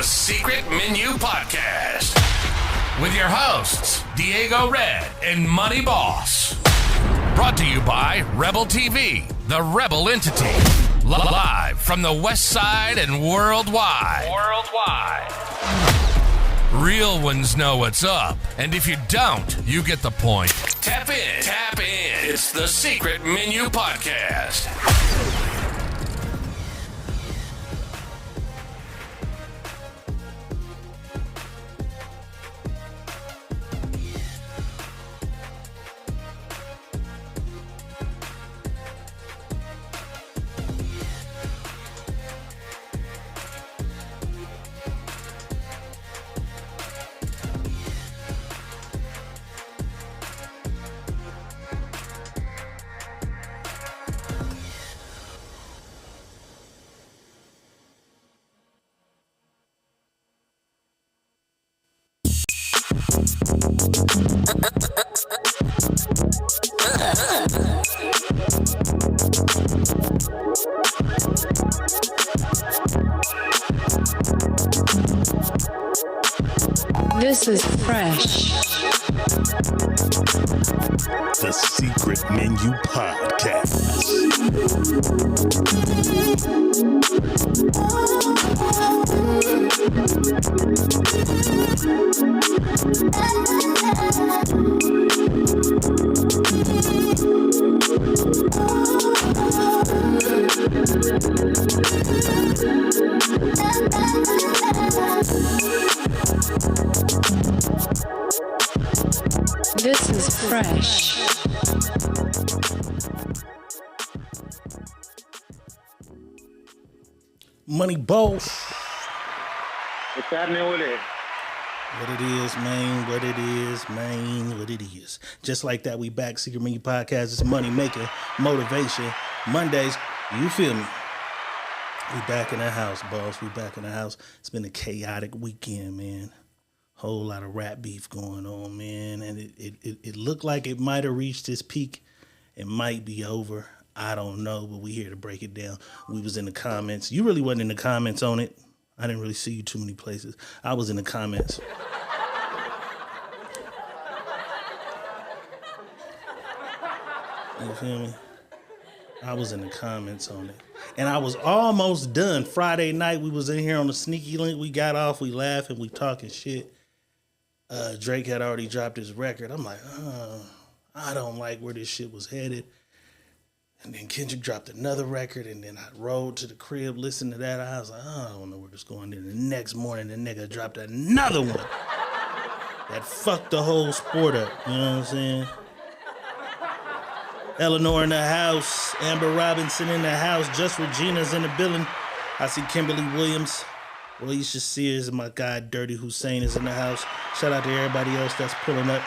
the Secret Menu Podcast with your hosts, Diego Red and Money Boss. Brought to you by Rebel TV, the Rebel entity. Live from the West Side and worldwide. Real ones know what's up, and if you don't, you get the point. Tap in. It's the Secret Menu Podcast. This is fresh. The Secret Menu Podcast. This is fresh. Money Boss. What's happening with it? What it is. Just like that, we back. Secret Menu Podcast. It's money making, motivation. Mondays, you feel me? We back in the house, boss. We back in the house. It's been a chaotic weekend, man. Whole lot of rap beef going on, man. And it looked like it might have reached its peak. It might be over. I don't know, but we here to break it down. We was in the comments. You really wasn't in the comments on it. I didn't really see you too many places. I was in the comments. You feel me? I was in the comments on it. And I was almost done. Friday night, we was in here on the sneaky link. We got off, we laughing, we talking shit. Drake had already dropped his record. I'm like, I don't like where this shit was headed. And then Kendrick dropped another record, and then I rode to the crib, listened to that. I was like, I don't know where this is going. Then the next morning, the nigga dropped another one that fucked the whole sport up. You know what I'm saying? Eleanor in the house, Amber Robinson in the house, Just Regina's in the building. I see Kimberly Williams, Alicia Sears, and my guy Dirty Hussein is in the house. Shout out to everybody else that's pulling up.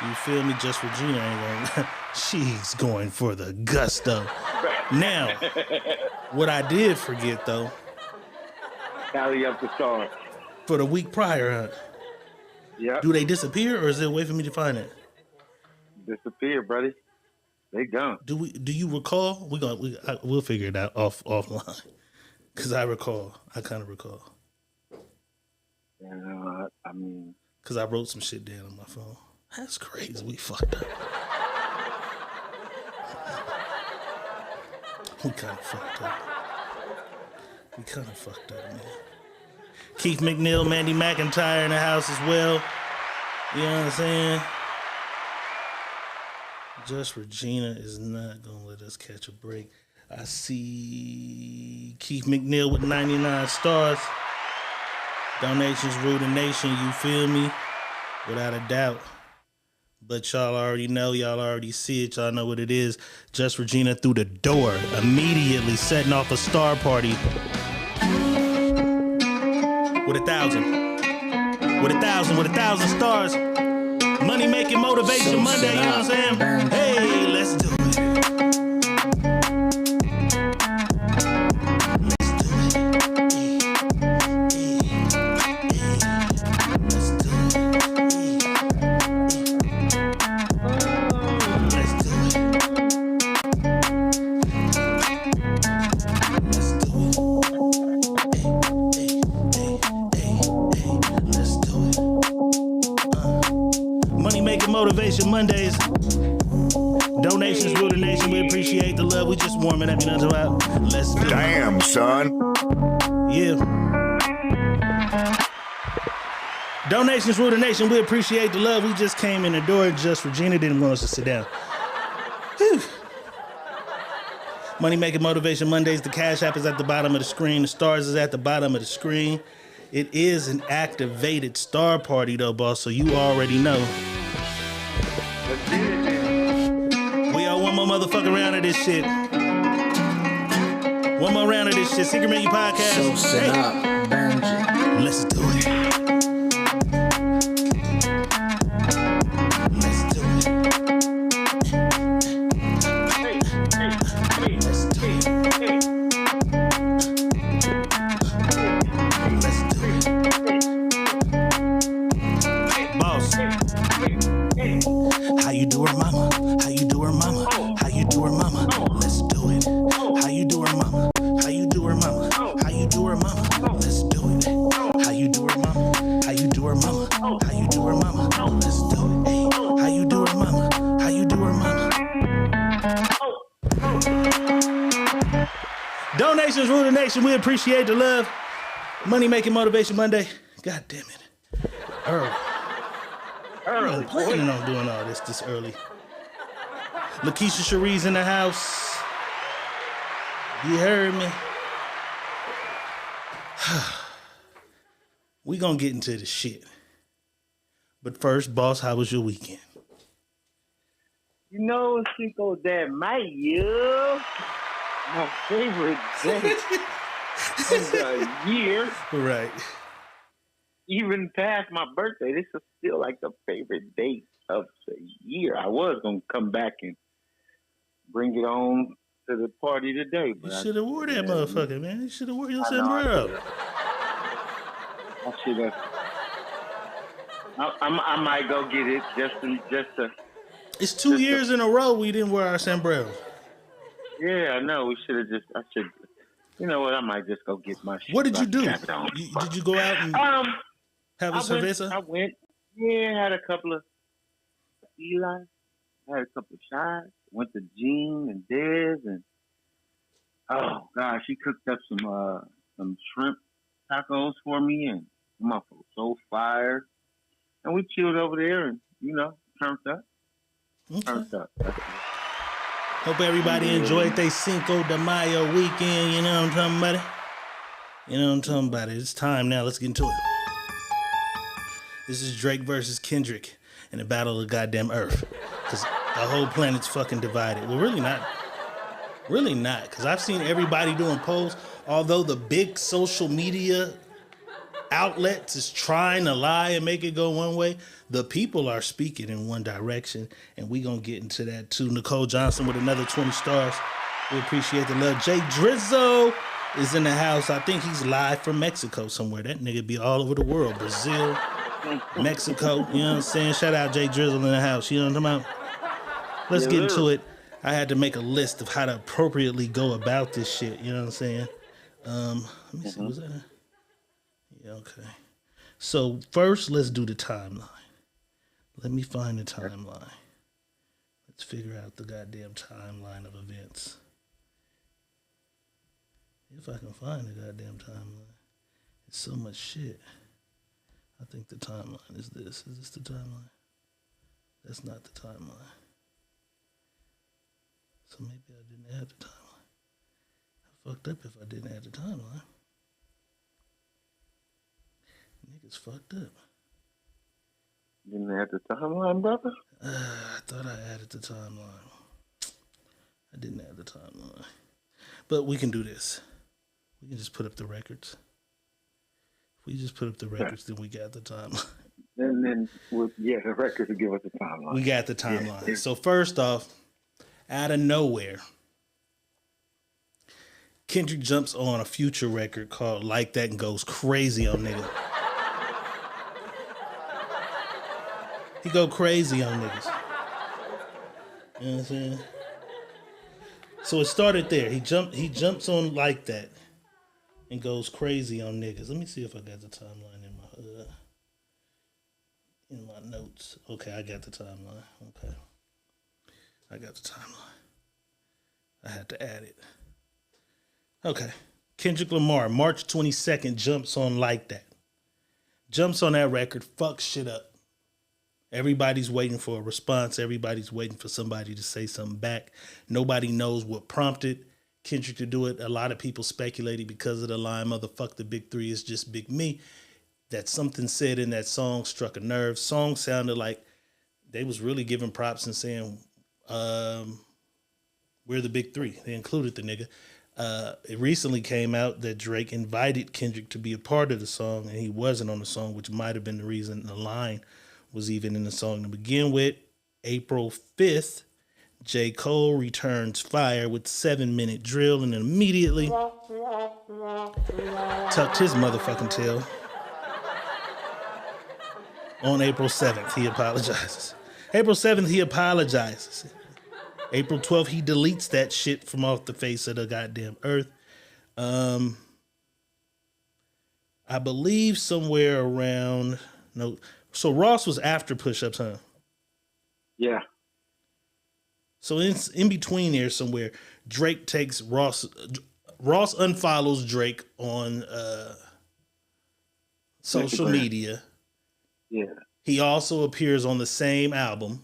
You feel me? Just Regina ain't going. She's going for the gusto. Now, what I did forget though. Tally up the song. For the week prior, huh? Yeah. Do they disappear, or is there a way for me to find it? Disappear, buddy. They gone. Do you recall? We'll figure it out offline. Cause I kind of recall. Yeah, I mean, cause I wrote some shit down on my phone. That's crazy. We fucked up. We kind of fucked up, man. Keith McNeil, Mandy McIntyre in the house as well. You know what I'm saying? Just Regina is not going to let us catch a break. I see Keith McNeil with 99 stars. Donations rule the nation, you feel me? Without a doubt. But y'all already know, y'all already see it, y'all know what it is. Just Regina through the door, immediately setting off a star party. With 1,000 stars. Money making motivation Monday, you know what I'm saying? Hey, let's do it. Nations, rule the nation. We appreciate the love. We just warming up, you know what I'm talking about? Let's do it. Damn, son. Yeah. Donations rule the nation. We appreciate the love. We just came in the door. Just Regina didn't want us to sit down. Whew. Money Making Motivation Mondays. The Cash App is at the bottom of the screen. The stars is at the bottom of the screen. It is an activated star party though, boss, so you already know. Let's get it, man. We are one more motherfucking round of this shit. One more round of this shit. Secret Menu Podcast. Hey. Let's do it. Let's do it. Let's do it. Let's do it. Boss. How you do her mama? How you do her mama? How you do her mama? Let's do it. How you do her mama? How you do her mama? How you do her mama? Let's do it. How you do her mama? How you do her mama? How you do her mama? Let's do it. Hey, how you do her mama? How you do her mama? Donations rule the nation. We appreciate the love. Money Making Motivation Monday. God damn it. Early. I'm planning on doing all this early. Lakeisha Cherie's in the house. You heard me. We gonna get into the shit. But first, boss, how was your weekend? You know, Cinco de Mayo, my favorite day of the year. Right. Even past my birthday, this is still like the favorite date of the year. I was going to come back and bring it on to the party today. But You should have wore that motherfucker, man. You should have wore your sombrero. I should have. I might go get it just to. It's 2 years in a row we didn't wear our sombreros. Yeah, I know. We should have just. I should. You know what? I might just go get my shit. What did you do? Strap it on. Did you go out and have a cerveza? I went. Yeah, had a couple of Eli. Had a couple of shots. Went to Jean and Dez and oh gosh, she cooked up some shrimp tacos for me and the motherfucker was so fire. And we chilled over there and turned up. Okay. Turned up. Hope everybody enjoyed their Cinco de Mayo weekend. You know what I'm talking about? You know what I'm talking about? It's time now. Let's get into it. This is Drake versus Kendrick in the battle of the goddamn earth. Because the whole planet's fucking divided. Well, really not. Really not. Because I've seen everybody doing polls. Although the big social media outlets is trying to lie and make it go one way, the people are speaking in one direction, and we gonna get into that too. Nicole Johnson with another 20 stars. We appreciate the love. Jay Drizzo is in the house. I think he's live from Mexico somewhere. That nigga be all over the world. Brazil, Mexico, you know what I'm saying? Shout out Jay Drizzle in the house, you know what I'm talking about? Let's get into it. I had to make a list of how to appropriately go about this shit, you know what I'm saying? Let me see, was that a... Yeah, okay. So first, let's do the timeline. Let me find the timeline. Let's figure out the goddamn timeline of events. If I can find the goddamn timeline. It's so much shit. I think the timeline is this. Is this the timeline? That's not the timeline. So maybe I didn't add the timeline. I fucked up if I didn't add the timeline. Niggas fucked up. Didn't add the timeline, brother? I thought I added the timeline. I didn't add the timeline. But we can do this. We can just put up the records. If we just put up the records, then we got the timeline. And then, the records will give us the timeline. We got the timeline. Yeah. So first off, out of nowhere, Kendrick jumps on a Future record called Like That and goes crazy on niggas. He go crazy on niggas. You know what I'm saying? So it started there. He jumps on Like That and goes crazy on niggas. Let me see if I got the timeline in my notes. Okay, I got the timeline. Okay. I got the timeline. I had to add it. Okay. Kendrick Lamar, March 22nd, jumps on Like That. Jumps on that record, fucks shit up. Everybody's waiting for a response. Everybody's waiting for somebody to say something back. Nobody knows what prompted Kendrick to do it. A lot of people speculated because of the line, motherfuck the big three, it's just big me, that something said in that song struck a nerve. Song sounded like they was really giving props and saying, we're the big three. They included the nigga. It recently came out that Drake invited Kendrick to be a part of the song, and he wasn't on the song, which might have been the reason the line was even in the song to begin with. April 5th, J. Cole returns fire with 7-minute drill and immediately tucked his motherfucking tail. On April 7th, he apologizes. April 7th, he apologizes. April 12th, he deletes that shit from off the face of the goddamn earth. I believe somewhere around, no, so Ross was after Push-Ups, huh? Yeah. So in between there somewhere, Drake takes Ross unfollows Drake on social media. Yeah. He also appears on the same album.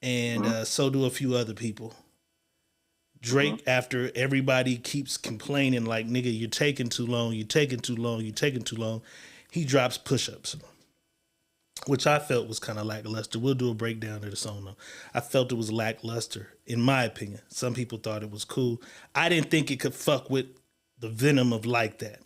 And so do a few other people. Drake, after everybody keeps complaining like, nigga, you're taking too long, you're taking too long, you're taking too long, he drops Push-Ups, which I felt was kind of lackluster. We'll do a breakdown of the song though. I felt it was lackluster, in my opinion. Some people thought it was cool. I didn't think it could fuck with the venom of Like That.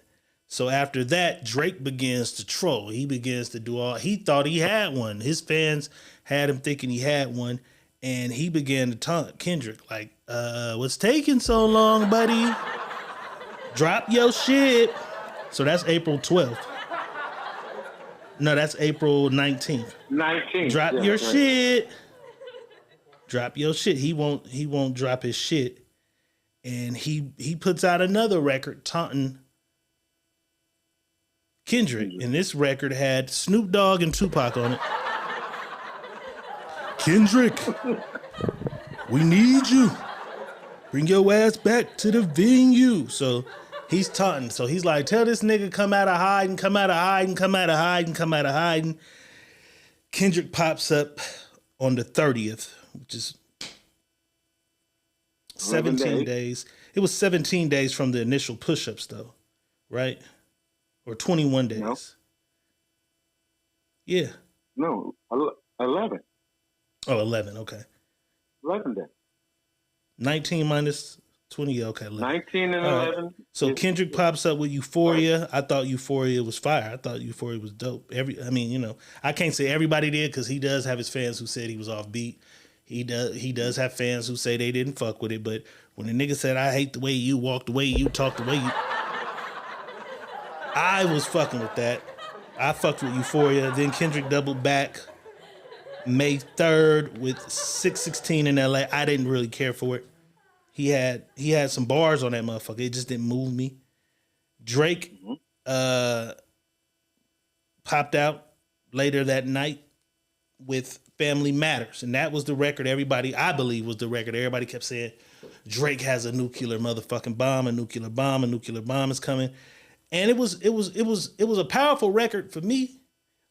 So after that, Drake begins to troll. He begins to do he thought he had one. His fans had him thinking he had one. And he began to taunt Kendrick like, what's taking so long, buddy? Drop your shit. So that's April 12th. No, that's April 19th. 19th. Drop your shit. Drop your shit. He won't drop his shit. And he puts out another record taunting Kendrick. And this record had Snoop Dogg and Tupac on it. Kendrick, we need you. Bring your ass back to the venue. So he's taunting. So he's like, tell this nigga come out of hiding, come out of hiding, come out of hiding, come out of hiding. Kendrick pops up on the 30th, which is 17 days. It was 17 days from the initial push-ups though, right? Or 21 days. No. Yeah. No, 11. Oh, 11, okay. 11 days. 19 minus 20, okay. 11. 19 and 11. Right. So Kendrick pops up with Euphoria. I thought Euphoria was fire. I thought Euphoria was dope. I can't say everybody did because he does have his fans who said he was off beat. He does have fans who say they didn't fuck with it, but when the nigga said, I hate the way you walk, the way you talk, the way you... I was fucking with that. I fucked with Euphoria. Then Kendrick doubled back May 3rd with 616 in LA. I didn't really care for it. He had some bars on that motherfucker. It just didn't move me. Drake popped out later that night with Family Matters. And that was the record I believe was the record. Everybody kept saying Drake has a nuclear motherfucking bomb, a nuclear bomb is coming. And it was a powerful record for me.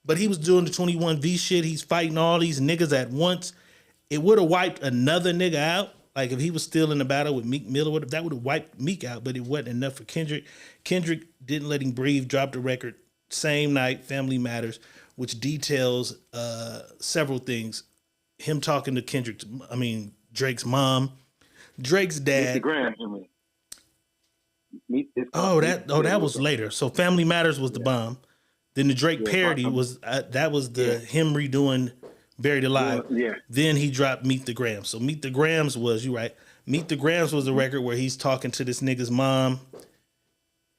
But he was doing the 21V shit. He's fighting all these niggas at once. It would have wiped another nigga out. Like if he was still in the battle with Meek Mill, that would have wiped Meek out, but it wasn't enough for Kendrick. Kendrick didn't let him breathe, dropped the record same night, Family Matters, which details several things. Him talking to Drake's mom, Drake's dad. That was later. So Family Matters was the bomb. Then the Drake parody was him redoing Buried Alive. Yeah. Then he dropped Meet the Grams. So Meet the Grams was, you right. Meet the Grams was the record where he's talking to this nigga's mom,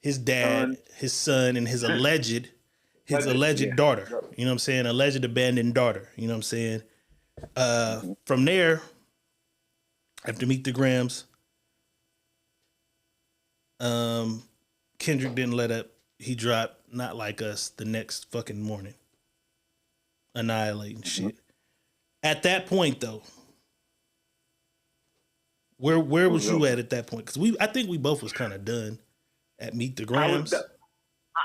his dad, his son, and his alleged daughter. You know what I'm saying? Alleged abandoned daughter. You know what I'm saying? From there, after Meet the Grams, Kendrick didn't let up. He dropped Not Like Us the next fucking morning. Annihilating shit. At that point, though, Where was you at that point? Because I think we both was kind of done at Meet the Grams.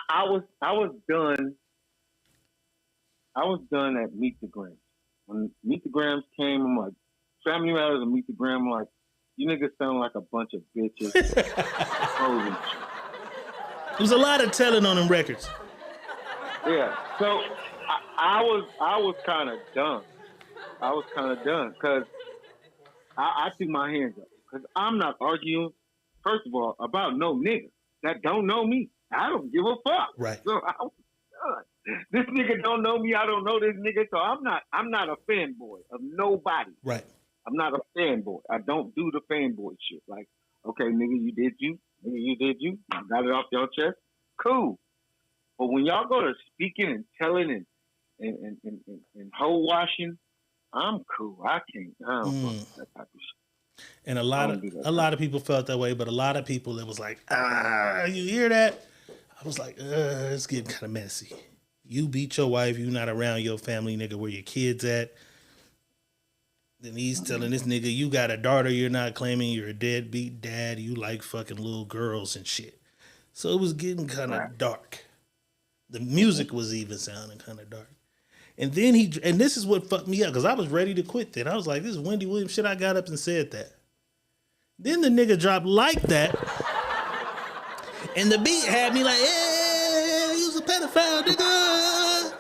I was done. I was done at Meet the Grams. When Meet the Grams came, I'm like, Family Matters and Meet the Gram, I'm like, you niggas sound like a bunch of bitches. Holy shit. There was a lot of telling on them records. Yeah. So I was kind of done. I was kind of done because I threw my hands up because I'm not arguing. First of all, about no nigga that don't know me. I don't give a fuck. Right. So I was done. This nigga don't know me. I don't know this nigga. So I'm not a fanboy of nobody. Right. I'm not a fanboy. I don't do the fanboy shit. Like, okay, nigga, you did you. Nigga, you did you. You got it off your chest. Cool. But when y'all go to speaking and telling and hoe washing, I'm cool. I don't fuck that type of shit. And a lot of people felt that way, but a lot of people, it was like, you hear that? I was like, it's getting kind of messy. You beat your wife, you not around your family, nigga, where your kids at. Then he's telling this nigga, you got a daughter, you're not claiming you're a deadbeat dad, you like fucking little girls and shit. So it was getting kind of dark. The music was even sounding kind of dark. And then and this is what fucked me up, because I was ready to quit then. I was like, this is Wendy Williams shit. I got up and said that. Then the nigga dropped Like That. And the beat had me like, yeah, you was a pedophile, nigga.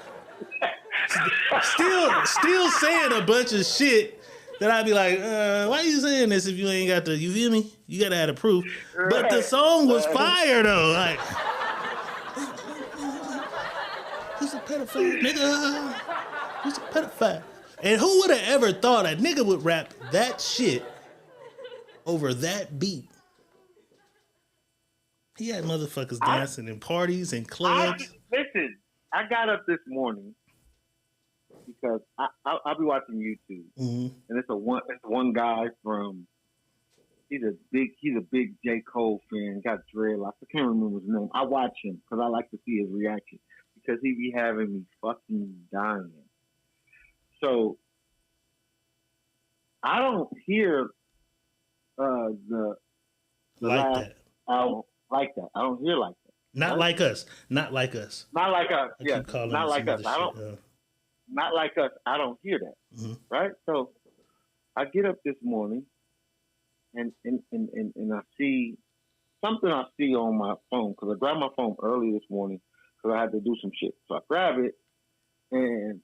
Still saying a bunch of shit that I'd be like, why you saying this if you ain't got the, you feel me? You gotta have the proof. But the song was fire though. Like, he's a pedophile, nigga. He's a pedophile. And who would have ever thought a nigga would rap that shit over that beat? He had motherfuckers dancing in parties and clubs. Listen, I got up this morning because I'll be watching YouTube, and it's one guy from. He's a big J. Cole fan. Got dreadlocks. I can't remember his name. I watch him because I like to see his reaction because he be having me fucking dying. So I don't hear the Like last That. album like that. I don't hear Like That. Not like us. Not like us. Not like us. Yeah, not like us. I don't. Shit, Not like us. I don't hear that. Right. So I get up this morning, and I see something. I see on my phone because I grabbed my phone early this morning because I had to do some shit. So I grab it, and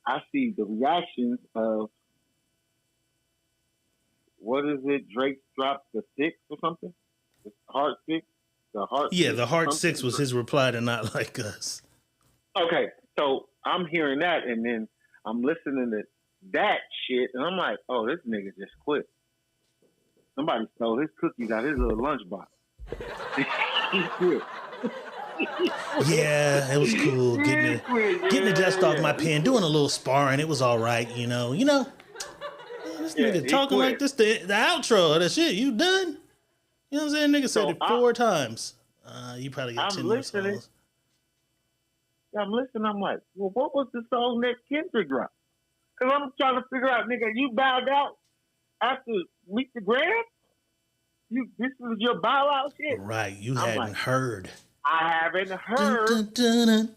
I see the reactions of what is it? Drake dropped the 6 or something. The Heart 6. Yeah, the Heart 6 was his reply to Not Like Us. Okay, so I'm hearing that, and then I'm listening to that shit, and I'm like, oh, this nigga just quit. Somebody stole his cookies out his little lunchbox. He quit. Yeah, it was cool getting the dust off my pen, doing a little sparring. It was all right, you know. This nigga talking like this, the outro of the shit. You done? You know what I'm saying? Nigga said it 4 times. You probably got 10 more songs. I'm listening. I'm like, well, what was the song that Kendrick dropped? Because I'm trying to figure out, nigga, you bowed out after Meet the Gram? This was your bow out shit? Right. You hadn't heard. I haven't heard. Dun, dun, dun, dun.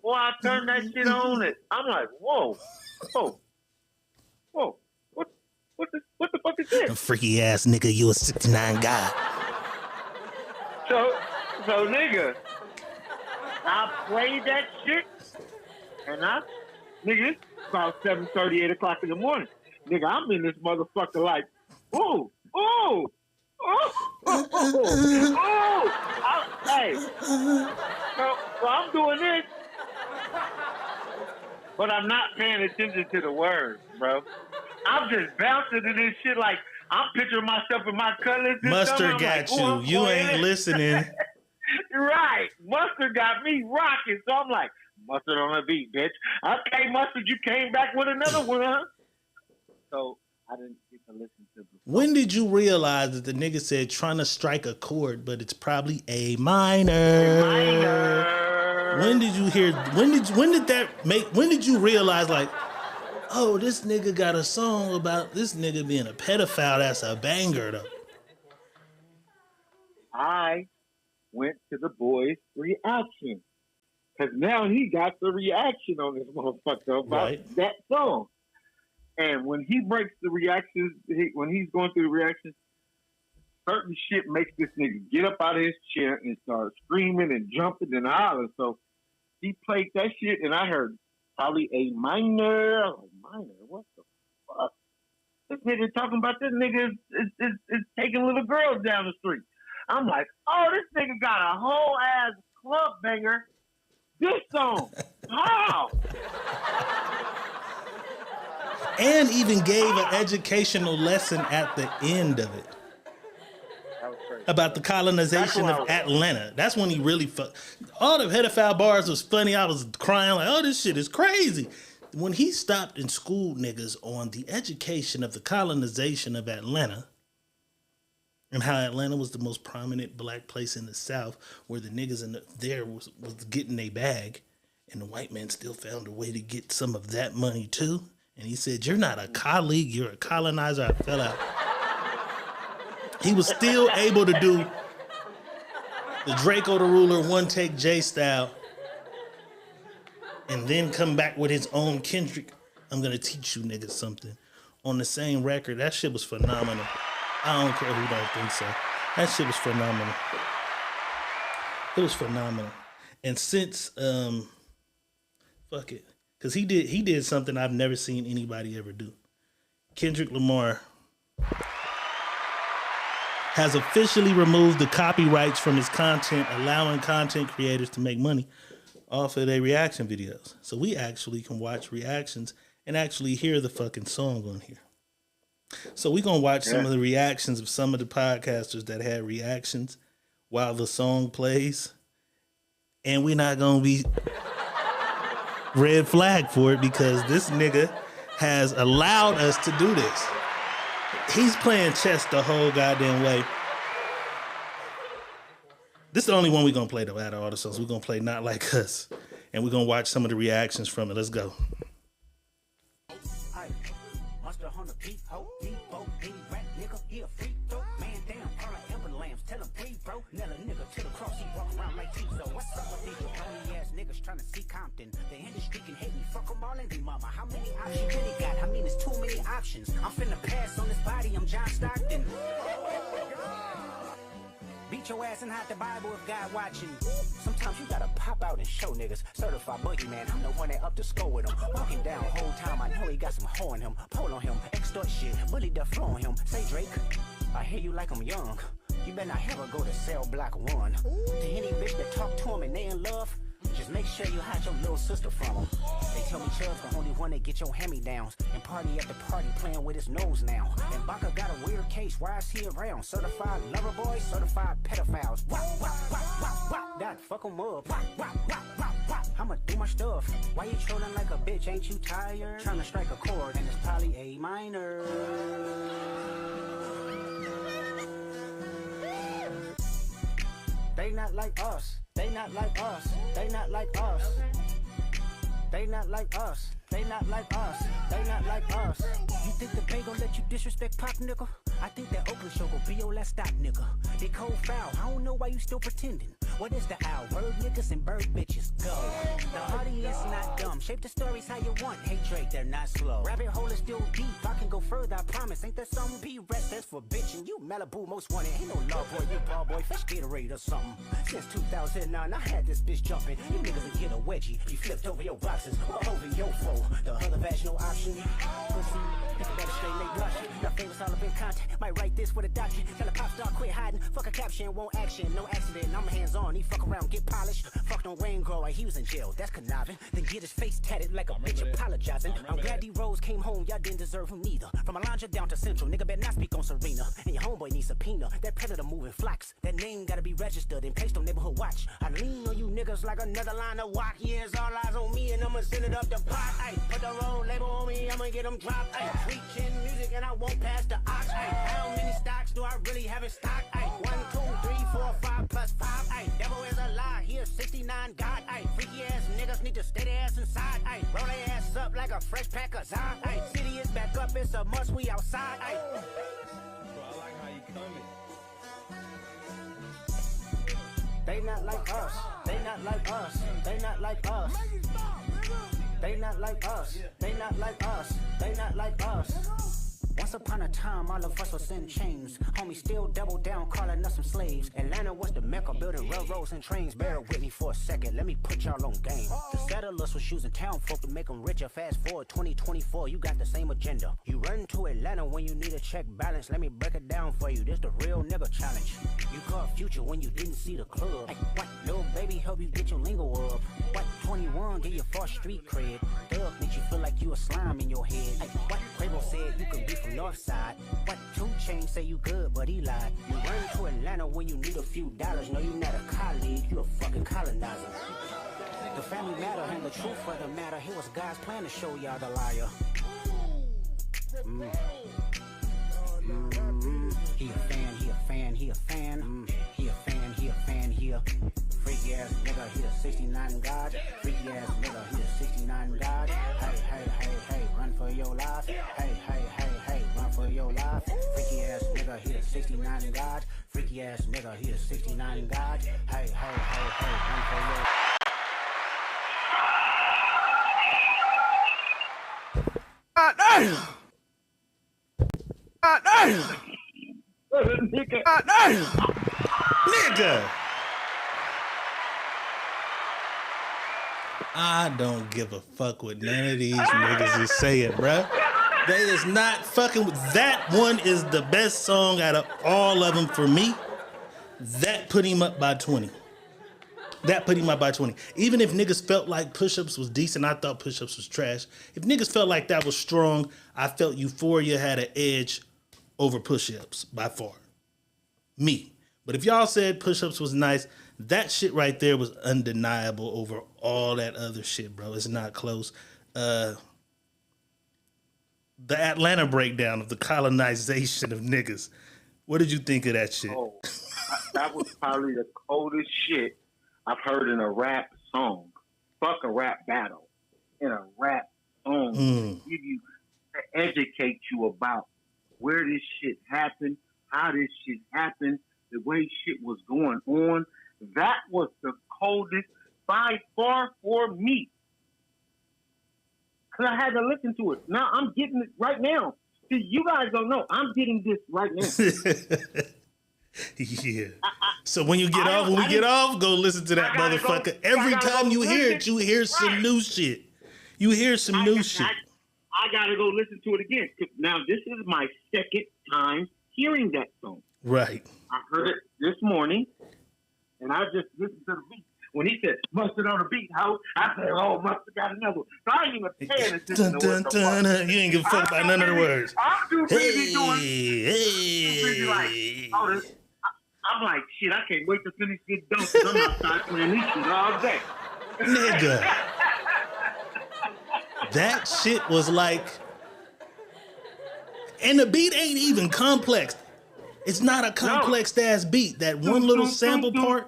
Boy, I turned that shit on it. I'm like, whoa. What the fuck is this? A freaky ass nigga, you a 69 guy. So nigga, I played that shit, and nigga, it's about 7:30, 8 o'clock in the morning. Nigga, I'm in this motherfucker like, ooh. Hey. So I'm doing this, but I'm not paying attention to the words, bro. I'm just bouncing to this shit like I'm picturing myself in my colors. Mustard got like, you. You ain't listening. Right. Mustard got me rocking. So I'm like, Mustard on the beat, bitch. Okay, Mustard, you came back with another one, huh? So I didn't get to listen to the song. When did you realize that the nigga said trying to strike a chord, but it's probably A minor? When did you hear? When did you realize like, oh, this nigga got a song about this nigga being a pedophile. That's a banger, though. I went to the boy's reaction. Because now he got the reaction on this motherfucker about that song. And when he breaks the reactions, when he's going through the reactions, certain shit makes this nigga get up out of his chair and start screaming and jumping and hollering. So he played that shit, and I heard probably a minor. What the fuck? This nigga talking about this nigga is taking little girls down the street. I'm like, oh, this nigga got a whole ass club banger. This song, how? And even gave an educational lesson at the end of it. About the colonization of Atlanta. That's when he really all the pedophile bars was funny. I was crying like, oh, this shit is crazy. When he stopped and schooled niggas on the education of the colonization of Atlanta and how Atlanta was the most prominent black place in the South where the niggas there was getting their bag and the white man still found a way to get some of that money too. And he said, you're not a colleague, you're a colonizer. I fell out. He was still able to do the Draco the Ruler one take J style and then come back with his own Kendrick. I'm gonna teach you niggas something on the same record. That shit was phenomenal. I don't care who don't think so. That shit was phenomenal. It was phenomenal. And since fuck it. Cause he did something I've never seen anybody ever do. Kendrick Lamar has officially removed the copyrights from his content, allowing content creators to make money off of their reaction videos. So we actually can watch reactions and actually hear the fucking song on here. So we're going to watch some of the reactions of some of the podcasters that had reactions while the song plays. And we're not going to be red flag for it because this nigga has allowed us to do this. He's playing chess the whole goddamn way. This is the only one we're going to play, though, out of all the songs. We're going to play Not Like Us. And we're going to watch some of the reactions from it. Let's go. Trying to see Compton. The industry can hate me. Fuck them all and they mama. How many options you really got? I mean, it's too many options. I'm finna pass on this body. I'm John Stockton. Beat your ass and hide the Bible if God watching. Sometimes you gotta pop out and show niggas. Certified boogeyman, I'm the one that up the score with him. Walking down whole time, I know he got some hoe in him. Pull on him, extort shit, bully the flow on him. Say Drake, I hear you like I'm young. You better not ever go to cell block 1. To any bitch that talk to him and they in love, just make sure you hide your little sister from him. They tell me Chubb's the only one that get your hand-me-downs. And party at the party playing with his nose now. And Baca got a weird case, why is he around? Certified lover boys, certified pedophiles. Wah, wah, wah, wah, wah. That fuck him up. Wah, wah, wah, wah, wah. I'ma do my stuff. Why you trolling like a bitch, ain't you tired? Trying to strike a chord and it's probably A minor. They not like us. They not like us. They not like us. They not like us. They not like us. They not like us. You think the Bay gon' let you disrespect Pop, nigga? I think that Oakland show gon' be your last stop, nigga. They cold foul. I don't know why you still pretending. What is the owl? Bird niggas and bird bitches. Go. The audience not dumb. Shape the stories how you want. Hey Drake, they're not slow. Rabbit hole is still deep. I can go further, I promise. Ain't that something? Be rest that's for bitching. You Malibu most wanted. Ain't no law boy, you ball boy. Fish Gatorade or something. Since 2009, I had this bitch jumping. You niggas would get a wedgie. You flipped over your boxes or over your flow. The other vaginal option. Pussy, if you got a straight leg blush. Your famous all up in contact. Might write this with a document. Tell a pop star quit hiding. Fuck a caption, won't action. No accident. I'm hands on. He fuck around, get polished. Fucked on Wayne Grower. He was in jail. That's conniving. Then get his face tatted like a bitch apologizing. I'm glad D-Rose came home. Y'all didn't deserve him neither. From Alondra down to Central. Nigga better not speak on Serena. And your homeboy needs subpoena. That predator moving flocks. That name gotta be registered and placed on neighborhood watch. I lean on you niggas like another line of walk. Yeah, it's all eyes on me and I'ma send it up the pot. Ay, put the wrong label on me. I'ma get them dropped. Ay, preaching music and I won't pass the ox. Ay, how many stocks do I really have in stock? Ay, 1, 2, 3, 4, 5 plus 5. Ay, devil is a lie. Here's 69 God. Ay, freaky ass niggas need to stay their ass inside. Ay, Ay, roll their ass up like a fresh pack of Zod. Ay, city is back up, it's a must, we outside. Ay. Bro, I like how you coming. They not like us, they not like us, they not like us. They not like us, they not like us, they not like us. Once upon a time, all of us was in chains. Homie still double down, calling us some slaves. Atlanta was the mecca, building railroads and trains. Bear with me for a second, let me put y'all on game. The settlers was using town folk to make them richer. Fast forward 2024, you got the same agenda. You run to Atlanta when you need a check balance. Let me break it down for you, this the real nigga challenge. You caught Future when you didn't see the club. Hey, what, little baby help you get your lingo up. What, 21 get your false street cred. Thug makes you feel like you a slime in your head. Hey, what, Quavo said you can be from North Side. What, 2 Chainz say you good, but he lied. You run to Atlanta when you need a few dollars. No, you not a colleague, you a fucking colonizer. The family matter and the truth for the matter. Here was God's plan to show y'all the liar. He a fan, he a fan, he a fan. He a fan, he a fan, he a freaky ass nigga, he a 69 God. Freaky ass nigga, he a 69 God. Hey, hey, hey, hey, run for your life. Hey, hey, hey, hey, run for your life. Freaky ass nigga, he a 69 God. Freaky ass nigga, he a 69 God. Hey, hey, hey, hey, run for your life. Nigga. I don't give a fuck what none of these niggas is saying, bruh. They is not fucking with that one. Is the best song out of all of them for me. That put him up by 20. That put him up by 20. Even if niggas felt like Push-Ups was decent, I thought Push-Ups was trash. If niggas felt like that was strong, I felt Euphoria had an edge over Push-Ups by far. Me. But if y'all said Push-Ups was nice, that shit right there was undeniable over all that other shit, bro. It's not close. The Atlanta breakdown of the colonization of niggas. What did you think of that shit? Oh, that was probably the coldest shit I've heard in a rap song. Fuck a rap battle. In a rap song. To give you, to educate you about where this shit happened, how this shit happened, the way shit was going on. That was the coldest by far for me. Because I had to listen to it. Now I'm getting it right now. See, you guys don't know. I'm getting this right now. Yeah. So when you get off, we get off, go listen to that motherfucker. Every time you hear it, you hear some new shit. You hear some new shit. I gotta go listen to it again. Now this is my second time hearing that song. Right. I heard it this morning, and I just listened to the beat. When he said "Mustard on the beat," how I said, "Oh, Mustard got another." So I ain't even paying attention to what the fuck. You ain't give a fuck about none of the words. I'm too busy doing. Hey. Too busy like, oh, this. I'm like, shit. I can't wait to finish this dunk. 'Cause I'm outside playing this shit all day. Nigga. That shit was like, and the beat ain't even complex. It's not a complex ass beat. That one little sample part,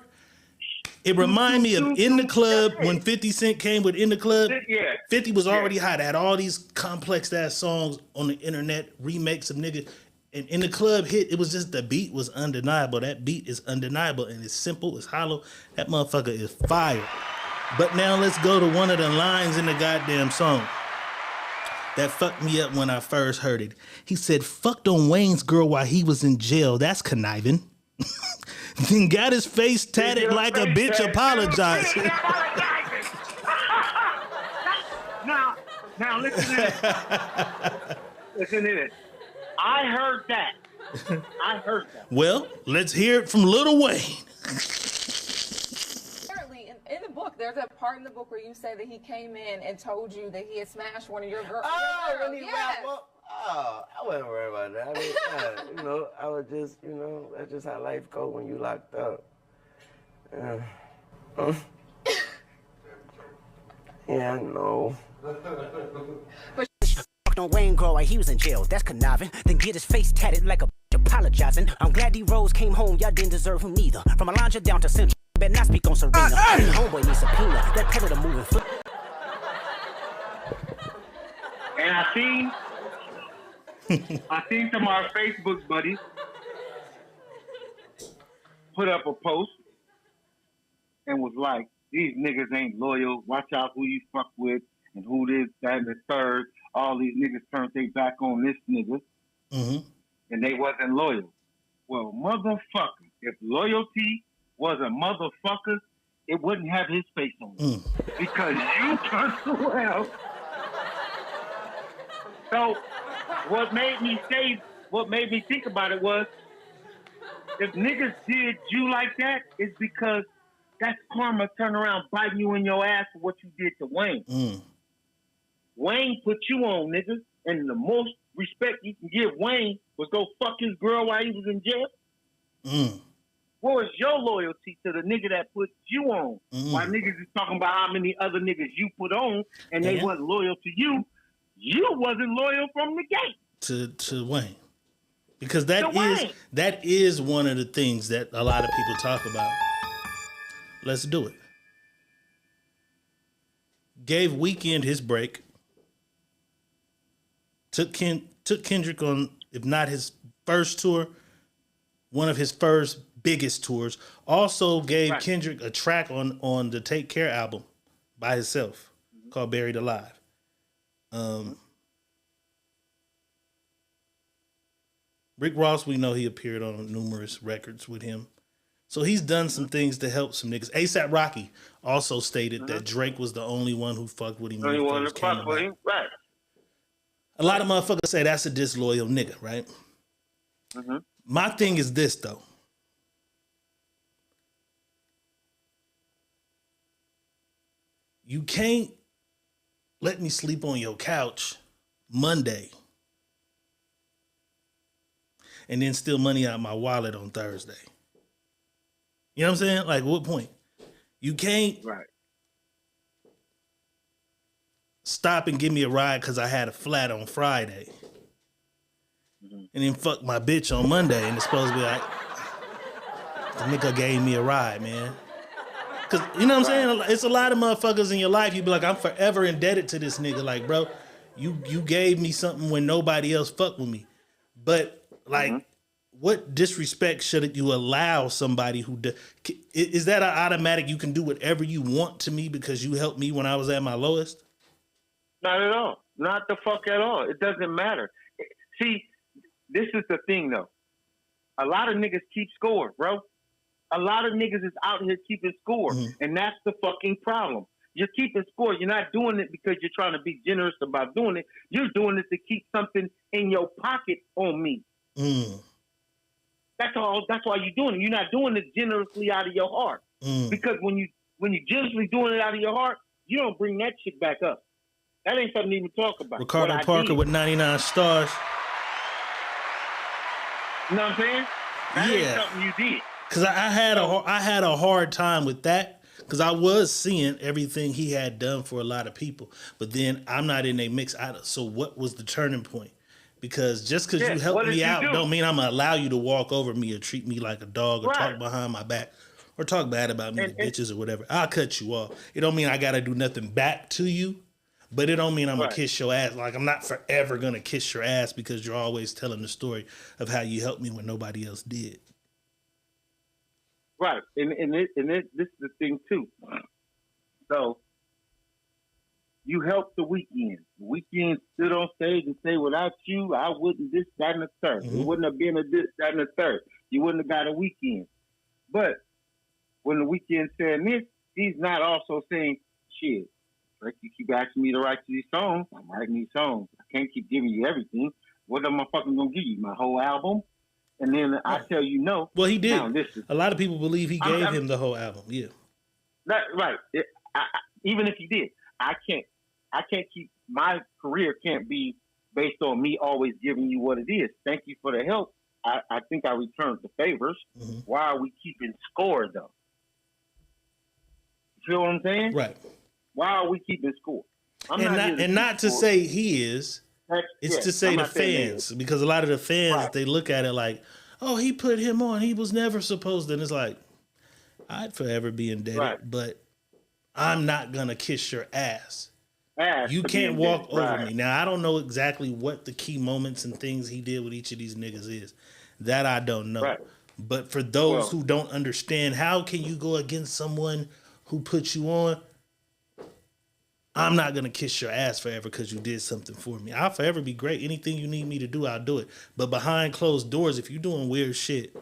it remind me of In the Club when 50 Cent came with In the Club. 50 was already hot. Had all these complex ass songs on the internet, remakes of niggas. And In the Club hit, it was just the beat was undeniable. That beat is undeniable and it's simple, it's hollow. That motherfucker is fire. But now let's go to one of the lines in the goddamn song that fucked me up when I first heard it. He said, "Fucked on Wayne's girl while he was in jail. That's conniving." Then got his face tatted like a bitch apologizing. Now listen to this. Listen to this. I heard that. Well, let's hear it from Lil Wayne. Apparently, in the book, there's a part in the book where you say that he came in and told you that he had smashed one of your girls. Oh, when he wrapped up? Oh, I wasn't worried about that. I mean, I was just, that's just how life go when you locked up. Yeah, I know. Fucked on Wayne girl while he was in jail. That's conniving. Then get his face tatted like a bitch apologizing. I'm glad D-Rose came home. Y'all didn't deserve him neither. From Alondra down to Central. Better not speak on Serena. Homeboy needs subpoena. That predator moving foot. And I seen some of our Facebook buddies put up a post and was like, these niggas ain't loyal. Watch out who you fuck with and who this, that, and the third. All these niggas turned their back on this nigga. Mm-hmm. And they wasn't loyal. Well, motherfucker, if loyalty was a motherfucker, it wouldn't have his face on it. Because you turned around. So what made me think about it was, if niggas did you like that, it's because that's karma turn around biting you in your ass for what you did to Wayne. Wayne put you on, niggas, and the most respect you can give Wayne was go fuck his girl while he was in jail. What was your loyalty to the nigga that put you on? While niggas is talking about how many other niggas you put on and they wasn't loyal to you, you wasn't loyal from the gate. To Wayne. Because that is one of the things that a lot of people talk about. Let's do it. Gave Weeknd his break. Took Kendrick on, if not his first tour, one of his first biggest tours. Also gave Kendrick a track on the Take Care album by himself called Buried Alive. Rick Ross, we know he appeared on numerous records with him. So he's done some things to help some niggas. A$AP Rocky also stated that Drake was the only one who fucked with him. Only one to fuck with him, right. A lot of motherfuckers say that's a disloyal nigga, right? My thing is this, though. You can't let me sleep on your couch Monday and then steal money out of my wallet on Thursday. You know what I'm saying? Like, what point? You can't stop and give me a ride because I had a flat on Friday. And then fuck my bitch on Monday and it's supposed to be like, the nigga gave me a ride, man. Because, you know what I'm saying? It's a lot of motherfuckers in your life. You be like, I'm forever indebted to this nigga. Like, bro, you gave me something when nobody else fucked with me. But, like, what disrespect should you allow somebody who... Is that an automatic you can do whatever you want to me because you helped me when I was at my lowest? Not at all. Not the fuck at all. It doesn't matter. See, this is the thing, though. A lot of niggas keep score, bro. A lot of niggas is out here keeping score, and that's the fucking problem. You're keeping score. You're not doing it because you're trying to be generous about doing it. You're doing it to keep something in your pocket on me. That's all. That's why you're doing it. You're not doing it generously out of your heart. Because when you generously doing it out of your heart, you don't bring that shit back up. That ain't something to even talk about. Ricardo Parker with 99 stars. You know what I'm saying? That ain't something you did. Because I had a hard time with that because I was seeing everything he had done for a lot of people. But then I'm not in a mix. So what was the turning point? Because just because you helped me out don't mean I'm going to allow you to walk over me or treat me like a dog or talk behind my back or talk bad about me to bitches or whatever. I'll cut you off. It don't mean I got to do nothing back to you. But it don't mean I'm going to kiss your ass. Like, I'm not forever going to kiss your ass because you're always telling the story of how you helped me when nobody else did. Right. And this is the thing, too. So, you helped the Weeknd. The Weeknd stood on stage and said, without you, I wouldn't this, that, and the third. It wouldn't have been a this, that, and the third. You wouldn't have got a Weeknd. But when the Weeknd said this, he's not also saying, shit, like you keep asking me to write these songs, I'm writing these songs. I can't keep giving you everything. What am I fucking gonna give you? My whole album? And then I tell you no. Well, he did. Now, a lot of people believe he gave him the whole album. Yeah. Right. Even if he did, I can't keep, my career can't be based on me always giving you what it is. Thank you for the help. I think I returned the favors. Why are we keeping score though? You feel what I'm saying? Right. Why are we keeping score? Not to say he is. It's to say the fans, because a lot of the fans, they look at it like, oh, he put him on. He was never supposed to. And it's like, I'd forever be indebted, but I'm not going to kiss your ass ass. You to can't being walk dead. over Right. me. Now I don't know exactly what the key moments and things he did with each of these niggas is. That I don't know. Right. But for those Well- who don't understand, how can you go against someone who put you on? I'm not gonna kiss your ass forever because you did something for me. I'll forever be great. Anything you need me to do, I'll do it. But behind closed doors, if you're doing weird shit,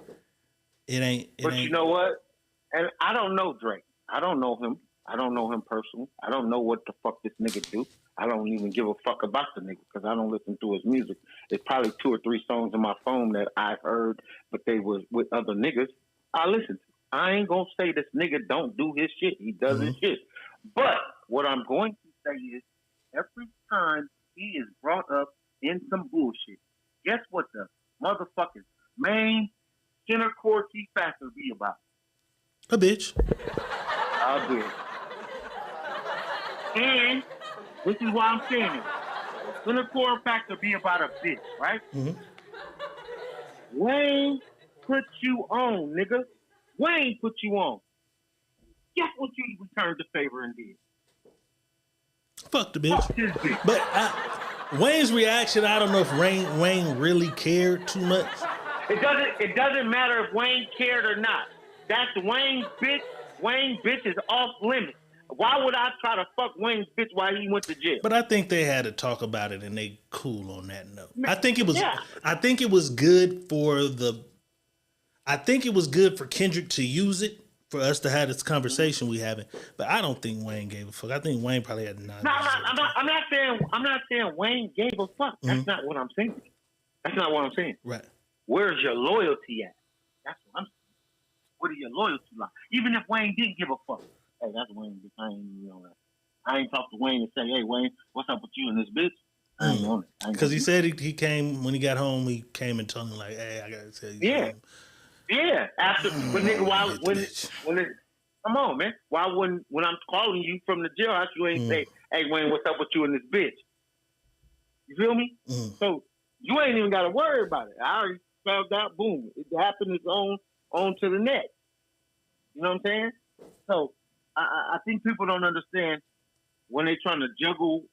it ain't. But you know what? And I don't know Drake. I don't know him. I don't know him personally. I don't know what the fuck this nigga do. I don't even give a fuck about the nigga because I don't listen to his music. There's probably 2 or 3 songs on my phone that I've heard, but they was with other niggas. I listen to. I ain't gonna say this nigga don't do his shit. He does his shit. But what I'm going to say is, every time he is brought up in some bullshit, guess what the motherfucking main center core key factor be about? A bitch. I'll do it. And this is why I'm saying it. Center core factor be about a bitch, right? Wayne put you on, nigga. Wayne put you on. Guess what you returned the favor and did? Fuck the bitch. Fuck his bitch. But Wayne's reaction, I don't know if Wayne really cared too much. It doesn't matter if Wayne cared or not. That's Wayne's bitch. Wayne's bitch is off limits. Why would I try to fuck Wayne's bitch while he went to jail? But I think they had to talk about it and they cool on that note. Yeah. I think it was good for Kendrick to use it, for us to have this conversation we having. But I don't think Wayne gave a fuck. I think Wayne probably had none. No, I'm not saying Wayne gave a fuck. That's not what I'm saying. That's not what I'm saying. Right. Where's your loyalty at? That's what I'm saying. What are your loyalty like? Even if Wayne didn't give a fuck. Hey, that's Wayne. I ain't talk to Wayne and say, hey, Wayne, what's up with you and this bitch? I ain't on it. Because he said he came, when he got home, he came and told him, like, hey, I got to tell you something. Yeah. After, but nigga, why, come on, man. Why when I'm calling you from the jailhouse, you ain't say, hey, Wayne, what's up with you and this bitch? You feel me? So you ain't even got to worry about it. I already found out, boom. It happened its on to the next. You know what I'm saying? So I think people don't understand when they're trying to juggle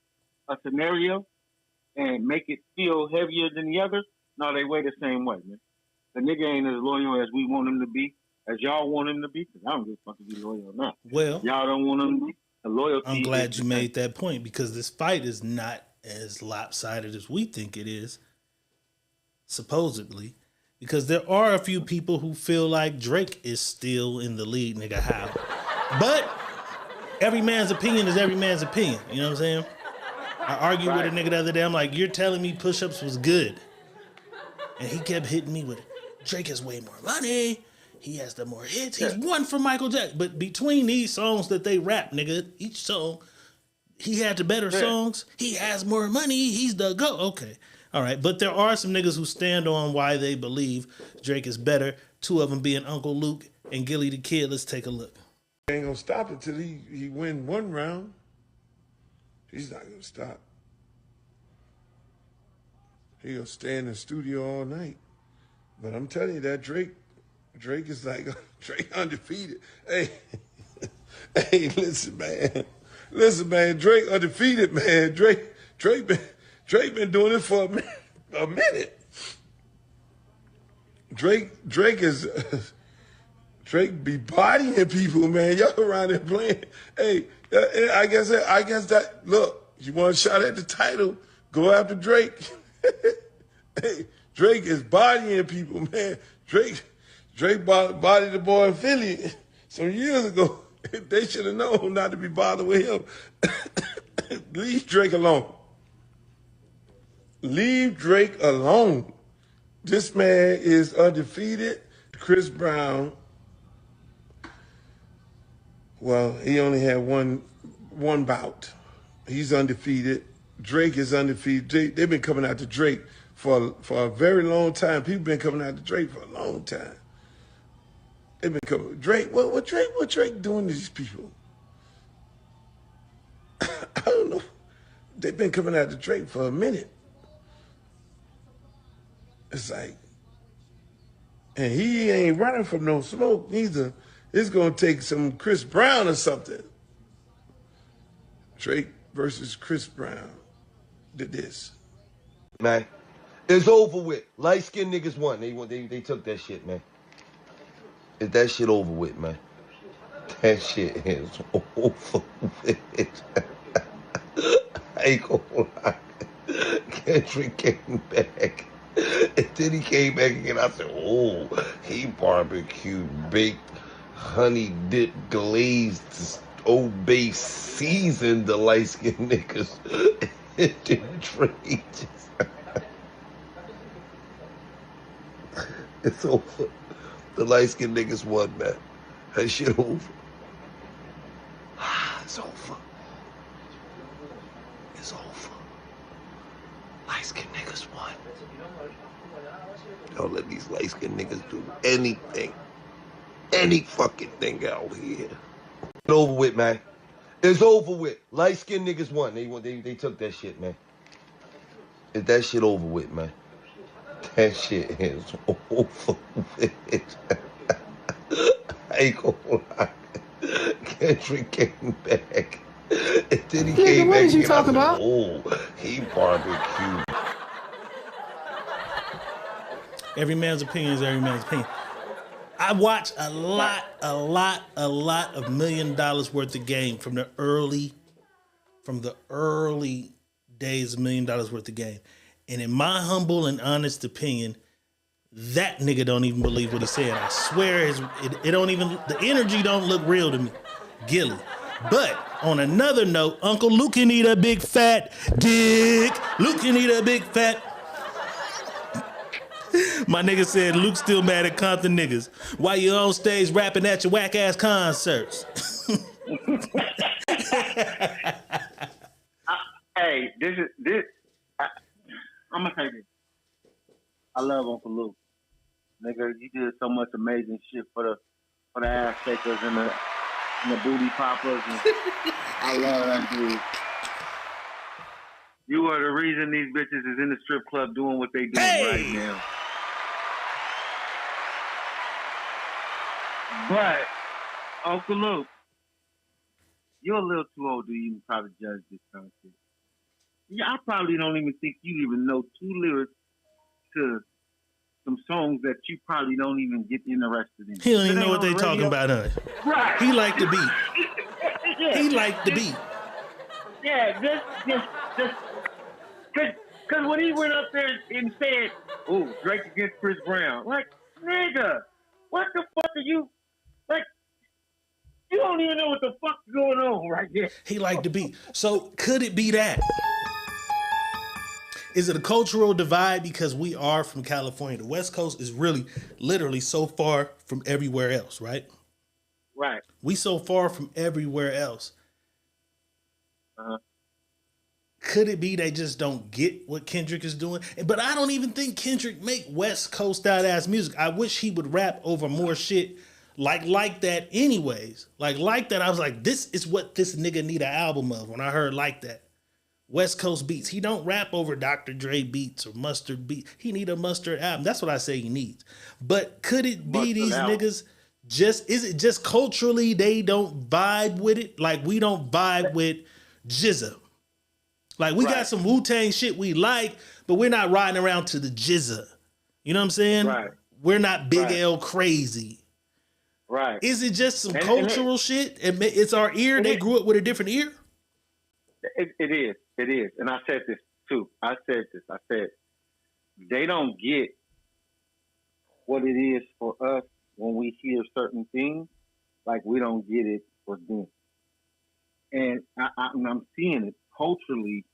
a scenario and make it feel heavier than the other. No, they weigh the same way, man. The nigga ain't as loyal as we want him to be, as y'all want him to be, because I don't give a fuck if he's loyal or not. Well, y'all don't want him to be. The loyalty. I'm glad you made that point, because this fight is not as lopsided as we think it is, supposedly. Because there are a few people who feel like Drake is still in the lead, nigga. How? But every man's opinion is every man's opinion. You know what I'm saying? I argued with a nigga the other day. I'm like, you're telling me push-ups was good. And he kept hitting me with it. Drake has way more money. He has the more hits. He's won from Michael Jackson. But between these songs that they rap, nigga, each song, he had the better songs. He has more money. He's the go. Okay. All right. But there are some niggas who stand on why they believe Drake is better. 2 of them being Uncle Luke and Gilly the Kid. Let's take a look. Ain't gonna stop it till he win 1 round. He's not gonna stop. He gonna stay in the studio all night. But I'm telling you that Drake is like Drake undefeated. Hey, hey, listen, man, Drake undefeated, man. Drake been doing it for a minute. Drake be bodying people, man. Y'all around there playing. Hey, I guess that. Look, you want a shot at the title? Go after Drake. Hey, Drake is bodying people, man. Drake bodied the boy in Philly some years ago. They should have known not to be bothered with him. Leave Drake alone. Leave Drake alone. This man is undefeated. Chris Brown, well, he only had one bout. He's undefeated. Drake is undefeated. They've been coming out to Drake for a very long time. People been coming out to Drake for a long time. They've been coming. Drake, what Drake doing to these people? I don't know. They've been coming out to Drake for a minute. It's like, and he ain't running from no smoke neither. It's gonna take some Chris Brown or something. Drake versus Chris Brown did this. Man, it's over with. Light-skinned niggas won. They took that shit, man. Is that shit over with, man? That shit is over with. I ain't gonna lie. Kendrick came back. And then he came back again. I said, oh, he barbecue baked, honey dip glazed, Old Bay seasoned the light skinned niggas. And then Drake just. It's over. The light skinned niggas won, man. That shit over. It's over. It's over. Light-skinned niggas won. Don't let these light-skinned niggas do anything. Any fucking thing out here. It's over with, man. It's over with. Light-skinned niggas won. They took that shit, man. Is that shit over with, man? That shit is over with. I ain't gonna lie. Kendrick came back. And then he came back what you talking about? Oh, he barbecued. Every man's opinion is every man's opinion. I watch a lot of $1 million worth of game from the early days of $1 million worth of game. And in my humble and honest opinion, that nigga don't even believe what he said. I swear it don't even, the energy don't look real to me. Gilly. But on another note, Uncle Luke can eat a big fat dick. Luke can eat a big fat. My nigga said Luke still mad at Compton niggas. Why you on stage rapping at your whack ass concerts? Hey, I'm gonna say this. I love Uncle Luke. Nigga, you did so much amazing shit for the ass shakers and the booty poppers. And I love that dude. You are the reason these bitches is in the strip club doing what they doing right now. But, Uncle Luke, you're a little too old to even probably judge this kind of shit. Yeah, I probably don't even think you even know 2 lyrics to some songs that you probably don't even get interested in. He don't even know what they talking about, huh? Right. He like the beat. Yeah. He like the beat. Yeah, just, because when he went up there and said, oh, Drake against Chris Brown, like, nigga, what the fuck are you, like, you don't even know what the fuck's going on right there. He like the beat. So could it be that? Is it a cultural divide because we are from California? The West Coast is really, literally so far from everywhere else, right? Right. We so far from everywhere else. Uh-huh. Could it be they just don't get what Kendrick is doing? But I don't even think Kendrick make West Coast out ass music. I wish he would rap over more shit like that anyways. Like that, I was like, this is what this nigga need an album of when I heard Like That. West Coast beats. He don't rap over Dr. Dre beats or Mustard beats. He need a Mustard album. That's what I say he needs. But could it be Mustard these album. niggas is it just culturally they don't vibe with it? Like we don't vibe with Jizza. Like we got some Wu-Tang shit we like, but we're not riding around to the Jizza. You know what I'm saying? Right. We're not Big L crazy. Right. Is it just some cultural shit? It's our ear. They grew up with a different ear. It is. It is. And I said this too. I said they don't get what it is for us when we hear certain things, like we don't get it for them. And I'm seeing it culturally.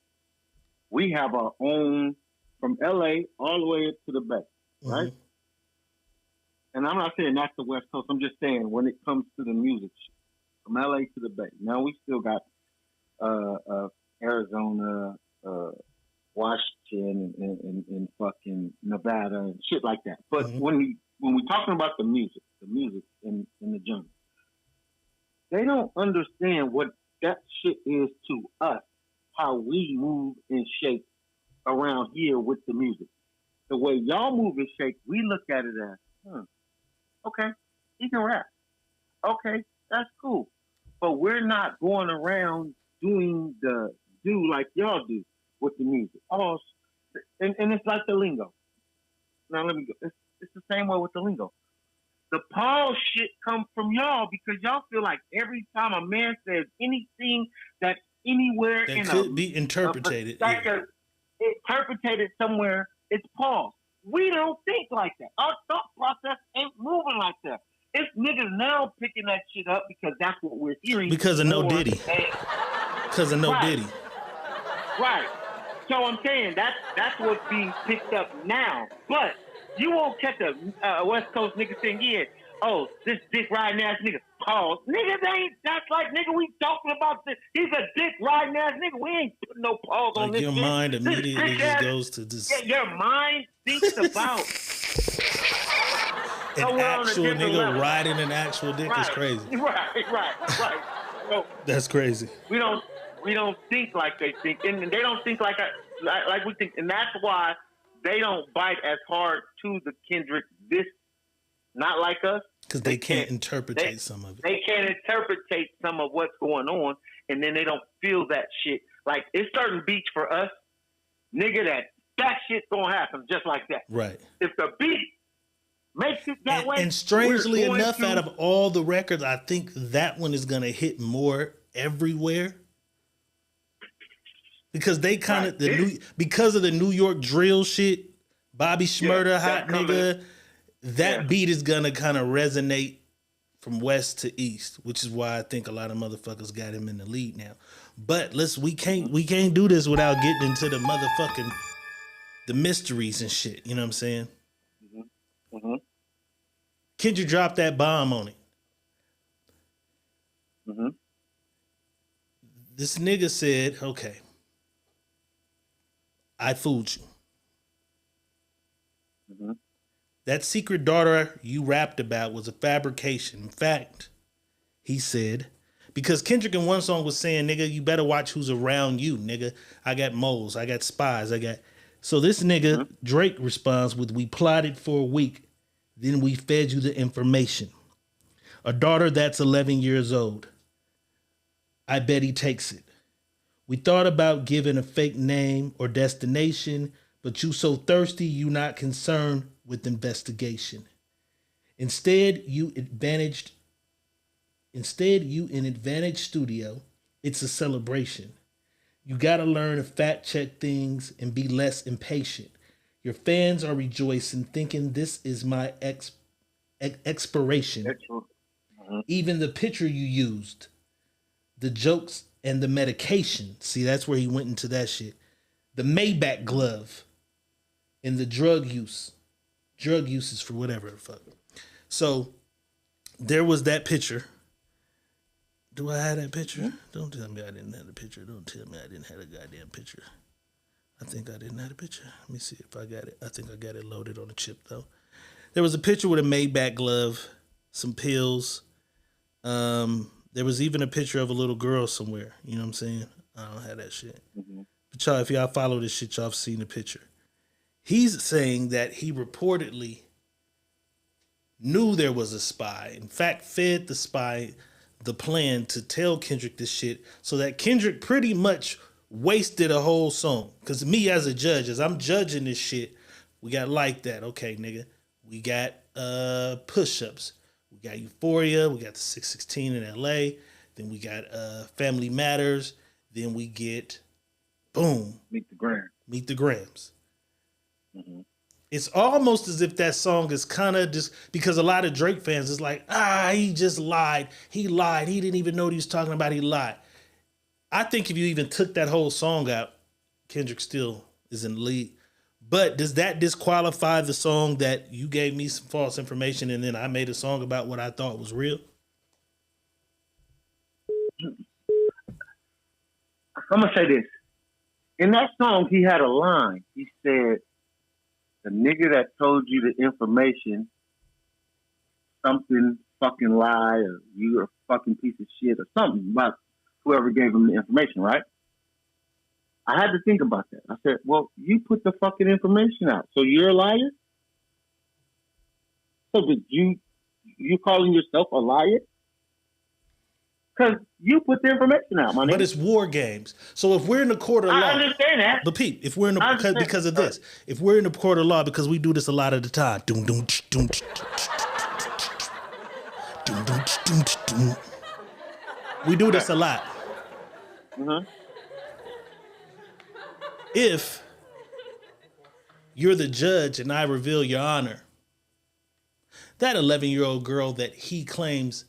We have our own, from LA all the way up to the Bay, right? And I'm not saying that's the West Coast. I'm just saying when it comes to the music, from LA to the Bay. Now we still got Arizona, Washington, and fucking Nevada and shit like that. But when we're talking about the music in the jungle, they don't understand what that shit is to us, how we move and shake around here with the music. The way y'all move and shake, we look at it as, okay, he can rap. Okay, that's cool. But we're not going around doing the do like y'all do with the music. Oh, and it's like the lingo. Now let me go. It's the same way with the lingo. The pause shit comes from y'all because y'all feel like every time a man says anything that's anywhere That in could be interpreted. interpreted somewhere, it's pause. We don't think like that. Our thought process ain't moving like that. It's niggas now picking that shit up because that's what we're hearing. Because of No Diddy. Because of No Right. Diddy. Right. So I'm saying that's what's being picked up now. But you won't catch a West Coast nigga saying, yeah, oh, this dick riding ass nigga. Pause. Niggas ain't, that's like, nigga, we talking about this. He's a dick riding ass nigga. We ain't putting no pause on Like this your shit. mind This immediately bitch just ass- goes to this. Yeah, your mind thinks about An we're on a actual different nigga level. riding an actual dick is crazy. Right. So That's crazy. we don't think like they think, and they don't think like we think, and that's why they don't bite as hard to the Kendrick this, not like us, Because they can't interpretate some of it. They can't interpretate some of what's going on, and then they don't feel that shit. Like it's certain beats for us, nigga, that shit's gonna happen just like that. Right. If the beat makes it that way, And strangely we're going enough, out of all the records, I think that one is gonna hit more everywhere. Because they kind of because of the New York drill shit, Bobby Shmurda, hot nigga, that beat is gonna kind of resonate from west to east, which is why I think a lot of motherfuckers got him in the lead now. But we can't do this without getting into the motherfucking the mysteries and shit. You know what I'm saying? Mm-hmm. Kendrick dropped that bomb on it. Mm-hmm. This nigga said, okay, I fooled you. Mm-hmm. That secret daughter you rapped about was a fabrication. In fact, he said, because Kendrick in one song was saying, nigga, you better watch who's around you, nigga. I got moles, I got spies, So this nigga, Drake, responds with, we plotted for a week, then we fed you the information. A daughter that's 11 years old. I bet he takes it. We thought about giving a fake name or destination, but you so thirsty you not concerned with investigation. Instead, you in Advantage Studio, it's a celebration. You gotta learn to fact check things and be less impatient. Your fans are rejoicing, thinking this is my expiration. Even the picture you used, the jokes and the medication. See, that's where he went into that shit. The Maybach glove and the drug use. Drug uses for whatever the fuck. So there was that picture. Do I have that picture? Don't tell me I didn't have the picture. Don't tell me I didn't have a goddamn picture. I think I didn't have a picture. Let me see if I got it. I think I got it loaded on a chip though. There was a picture with a Maybach glove, some pills. There was even a picture of a little girl somewhere. You know what I'm saying? I don't have that shit. Mm-hmm. But y'all, if y'all follow this shit, y'all have seen the picture. He's saying that he reportedly knew there was a spy. In fact, fed the spy the plan to tell Kendrick this shit so that Kendrick pretty much wasted a whole song. Because me as a judge, as I'm judging this shit, we got Like That. Okay, nigga. We got Push-Ups. We got Euphoria. We got the 616 in LA. Then we got Family Matters. Then we get, boom. Meet the Grams. Meet the Grams. Mm-hmm. It's almost as if that song is kind of just, because a lot of Drake fans is like, he just lied. He lied. He didn't even know what he was talking about. He lied. I think if you even took that whole song out, Kendrick still is in the lead. But does that disqualify the song that you gave me some false information and then I made a song about what I thought was real? I'm going to say this. In that song, he had a line. He said, the nigga that told you the information, something fucking lie, or you're a fucking piece of shit, or something about whoever gave him the information, right? I had to think about that. I said, well, you put the fucking information out, so you're a liar? So did you calling yourself a liar? Because you put the information out, my nigga. But it's war games. So if we're in the court of law, I understand that. but Pete, if we're in the because of this, if we're in the court of law, because we do this a lot of the time, we do this a lot. Mm-hmm. If you're the judge and I reveal your honor, that 11-year-old girl that he claims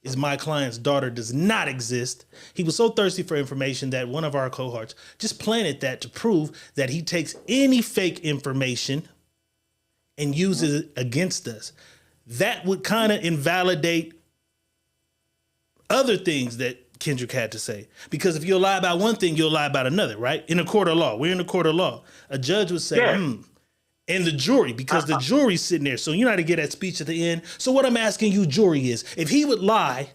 is my client's daughter does not exist. He was so thirsty for information that one of our cohorts just planted that to prove that he takes any fake information and uses it against us. That would kind of invalidate other things that Kendrick had to say. Because if you'll lie about one thing, you'll lie about another, right? In a court of law. We're in a court of law. A judge would say, and the jury, because the jury's sitting there. So you know how to get that speech at the end. So what I'm asking you, jury, is if he would lie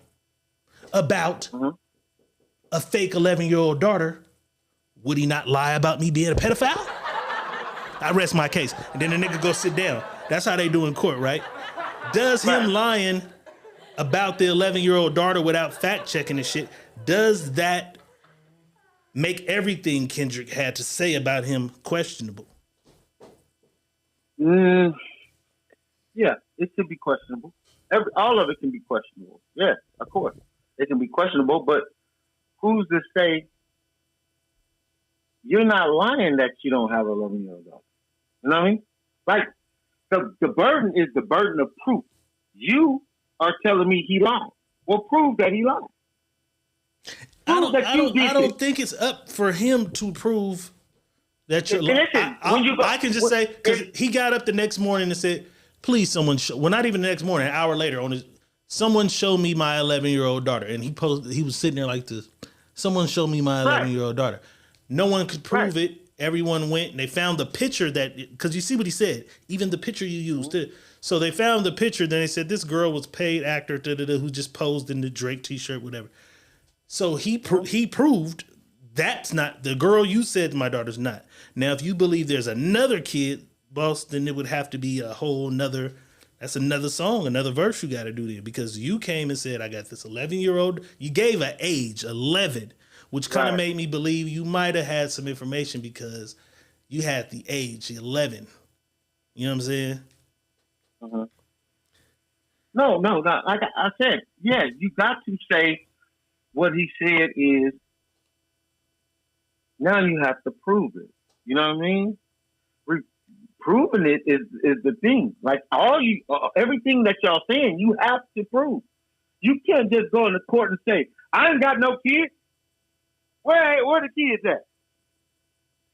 about a fake 11-year-old daughter, would he not lie about me being a pedophile? I rest my case. And then the nigga go sit down. That's how they do in court, right? Does him lying about the 11-year-old daughter without fact checking and shit, does that make everything Kendrick had to say about him questionable? Yeah, it could be questionable. All of it can be questionable. Yeah, of course. It can be questionable, but who's to say you're not lying that you don't have an 11-year-old daughter? You know what I mean? Like, the burden is the burden of proof. You are telling me he lied. Well, prove that he lied. I don't think it's up for him to prove that you're lying. I can just say, because he got up the next morning and said, please, someone show, well, not even the next morning, an hour later, someone show me my 11-year-old daughter. And he was sitting there like this, someone show me my 11-year-old daughter. No one could prove it. Everyone went and they found the picture because you see what he said, even the picture you used. So they found the picture, then they said this girl was paid actor who just posed in the Drake t-shirt, whatever. So he proved that's not the girl you said my daughter's not. Now, if you believe there's another kid, boss, then it would have to be a whole nother, that's another song, another verse you got to do there, because you came and said, I got this 11-year-old. You gave an age, 11, which kind of made me believe you might have had some information because you had the age, 11. You know what I'm saying? No. Like I said, yeah, you got to say what he said is, now you have to prove it. You know what I mean? Proving it is the thing. Like everything that y'all saying, you have to prove. You can't just go into court and say, I ain't got no kids. Where the kids at?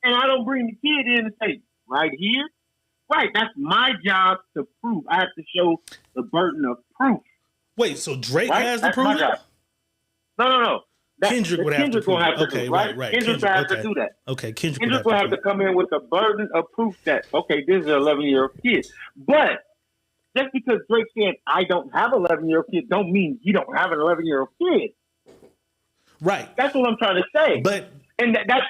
And I don't bring the kid in and say, right here? Right, that's my job to prove. I have to show the burden of proof. Wait, so Drake has to prove it? No. Kendrick would have to prove it. Okay, right. Kendrick will have to do that. Okay, Kendrick will have to come in with the burden of proof that, okay, this is an 11-year-old kid. But just because Drake said, I don't have an 11-year-old kid, don't mean you don't have an 11-year-old kid. Right. That's what I'm trying to say. But and that's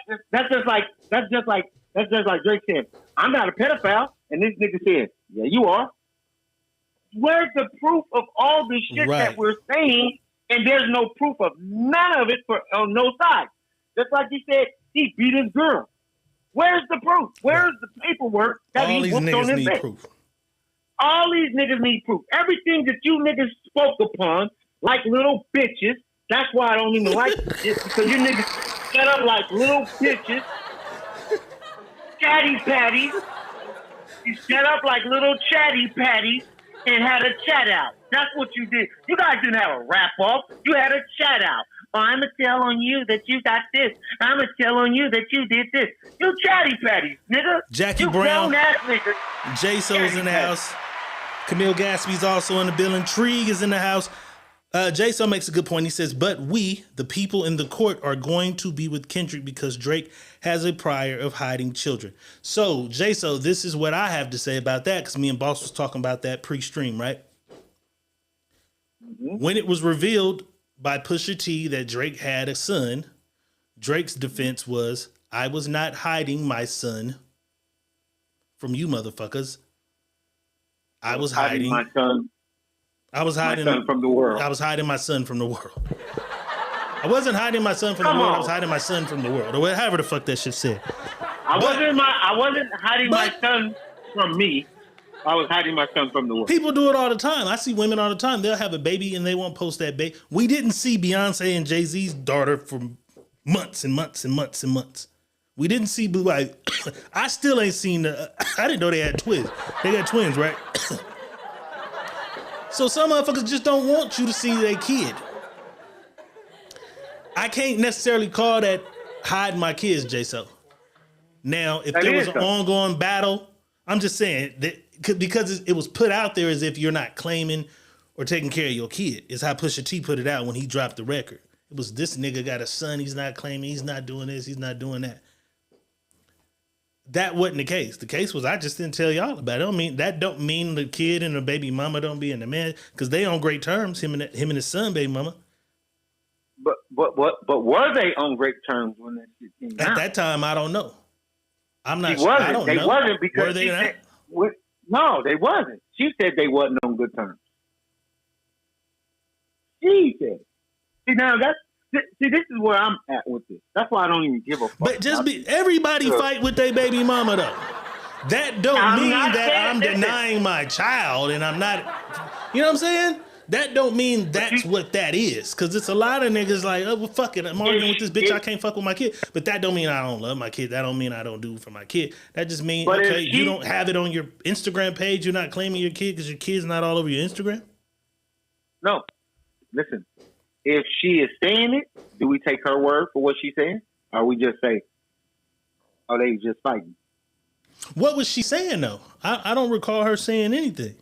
just like Drake said, I'm not a pedophile, and this nigga said, yeah, you are. Where's the proof of all the shit that we're saying? And there's no proof of none of it on no side. Just like you said, he beat his girl. Where's the proof? Where's the paperwork that he whooped on his face? Proof. All these niggas need proof. Everything that you niggas spoke upon, like little bitches. That's why I don't even like it, because you niggas set up like little bitches. Chatty patties. You set up like little chatty patties and had a chat out. That's what you did. You guys didn't have a rap off. You had a chat out. Oh, I'm going to tell on you that you got this. I'm going to tell on you that you did this. You chatty patties, nigga. Jackie you Brown. Nigga. J-So's in the house. Camille Gatsby's also in the building. Trig is in the house. J-So makes a good point. He says, but we, the people in the court, are going to be with Kendrick because Drake has a prior of hiding children. So, J-So, this is what I have to say about that, because me and Boss was talking about that pre-stream, right? Mm-hmm. When it was revealed by Pusha T that Drake had a son, Drake's defense was, I was not hiding my son from you motherfuckers. I was hiding my son. I was hiding my son from the world. I was hiding my son from the world. I wasn't hiding my son from the world. I was hiding my son from the world, or however the fuck that shit said. I wasn't hiding my son from me. I was hiding my son from the world. People do it all the time. I see women all the time. They'll have a baby and they won't post that baby. We didn't see Beyonce and Jay-Z's daughter for months and months and months and months. We didn't see Blue Ivy. I still ain't seen I didn't know they had twins. They got twins, right? So some motherfuckers just don't want you to see their kid. I can't necessarily call that hiding my kids, J-So. Now, if there was an ongoing battle, I'm just saying that because it was put out there as if you're not claiming or taking care of your kid. Is how Pusha T put it out when he dropped the record. It was, this nigga got a son, he's not claiming, he's not doing this, he's not doing that. That wasn't the case. The case was I just didn't tell y'all about it. That don't mean the kid and the baby mama don't be in the man, because they on great terms, him and his son, baby mama. But were they on great terms when that shit came out? At that time, I don't know. I'm not sure. I don't know. They wasn't because were they not? No, they wasn't. She said they wasn't on good terms. She said. See, now this is where I'm at with this. That's why I don't even give a fuck. But everybody fight with their baby mama though. That don't mean that I'm denying my child and I'm not, you know what I'm saying? That don't mean that's what that is. Cause it's a lot of niggas like, oh well, fuck it, I'm arguing with this bitch, I can't fuck with my kid. But that don't mean I don't love my kid. That don't mean I don't do it for my kid. That just means, okay, you don't have it on your Instagram page, you're not claiming your kid because your kid's not all over your Instagram? No. Listen, if she is saying it, do we take her word for what she's saying? Or we just say, oh, they just fighting? What was she saying though? I don't recall her saying anything.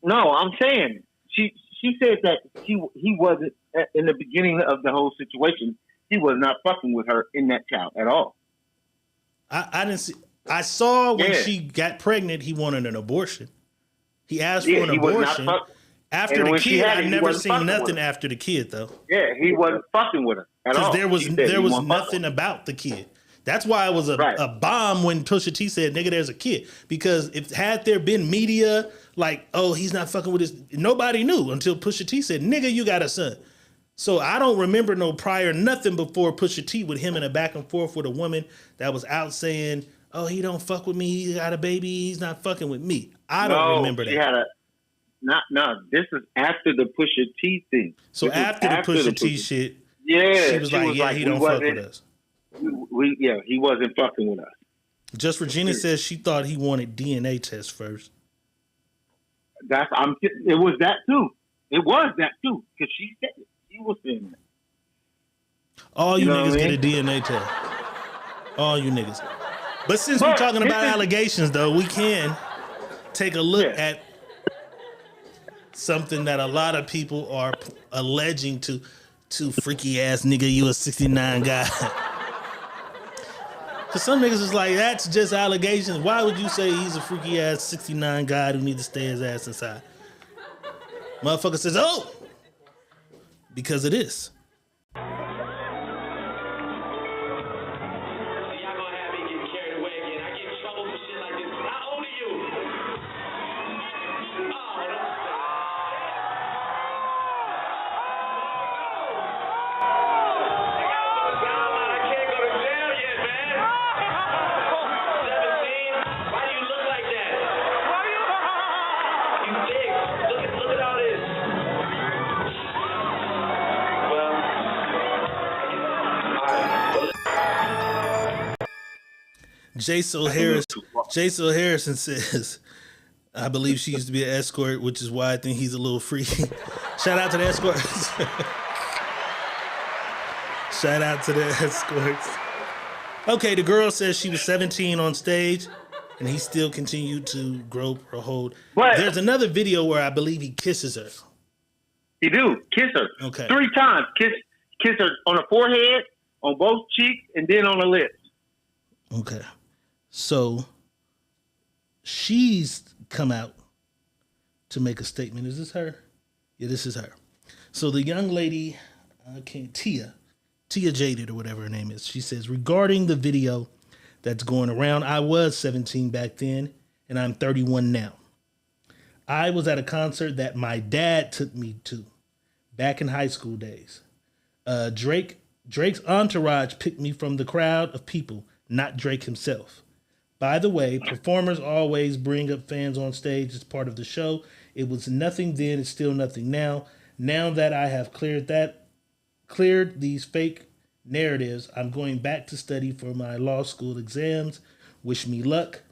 No, I'm saying she said that he wasn't in the beginning of the whole situation. He was not fucking with her in that child at all. I didn't see. I saw when she got pregnant, he wanted an abortion. He asked for an abortion. After the kid, I never seen nothing after the kid though. Yeah, he wasn't fucking with her at all. Because there was nothing about the kid. That's why it was a bomb when Pusha T said, nigga, there's a kid. Because had there been media like, oh, he's not fucking with his, nobody knew until Pusha T said, nigga, you got a son. So I don't remember no prior nothing before Pusha T with him in a back and forth with a woman that was out saying, oh, he don't fuck with me, he got a baby, he's not fucking with me. I don't remember that. This is after the Pusha T thing. So after the Pusha T shit, she was like, he don't fuck with us. He wasn't fucking with us. Just Regina says she thought he wanted DNA tests first. It was that too. It was that too. Because she said it. She was saying that. All you niggas get a DNA test. All you niggas. But since we're talking about allegations though, we can take a look at something that a lot of people are alleging to freaky ass nigga, you a 69 guy. Cause some niggas is like, that's just allegations. Why would you say he's a freaky ass 69 guy who needs to stay his ass inside? Motherfucker says, oh, because it is. J-So Harrison says, I believe she used to be an escort, which is why I think he's a little freaky. Shout out to the escorts. Shout out to the escorts. Okay, the girl says she was 17 on stage, and he still continued to grope or hold. But there's another video where I believe he kisses her. He do. Kiss her. Okay. 3 times. Kiss her on the forehead, on both cheeks, and then on the lips. Okay. So she's come out to make a statement. Is this her? Yeah, this is her. So the young lady, Tia Jaded or whatever her name is, she says, regarding the video that's going around, I was 17 back then and I'm 31 now. I was at a concert that my dad took me to back in high school days. Drake's entourage picked me from the crowd of people, not Drake himself. By the way, performers always bring up fans on stage as part of the show. It was nothing then, it's still nothing now. Now that I have cleared these fake narratives, I'm going back to study for my law school exams. Wish me luck.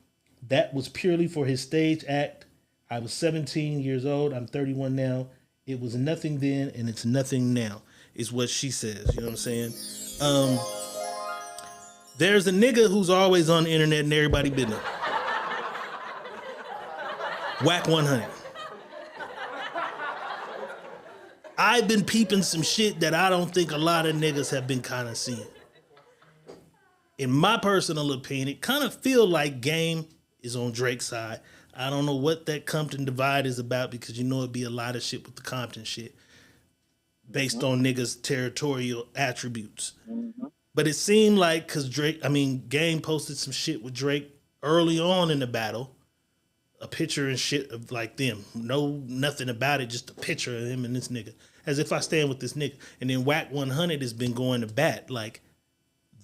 That was purely for his stage act. I was 17 years old. I'm 31 now. It was nothing then, and it's nothing now, is what she says. You know what I'm saying? There's a nigga who's always on the internet and everybody been there. Whack 100. I've been peeping some shit that I don't think a lot of niggas have been kind of seeing. In my personal opinion, it kind of feel like Game is on Drake's side. I don't know what that Compton divide is about because you know it'd be a lot of shit with the Compton shit based on niggas' territorial attributes. But it seemed like because Game posted some shit with Drake early on in the battle, a picture and shit of like them. Nothing about it, just a picture of him and this nigga. As if I stand with this nigga. And then Whack 100 has been going to bat. Like,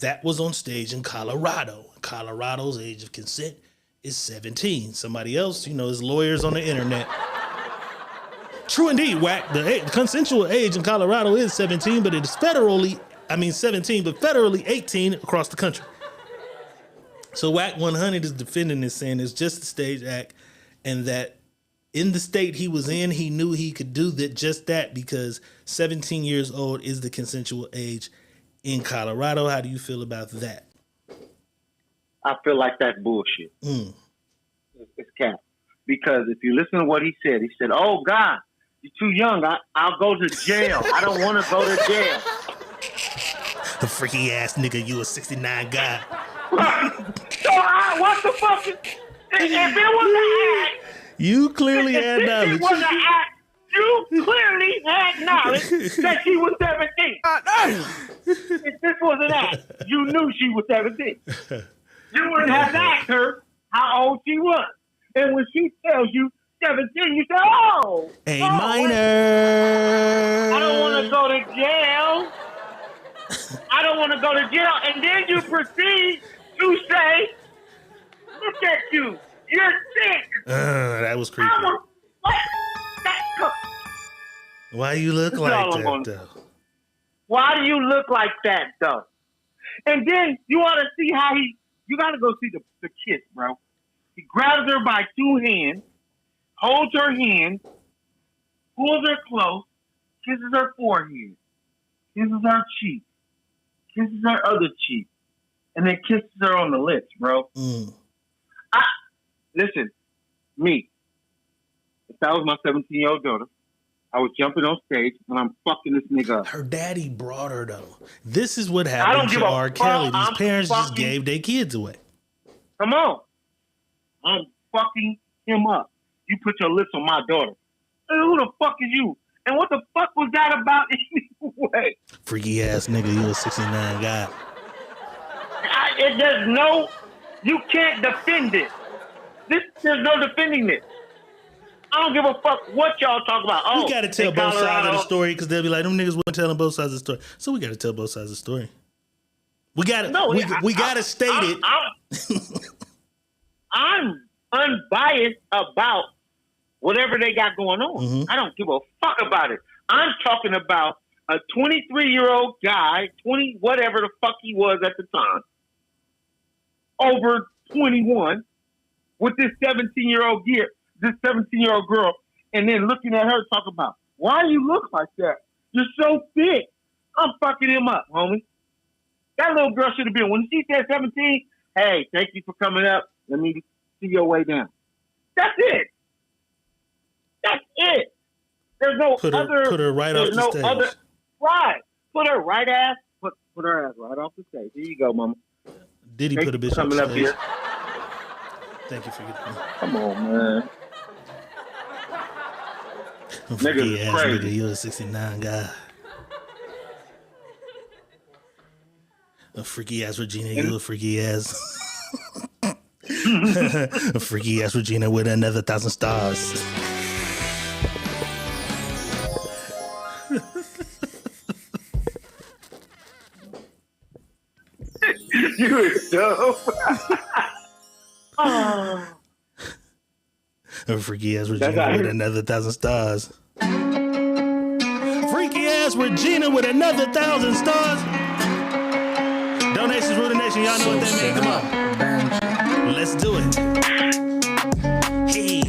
that was on stage in Colorado. Colorado's age of consent is 17. Somebody else, is lawyers on the internet. True indeed, Whack. The consensual age in Colorado is 17, but it is 17, but federally 18 across the country. So Whack 100 is defending this, saying it's just a stage act, and that in the state he was in, he knew he could do just that because 17 years old is the consensual age in Colorado. How do you feel about that? I feel like that's bullshit. It's cap. Because if you listen to what he said, "Oh God, you're too young. I'll go to jail. I don't want to go to jail." A freaky ass nigga, you a 69 guy. So what the fuck? If it was an act, you clearly had knowledge. If it was an act, you clearly had knowledge that she was 17. If this was an act, you knew she was 17. You wouldn't have to ask her how old she was. And when she tells you 17, you say, "Oh, A minor. I don't want to go to jail. I don't want to go to jail." And then you proceed to say, "Look at you. You're sick." That was creepy. Why you look like that, though? Why do you look like that, though? And then you want to see how you got to go see the kiss, bro. He grabs her by two hands, holds her hand, pulls her close, kisses her forehead, kisses her cheek, kisses her other cheek, and then kisses her on the lips, bro. Listen, me, if that was my 17-year-old daughter, I was jumping on stage and I'm fucking this nigga up. Her daddy brought her, though. This is what happened to R. Kelly. These parents just gave their kids away. Come on. I'm fucking him up. You put your lips on my daughter. Hey, who the fuck is you? And what the fuck was that about anyway? Freaky ass nigga, you a 69 guy. You can't defend it. There's no defending it. I don't give a fuck what y'all talk about. We got to tell both sides of the story because they'll be like, them niggas weren't telling both sides of the story. So we got to tell both sides of the story. We got to we got to state it. I'm unbiased about whatever they got going on. I don't give a fuck about it. I'm talking about a 23-year-old guy, 20, whatever the fuck he was at the time, over 21, with this 17-year-old girl, and then looking at her talking about, "Why you look like that? You're so thick." I'm fucking him up, homie. That little girl should have been, when she said 17, "Hey, thank you for coming up. Let me see your way down." That's it. That's it. There's no put other. Her right off the stage. Right. Put her right ass. Put her ass right off the stage. Here you go, mama. Did he put a bitch coming up here? Thank you for your time. Come on, man. Freaky ass nigga, you're a 69 guy. A freaky ass Regina, you a freaky ass. A freaky ass Regina with another 1,000 stars. You is dope. Oh. A freaky ass Regina with another 1,000 stars. Freaky ass Regina with another 1,000 stars. Donations rule the nation. Y'all know what that means. Come on. Let's do it. Hey.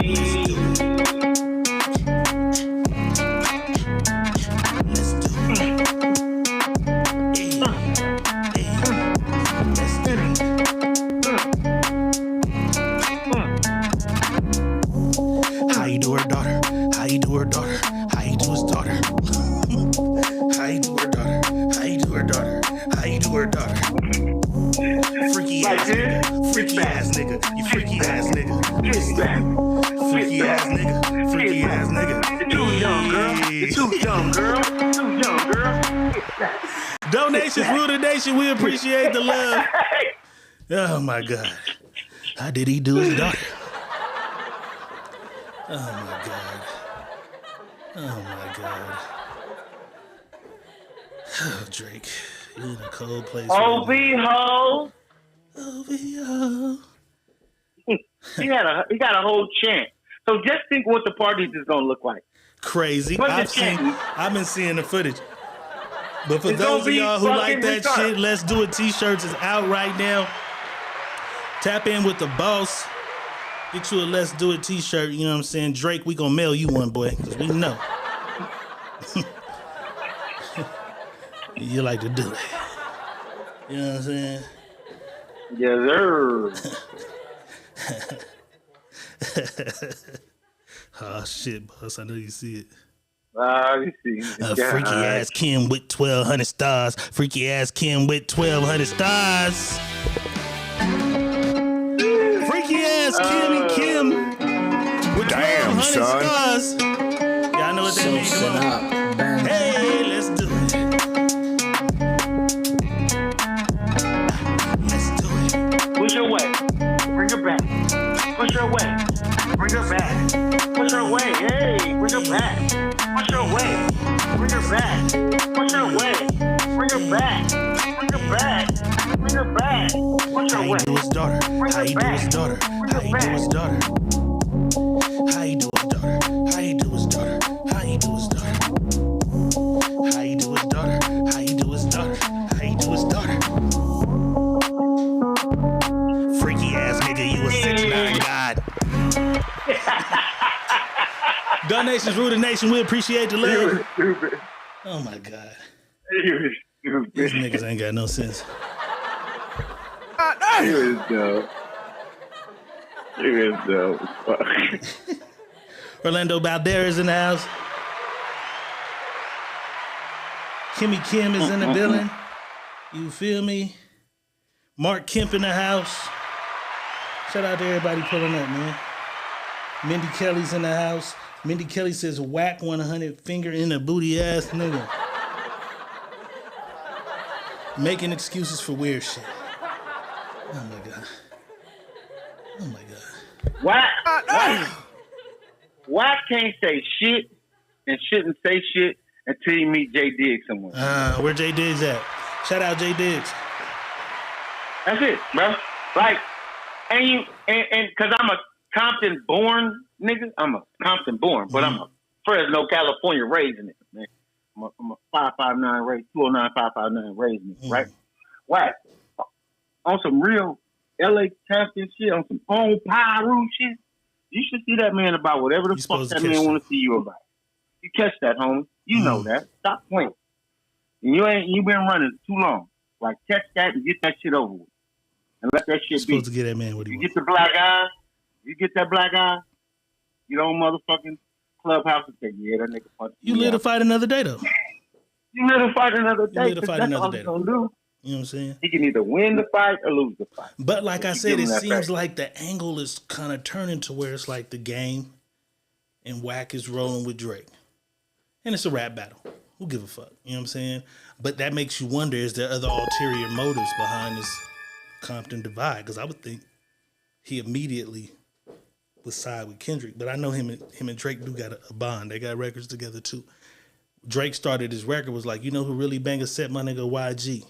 Let's do it. How you do her daughter? How you do her daughter? How you do his daughter? How you do her daughter? How you do her daughter? How you do her daughter? Freaky ass nigga. Freaky ass nigga. You freaky ass nigga. Freaky ass nigga. Freaky ass nigga. You're too young, girl. You're too young, girl. Too young, girl. Donations rule the nation. We appreciate the love. Oh my God. How did he do his daughter? Oh my God. Oh my God. Oh, Drake, you in a cold place. OVO. OVO. He got a whole chant. So just think what the parties is gonna look like. Crazy. What's I've the chant? been seeing the footage. But for It's those gonna of be y'all who like fucking that retarded. shit, Let's Do It t-shirts is out right now. Tap in with the boss. Get you a Let's Do It t-shirt. You know what I'm saying? Drake, we gonna mail you one, boy, because we know. You like to do it. You know what I'm saying? Yes, sir. Oh, shit, boss. I know you see it. You see. Freaky ass Kim with 1,200 stars. Freaky ass Kim with 1,200 stars. Freaky ass Kim with 1,200 stars. Y'all know what that means. Come on. Hey, let's do it. Let's do it. Push her away. Bring her back. Push her away. Bring her back. Push her away. Hey, bring her back. Push her away. Bring her back. Push her away. Bring her back. Bring her back. Bring her back. Push her How away. you do his daughter? How you do his daughter? How you do his daughter? How you do his daughter? How you do his daughter? How you do his daughter? How you do his daughter? How you do his daughter? How you do his daughter? Freaky ass nigga, you a 6'9" god. Donations rule the nation. We appreciate the love. Stupid. Oh my God. You was These stupid. niggas ain't got no sense. You was dope. You was dope. Fuck. Orlando Balderas in the house. Kimmy Kim is in the building. You feel me? Mark Kemp in the house. Shout out to everybody pulling up, man. Mindy Kelly's in the house. Mindy Kelly says, whack 100 finger in the booty ass nigga. Making excuses for weird shit. Oh my God. Oh my God. Why can't say shit and shouldn't say shit until you meet Jay Diggs somewhere? Where Jay Diggs at? Shout out Jay Diggs. That's it, bro. Like, and because I'm a Compton born nigga. I'm a Compton born, but I'm a Fresno, California raised nigga, man. I'm a 559 raised, 209 559 raised nigga, right? Why? On some real LA Compton shit, on some own Pyru shit. You should see that man about whatever the fuck that man want to see you about. You catch that, homie. You know that. Stop playing. And you been running too long. Like, catch that and get that shit over with. And let that shit You're be. supposed to get that man what he You wants. get the black eye. You get that black eye. You don't motherfucking clubhouse and say, yeah, that nigga punched You me live to out. fight another day, though. You live to fight another day. live to fight That's another all day. he's gonna do. You know what I'm saying? He can either win the fight or lose the fight. But like I You said, give it him that seems fact. like the angle is kind of turning to where it's like the game and Wack is rolling with Drake. And it's a rap battle. Who give a fuck? You know what I'm saying? But that makes you wonder, is there other ulterior motives behind this Compton divide? Because I would think he immediately would side with Kendrick. But I know him and Drake do got a bond. They got records together too. Drake started his record, was like, you know who really bang a set, my nigga YG.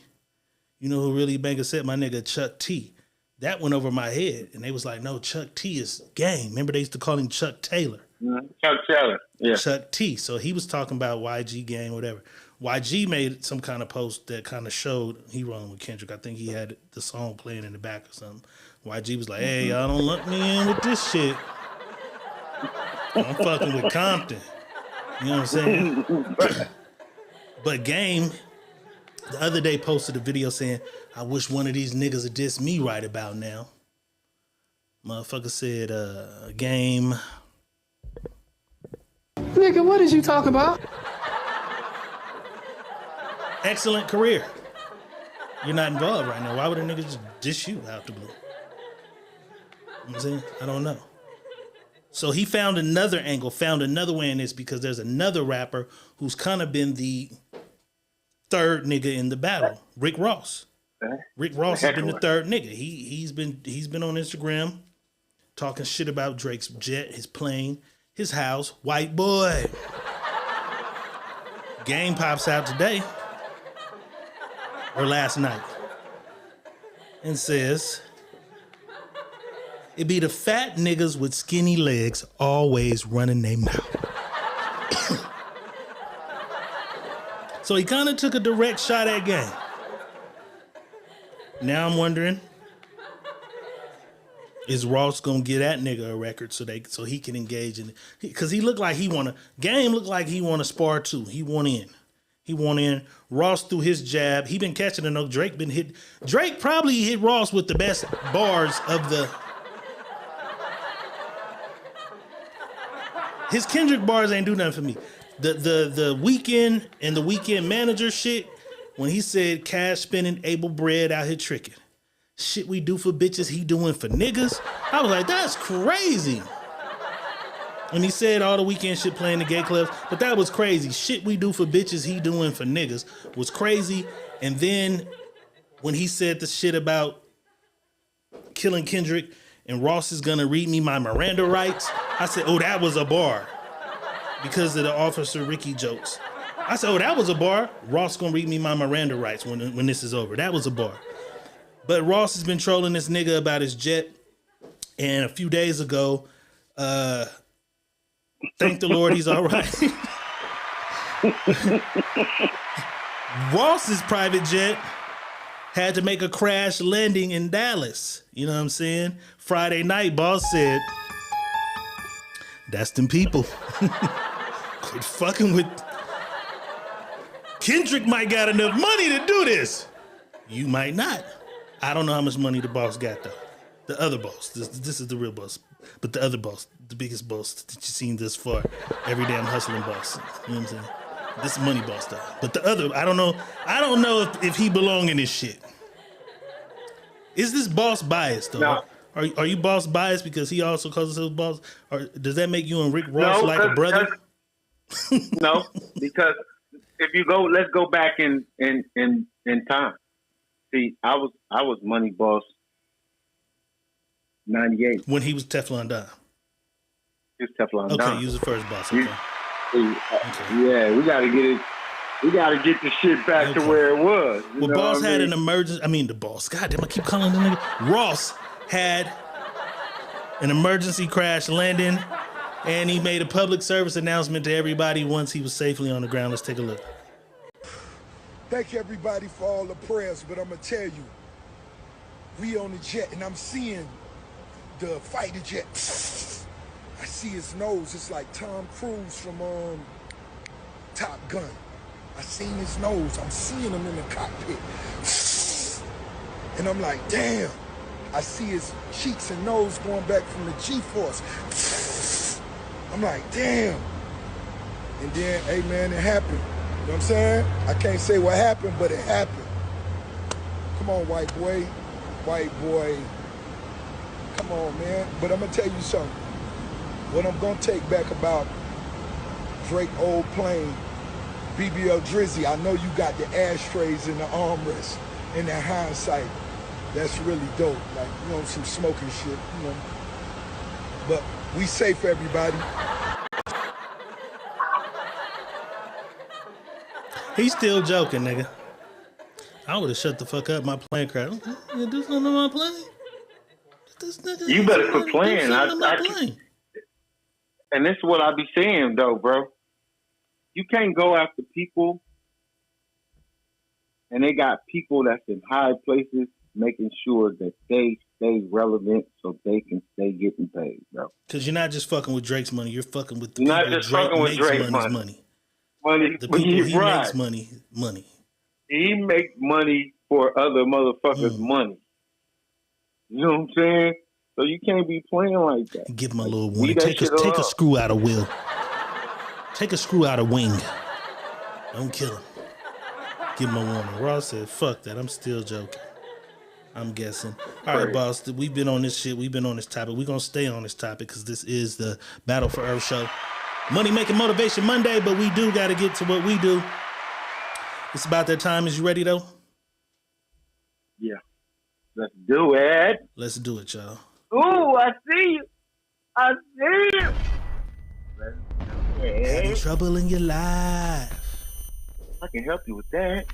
You know who really make a set? My nigga Chuck T. That went over my head. And they was like, no, Chuck T is Game. Remember they used to call him Chuck Taylor. Mm-hmm. Chuck Taylor, yeah. Chuck T. So he was talking about YG Game, whatever. YG made some kind of post that kind of showed he rolling with Kendrick. I think he had the song playing in the back or something. YG was like, hey, y'all don't lump me in with this shit. I'm fucking with Compton. You know what I'm saying? But Game, the other day posted a video saying, I wish one of these niggas would diss me right about now. Motherfucker said, Game. Nigga, what did you talk about? Excellent career. You're not involved right now. Why would a nigga just diss you out the blue? You know what I'm saying? I don't know. So he found another angle, found another way in this because there's another rapper who's kind of been the third nigga in the battle, Rick Ross. Rick Ross has been the third nigga. He's been on Instagram talking shit about Drake's jet, his plane, his house, white boy. Game pops out today or last night and says, it be the fat niggas with skinny legs always running their mouth. So he kind of took a direct shot at Game. Now I'm wondering, is Ross gonna get that nigga a record so he can engage in it? Because he looked like Game looked like he wanna spar too. He want in. Ross threw his jab. He been catching it. No, Drake been hit. Drake probably hit Ross with the best bars of the. His Kendrick bars ain't do nothing for me. The Weekend and the Weekend manager shit, when he said cash spending, able bread out here tricking. Shit we do for bitches, he doing for niggas. I was like, that's crazy. And he said all the Weekend shit playing the gay clubs, but that was crazy. Shit we do for bitches, he doing for niggas was crazy. And then when he said the shit about killing Kendrick and Ross is gonna read me my Miranda rights, I said, oh, that was a bar. Because of the Officer Ricky jokes. I said, oh, that was a bar. Ross gonna read me my Miranda rights when this is over. That was a bar. But Ross has been trolling this nigga about his jet. And a few days ago, thank the Lord he's all right. Ross's private jet had to make a crash landing in Dallas. You know what I'm saying? Friday night, boss said, that's them people. Quit fucking with. Kendrick might got enough money to do this. You might not. I don't know how much money the boss got though. The other boss. This is the real boss. But the other boss, the biggest boss that you've seen this far. Every damn hustling boss. You know what I'm saying? This is money boss though. But the other, I don't know if he belong in this shit. Is this boss biased though? No. Are you boss biased because he also calls himself boss? Or does that make you and Rick Ross like a brother? No, because if you go, let's go back in time. See, I was Money Boss 98 when he was Teflon Don. He was Teflon Don. Okay, he was the first boss. Okay. Yeah, we got to get it. We got to get the shit back to where it was. Well, Boss had an emergency. I mean, the boss. God damn, I keep calling the nigga. Ross had an emergency crash landing, and he made a public service announcement to everybody once he was safely on the ground. Let's take a look. Thank everybody for all the prayers, but I'm gonna tell you, we on the jet, and I'm seeing the fighter jet. I see his nose. It's like Tom Cruise from Top Gun. I seen his nose. I'm seeing him in the cockpit, and I'm like, damn. I see his cheeks and nose going back from the G-force. I'm like, damn. And then, hey man, it happened. You know what I'm saying? I can't say what happened, but it happened. Come on, white boy. White boy. Come on, man. But I'm gonna tell you something. What I'm gonna take back about Drake old plane, BBL Drizzy, I know you got the ashtrays in the armrest in that hindsight. That's really dope. Like, you know, some smoking shit, you know. But we safe, everybody. He's still joking, nigga. I would have shut the fuck up. My plane crash. You do something on my plane? This nigga You better quit playing. do something on my plane. And this is what I be saying though, bro. You can't go after people, and they got people that's in high places making sure that they stay relevant so they can stay getting paid, bro. Because you're not just fucking with Drake's money, you're fucking with the You're people not just Drake fucking with makes Drake's money. The Money, people he right. makes money. He makes money for other motherfuckers' money. You know what I'm saying? So you can't be playing like that. Give him a little warning. Take a screw out of Will. Take a screw out of Wing. Don't kill him. Give him a warning. Ross said, fuck that. I'm still joking. I'm guessing. All right, boss. We've been on this shit. We've been on this topic. We're going to stay on this topic because this is the Battle for Earth show. Money Making Motivation Monday, but we do got to get to what we do. It's about that time. Is you ready, though? Yeah. Let's do it. Let's do it, y'all. Ooh, I see you. I see you. Let's do it. Having trouble in your life. I can help you with that.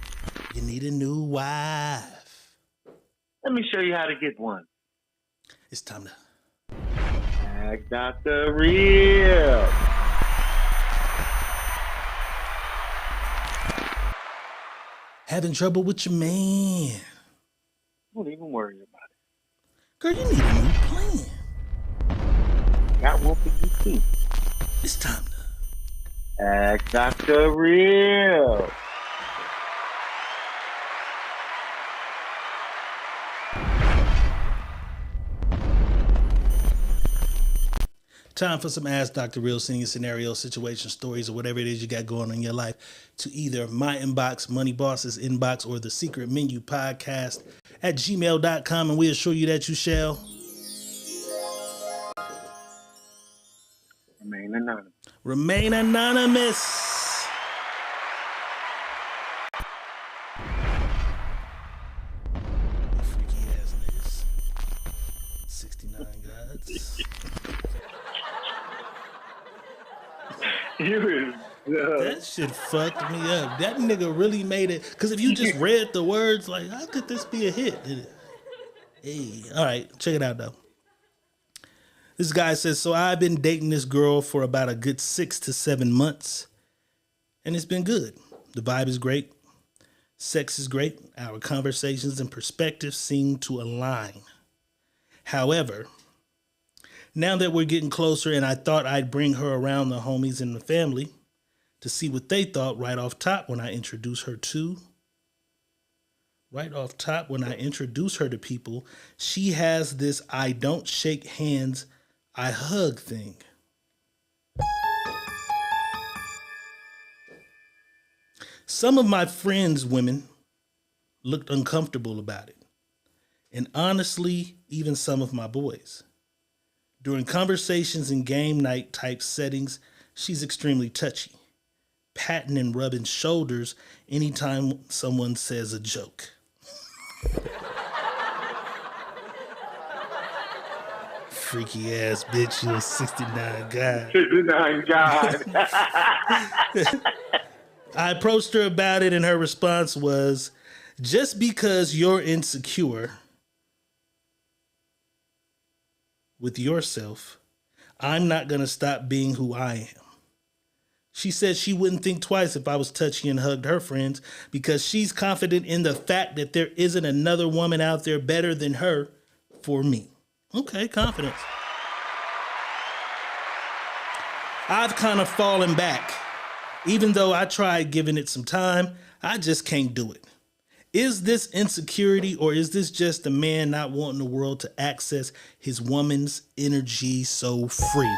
You need a new wife. Let me show you how to get one. It's time to Ask Dr. Real. having trouble with your man. Don't even worry about it. Girl, you need a new plan. Got one for you too. It's time to Ask Dr. Real. Time for some Ask Dr. Real, senior scenario, situation, stories, or whatever it is you got going on in your life to either my inbox, Money Boss's inbox, or the Secret Menu Podcast at gmail.com, and we assure you that you shall Remain anonymous. Remain anonymous. Freaky ass niggas. 69 gods. That shit fucked me up. That nigga really made it. Because if you just read the words, like, how could this be a hit? Hey, all right, check it out though. This guy says, so I've been dating this girl for about a good 6 to 7 months, and it's been good. The vibe is great. Sex is great. Our conversations and perspectives seem to align. However, now that we're getting closer and I thought I'd bring her around the homies and the family to see what they thought right off top when I introduce her to people, she has this I don't shake hands, I hug thing. Some of my friends' women looked uncomfortable about it. And honestly, even some of my boys. During conversations and game night type settings, she's extremely touchy, patting and rubbing shoulders anytime someone says a joke. Freaky ass bitch, you a 69 guy. 69 God. I approached her about it and her response was, just because you're insecure with yourself, I'm not going to stop being who I am. She said she wouldn't think twice if I was touchy and hugged her friends because she's confident in the fact that there isn't another woman out there better than her for me. Okay, confidence. I've kind of fallen back. Even though I tried giving it some time, I just can't do it. Is this insecurity or is this just a man not wanting the world to access his woman's energy so freely?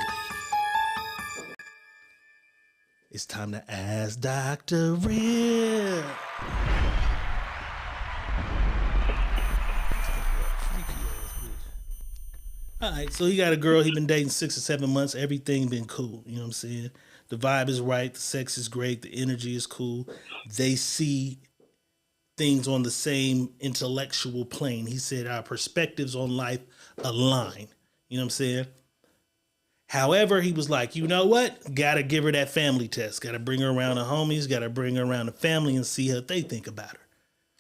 It's time to ask Dr. Real. All right, so he got a girl he been dating 6 or 7 months. Everything been cool. You know what I'm saying? The vibe is right. The sex is great. The energy is cool. They see things on the same intellectual plane. He said our perspectives on life align. You know what I'm saying? However, he was like, you know what? Gotta give her that family test. Gotta bring her around the homies. Gotta bring her around the family and see how they think about her.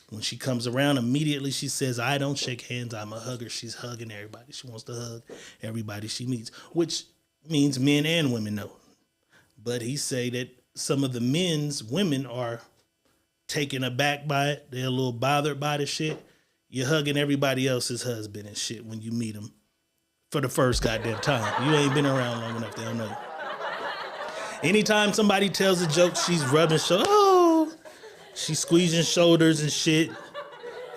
When she comes around, immediately she says, I don't shake hands, I'm a hugger. She's hugging everybody. She wants to hug everybody she meets, which means men and women know. But he say that some of the women are taken aback by it. They're a little bothered by the shit. You're hugging everybody else's husband and shit when you meet them for the first goddamn time. You ain't been around long enough, they don't know you. Anytime somebody tells a joke, she's rubbing shoulders. Oh, she's squeezing shoulders and shit.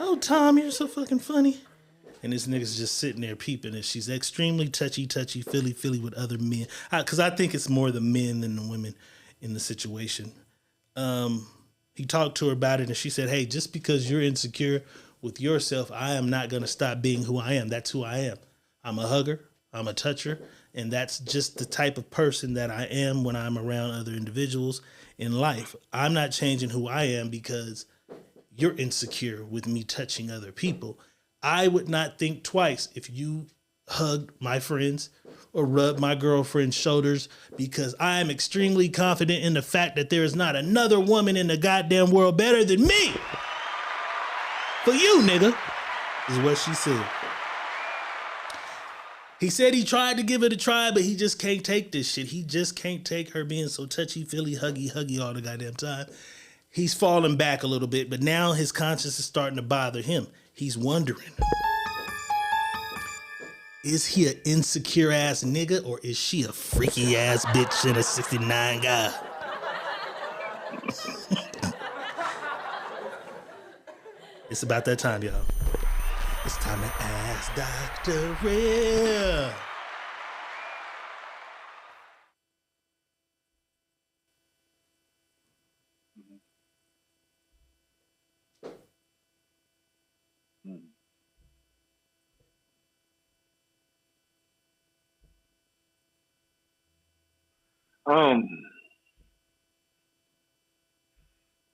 Oh, Tom, you're so fucking funny. And this nigga's just sitting there peeping, and she's extremely touchy, feely with other men. Because I think it's more the men than the women in the situation. He talked to her about it, and she said, hey, just because you're insecure with yourself, I am not going to stop being who I am. That's who I am. I'm a hugger. I'm a toucher. And that's just the type of person that I am when I'm around other individuals in life. I'm not changing who I am because you're insecure with me touching other people. I would not think twice if you hugged my friends or rubbed my girlfriend's shoulders, because I am extremely confident in the fact that there is not another woman in the goddamn world better than me. For you, nigga, is what she said. He said he tried to give it a try, but he just can't take this shit. He just can't take her being so touchy-feely, huggy all the goddamn time. He's falling back a little bit, but now his conscience is starting to bother him. He's wondering, is he an insecure ass nigga, or is she a freaky ass bitch and a 69 guy? It's about that time, y'all. It's time to ask Dr. Real.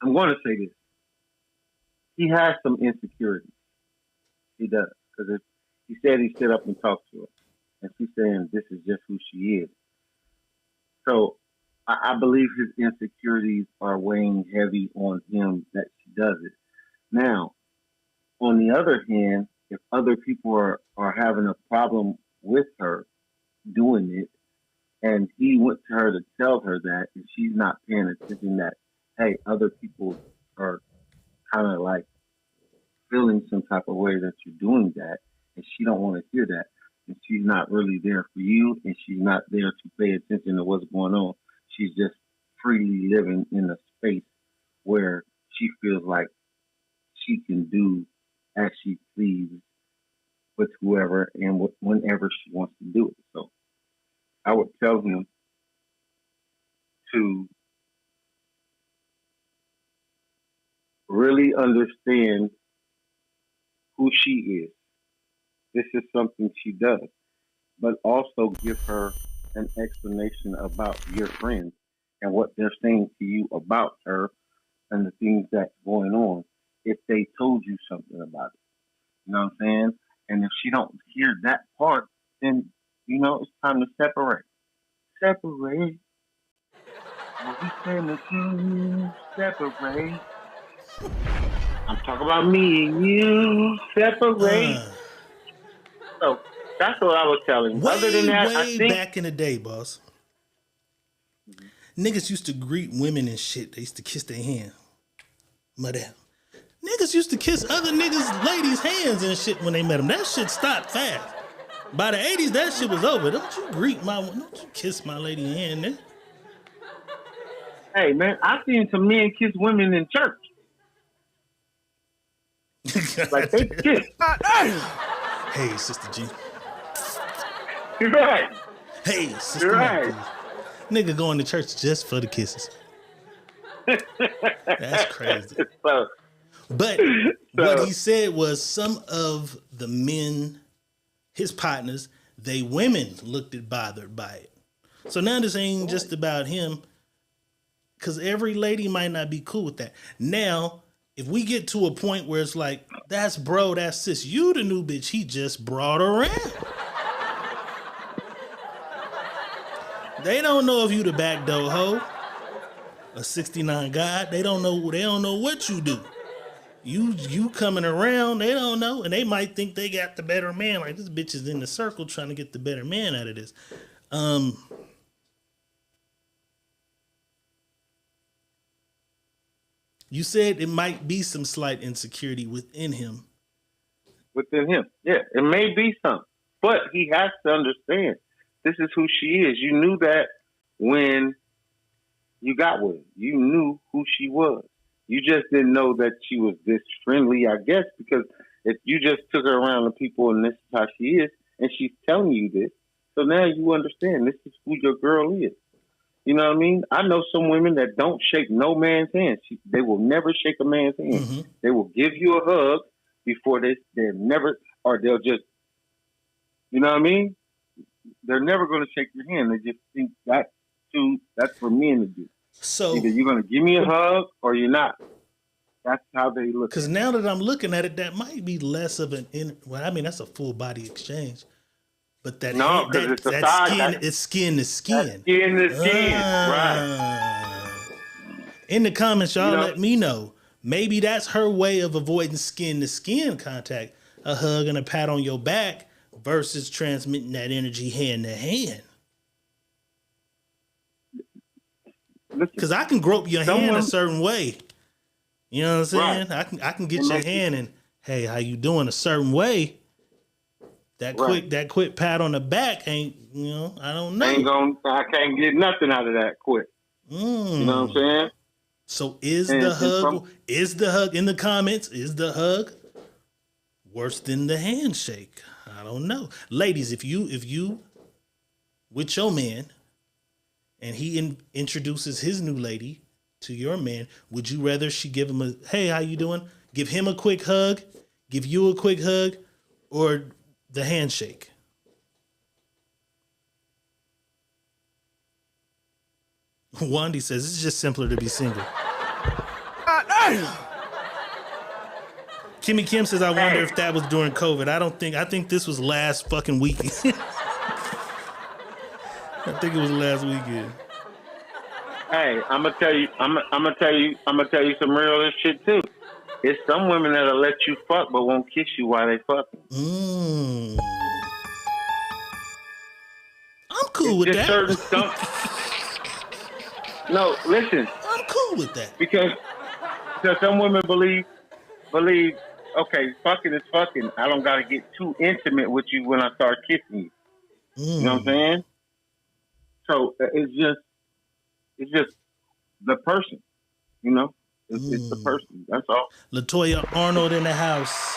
I'm going to say this. He has some insecurities. He does. Because he said he stood up and talked to her. And she's saying this is just who she is. So I believe his insecurities are weighing heavy on him that she does it. Now, on the other hand, if other people are having a problem with her doing it, and he went to her to tell her that, and she's not paying attention that, hey, other people are kind of like feeling some type of way that you're doing that, and she don't want to hear that, and she's not really there for you, and she's not there to pay attention to what's going on. She's just freely living in a space where she feels like she can do as she pleases with whoever and whenever she wants to do it. So I would tell him to really understand who she is. This is something she does. But also give her an explanation about your friends and what they're saying to you about her and the things that's going on, if they told you something about it. You know what I'm saying? And if she don't hear that part, then, you know, it's time to separate. Separate. What we trying to do, separate. I'm talking about me and you, separate. So that's what I was telling you. Other than that, I think back in the day, boss, niggas used to greet women and shit. They used to kiss their hand. Madame. Niggas used to kiss other niggas' ladies' hands and shit when they met them. That shit stopped fast. By the 80s, that shit was over. Don't you kiss my lady hand, man. Hey, man, I've seen some men kiss women in church. Like, they kiss. Hey, Sister G. You're right. Hey, Sister You're right. Nigga going to church just for the kisses. That's crazy. But what he said was some of the men, his partners, women looked at bothered by it. So now this ain't just about him, because every lady might not be cool with that. Now, if we get to a point where it's like, that's bro, that's sis, you the new bitch he just brought around. They don't know if you the backdoor hoe, a 69 guy. They don't know what you do. You coming around, they don't know, and they might think they got the better man. Like, this bitch is in the circle trying to get the better man out of this. You said it might be some slight insecurity within him. Within him, yeah, it may be some, but he has to understand this is who she is. You knew that when you got with her. You knew who she was. You just didn't know that she was this friendly, I guess, because if you just took her around the people and this is how she is, and she's telling you this, so now you understand this is who your girl is. You know what I mean? I know some women that don't shake no man's hand. They will never shake a man's hand. Mm-hmm. They will give you a hug before they're never, or they'll just, you know what I mean? They're never going to shake your hand. They just think that's for men to do. So either you're going to give me a hug or you're not. That's how they look. Because now that I'm looking at it, that might be less of an that's a full body exchange. But that it's skin to skin. Skin to skin, right. In the comments, y'all let me know. Maybe that's her way of avoiding skin to skin contact. A hug and a pat on your back versus transmitting that energy hand to hand. Because I can grope your hand a certain way. You know what I'm saying? Right. I can get your hand and, hey, how you doing a certain way. That quick pat on the back ain't, I don't know. I can't get nothing out of that quick. You know what I'm saying? So is the hug in the comments, is the hug worse than the handshake? I don't know. Ladies, if you with your man and he introduces his new lady to your man, would you rather she give him a, hey, how you doing? Give him a quick hug, give you a quick hug, or the handshake? Wandy says it's just simpler to be single. Kimmy Kim says, I wonder if that was during COVID. I think this was last fucking weekend. I think it was last weekend. Hey, I'm gonna tell you some real shit too. It's some women that'll let you fuck but won't kiss you while they fucking. I'm cool with that. Certain stuff. No, listen. I'm cool with that. Because some women believe, okay, fucking is fucking. I don't gotta get too intimate with you when I start kissing you. You know what I'm saying? So it's just the person, It's the person. That's all. Latoya Arnold in the house.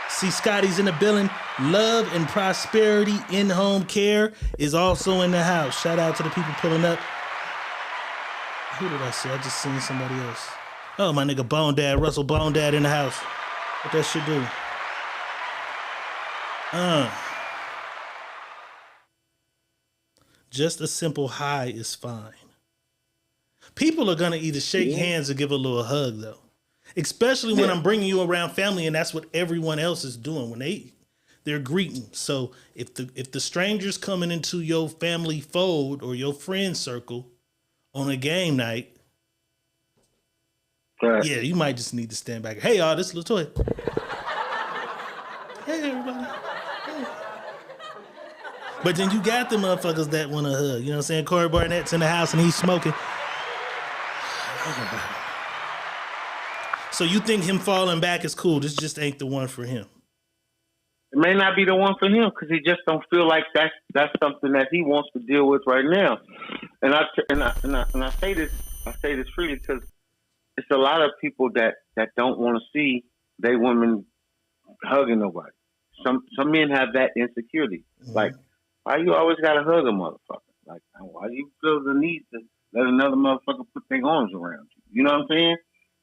See, Scotty's in the building. Love and Prosperity in-home care is also in the house. Shout out to the people pulling up. Who did I see? I just seen somebody else. Oh, my nigga Bone Dad, Russell Bone Dad in the house. What that shit do? Just a simple hi is fine. People are gonna either shake hands or give a little hug, though. Especially when I'm bringing you around family, and that's what everyone else is doing when they're greeting. So if the strangers coming into your family fold or your friend circle on a game night, yeah, you might just need to stand back. Hey, y'all, this is Latoya. Hey, everybody. Hey. But then you got the motherfuckers that want to hug. You know what I'm saying? Corey Barnett's in the house and he's smoking. So you think him falling back is cool? This just ain't the one for him. It may not be the one for him because he just don't feel like that's something that he wants to deal with right now. And I say this freely because it's a lot of people that don't want to see they women hugging nobody. Some men have that insecurity. Mm-hmm. Like, why you always gotta hug a motherfucker? Like, why do you feel the need to let another motherfucker put their arms around you? You know what I'm saying?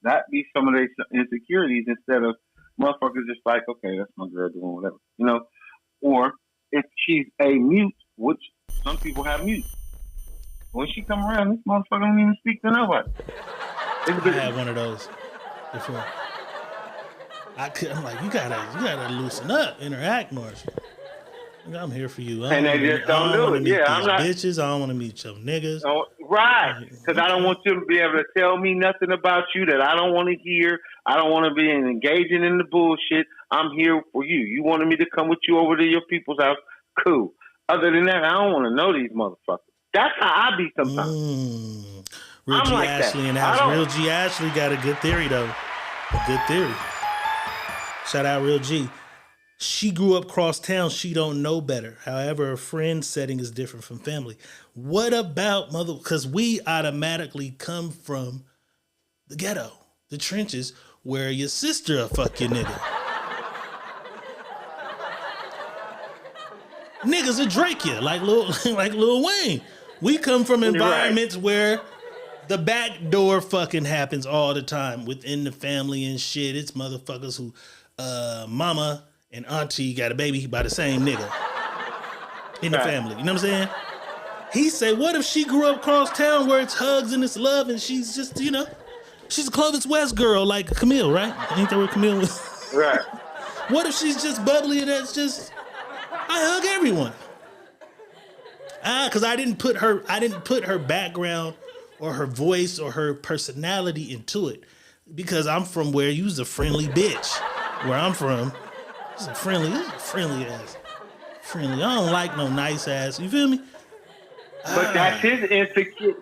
That be some of their insecurities instead of motherfuckers just like, okay, that's my girl doing whatever, Or if she's a mute, which some people have mute. When she come around, this motherfucker don't even speak to nobody. I had one of those before. I'm like, you gotta loosen up, interact more. I'm here for you. And they just don't do it. Yeah, I'm not. Bitches, I don't want to meet your niggas. Oh, right. Because I don't want you to be able to tell me nothing about you that I don't want to hear. I don't want to be engaging in the bullshit. I'm here for you. You wanted me to come with you over to your people's house? Cool. Other than that, I don't want to know these motherfuckers. That's how I be sometimes. Real I'm G like Ashley that. and Ash. Real G Ashley got a good theory, though. A good theory. Shout out Real G. She grew up cross town. She don't know better. However, a friend setting is different from family. What about mother? Because we automatically come from the ghetto, the trenches, where your sister will fuck your nigga. Niggas will Drake you like Lil Wayne. We come from environments where the back door fucking happens all the time within the family and shit. It's motherfuckers who, mama and auntie got a baby by the same nigga in the family. You know what I'm saying? He say, what if she grew up across town where it's hugs and it's love and she's just, she's a Clovis West girl like Camille, right? Ain't that what Camille was? Right. What if she's just bubbly and that's just, I hug everyone. Because I didn't put her background or her voice or her personality into it. Because I'm from where you was a friendly bitch. Where I'm from, it's a friendly ass. Friendly. I don't like no nice ass. You feel me? But that's his insecurity.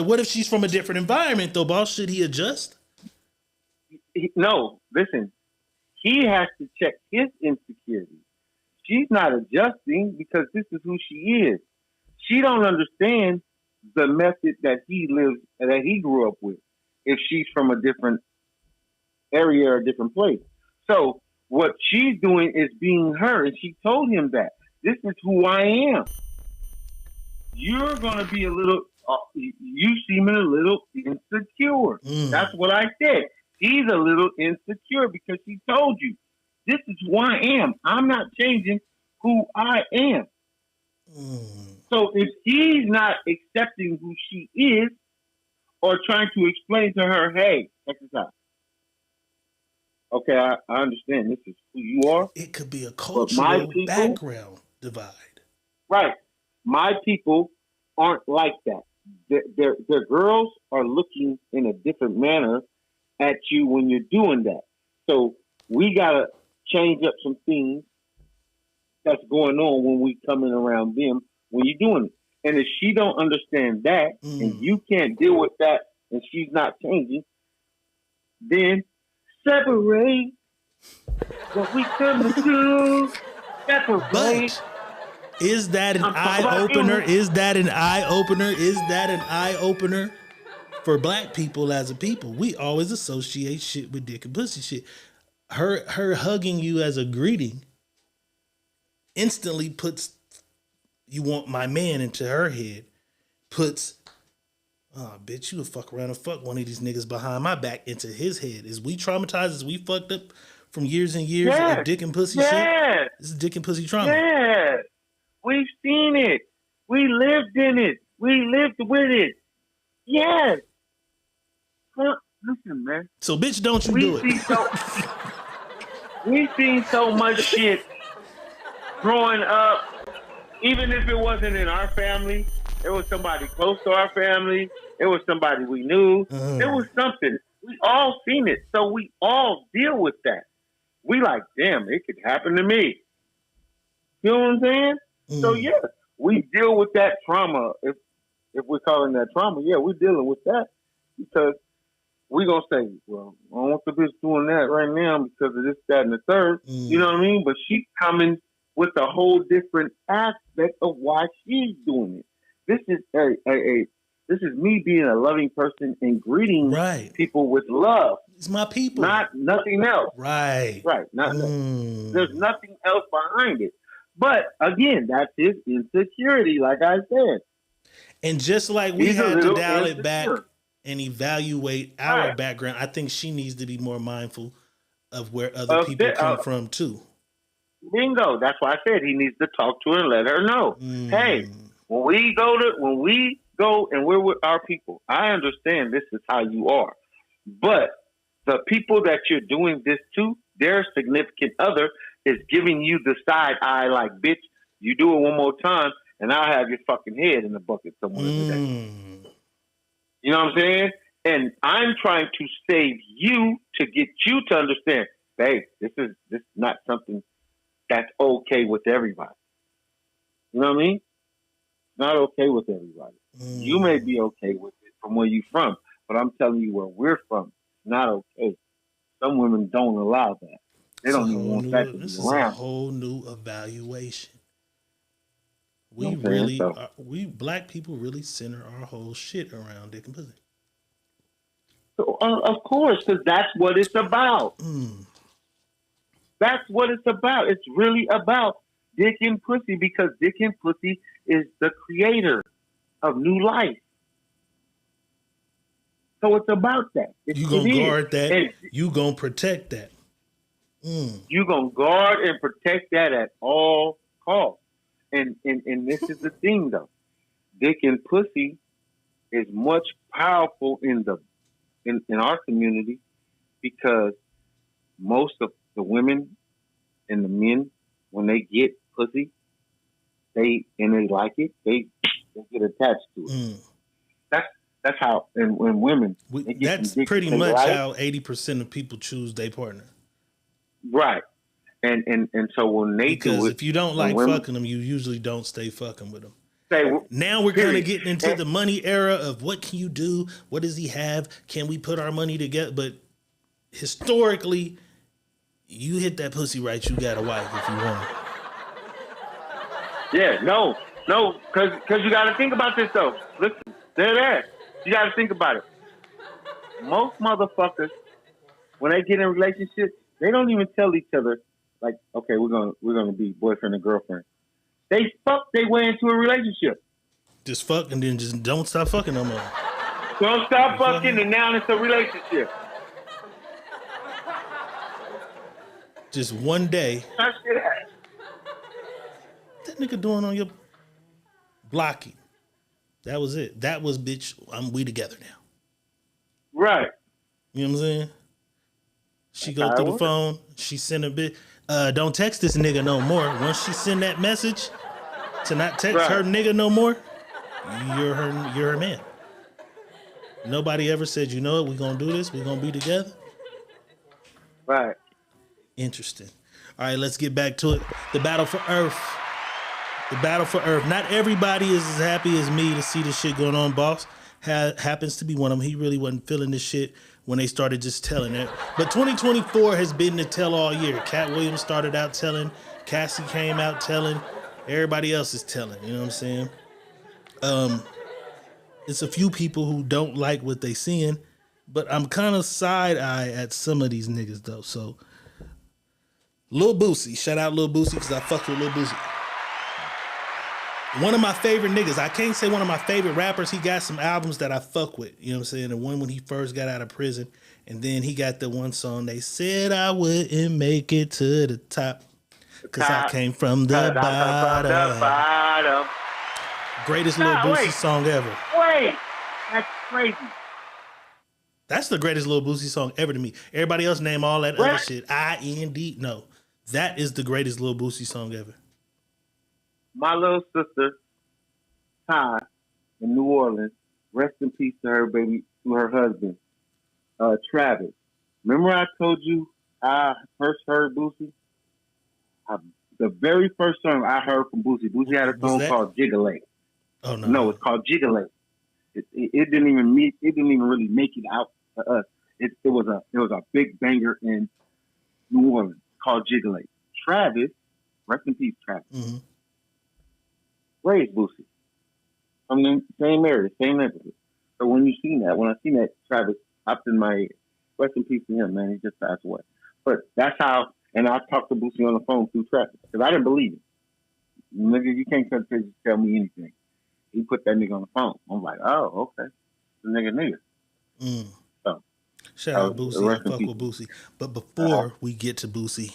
What if she's from a different environment though, boss? Should he adjust? No, listen. He has to check his insecurity. She's not adjusting because this is who she is. She don't understand the method that he lives, that he grew up with. If she's from a different area or a different place. So what she's doing is being her, and she told him that. This is who I am. You're going to be a little, you seem a little insecure. That's what I said. He's a little insecure because he told you, this is who I am. I'm not changing who I am. So if he's not accepting who she is or trying to explain to her, hey, check this out. Okay, I understand this is who you are. It could be a cultural background divide. Right. My people aren't like that. Their girls are looking in a different manner at you when you're doing that. So we got to change up some things that's going on when we coming around them when you're doing it. And if she don't understand that and you can't deal with that and she's not changing, then separate what we come to do. Separate. But is that an eye opener? Is that an eye opener? Is that an eye opener for black people as a people? We always associate shit with dick and pussy shit. Her hugging you as a greeting instantly puts "you want my man" into her head. Puts, oh, bitch, you would fuck around and fuck one of these niggas behind my back into his head. Is we traumatized? Is we fucked up from years and years of dick and pussy shit? This is dick and pussy trauma. Yes. We've seen it. We lived in it. We lived with it. Yes. Well, listen, man. So, bitch, don't you do it. We've seen so much shit growing up. Even if it wasn't in our family, it was somebody close to our family. It was somebody we knew. It was something. We all seen it. So we all deal with that. We like, damn, it could happen to me. You know what I'm saying? So yeah, we deal with that trauma. If we're calling that trauma, yeah, we're dealing with that because we're gonna say, well, I don't want the bitch doing that right now because of this, that, and the third. You know what I mean? But she's coming with a whole different aspect of why she's doing it. This is this is me being a loving person and greeting people with love. It's my people, not nothing else. Right. There's nothing else behind it. But again, that's his insecurity, like I said. And just like we had to dial it back and evaluate our background, I think she needs to be more mindful of where other people come from too. Bingo. That's why I said he needs to talk to her and let her know. Hey, when we go and we're with our people, I understand this is how you are. But the people that you're doing this to, their significant other is giving you the side eye, like, bitch, you do it one more time, and I'll have your fucking head in the bucket somewhere today. You know what I'm saying? And I'm trying to save you to get you to understand, babe, this is not something that's okay with everybody. You know what I mean? It's not okay with everybody. You may be okay with it from where you're from, but I'm telling you where we're from, it's not okay. Some women don't allow that. They don't even want that to be around. This is a whole new evaluation. We black people really center our whole shit around dick and pussy. So, of course, because that's what it's about. That's what it's about. It's really about dick and pussy, because dick and pussy is the creator of new life. So it's about that. You gonna guard that. And you gonna protect that. You gonna guard and protect that at all costs. And this is the thing, though. Dick and pussy is much powerful in our community, because most of the women and the men, when they get pussy, they like it, they get attached to it. That's how, and when women, that's pretty much how 80% of people choose their partner. Right. And so when they do it, because if you don't like fucking them, you usually don't stay fucking with them. Now we're kind of getting into the money era of what can you do? What does he have? Can we put our money together? But historically, you hit that pussy right, you got a wife if you want it. Yeah, no, because you got to think about this, though. Listen, they're there. You got to think about it. Most motherfuckers, when they get in relationships, they don't even tell each other, like, okay, we're gonna be boyfriend and girlfriend. They fuck their way into a relationship. Just fuck and then just don't stop fucking no more. Don't stop fucking and now it's a relationship. Just one day. That nigga doing on your blocking. That was it. That was, bitch, we together now. Right. You know what I'm saying? She go through the phone. She send a bit. Don't text this nigga no more. Once she send that message to not text her nigga no more, you're her man. Nobody ever said, you know what, we gonna do this. We gonna be together. Right. Interesting. All right, let's get back to it. The battle for Earth. The battle for Earth. Not everybody is as happy as me to see this shit going on. Boss happens to be one of them. He really wasn't feeling this shit when they started just telling it. But 2024 has been the tell all year. Cat Williams started out telling. Cassie came out telling. Everybody else is telling. You know what I'm saying? It's a few people who don't like what they seeing, but I'm kind of side-eye at some of these niggas, though. So, Lil Boosie. Shout out Lil Boosie, because I fuck with Lil Boosie. One of my favorite niggas. I can't say one of my favorite rappers. He got some albums that I fuck with. You know what I'm saying? The one when he first got out of prison. And then he got the one song, They Said I Wouldn't Make It to the Top, because I came from the bottom. Greatest Lil Boosie song ever. Wait, that's crazy. That's the greatest Lil Boosie song ever to me. Everybody else name all that other shit. IND. No, that is the greatest Lil Boosie song ever. My little sister, Ty, in New Orleans, rest in peace to her baby, to her husband, Travis. Remember I told you I first heard Boosie? The very first song I heard from Boosie had a song called Jiggalate. Oh no! No, it's called Jiggalate. It didn't even really make it out to us. It was a big banger in New Orleans called Jiggalate. Travis, rest in peace, Travis. Mm-hmm. Where is Boosie? From the same area, same neighborhood. So when I seen that, Travis hopped in my head. Rest in peace to him, man. He just passed away. But that's how, and I talked to Boosie on the phone through Travis, because I didn't believe it. Nigga, you can't tell me anything. He put that nigga on the phone. I'm like, oh, okay. The nigga. So, shout out Boosie. I fuck with Boosie. But before we get to Boosie,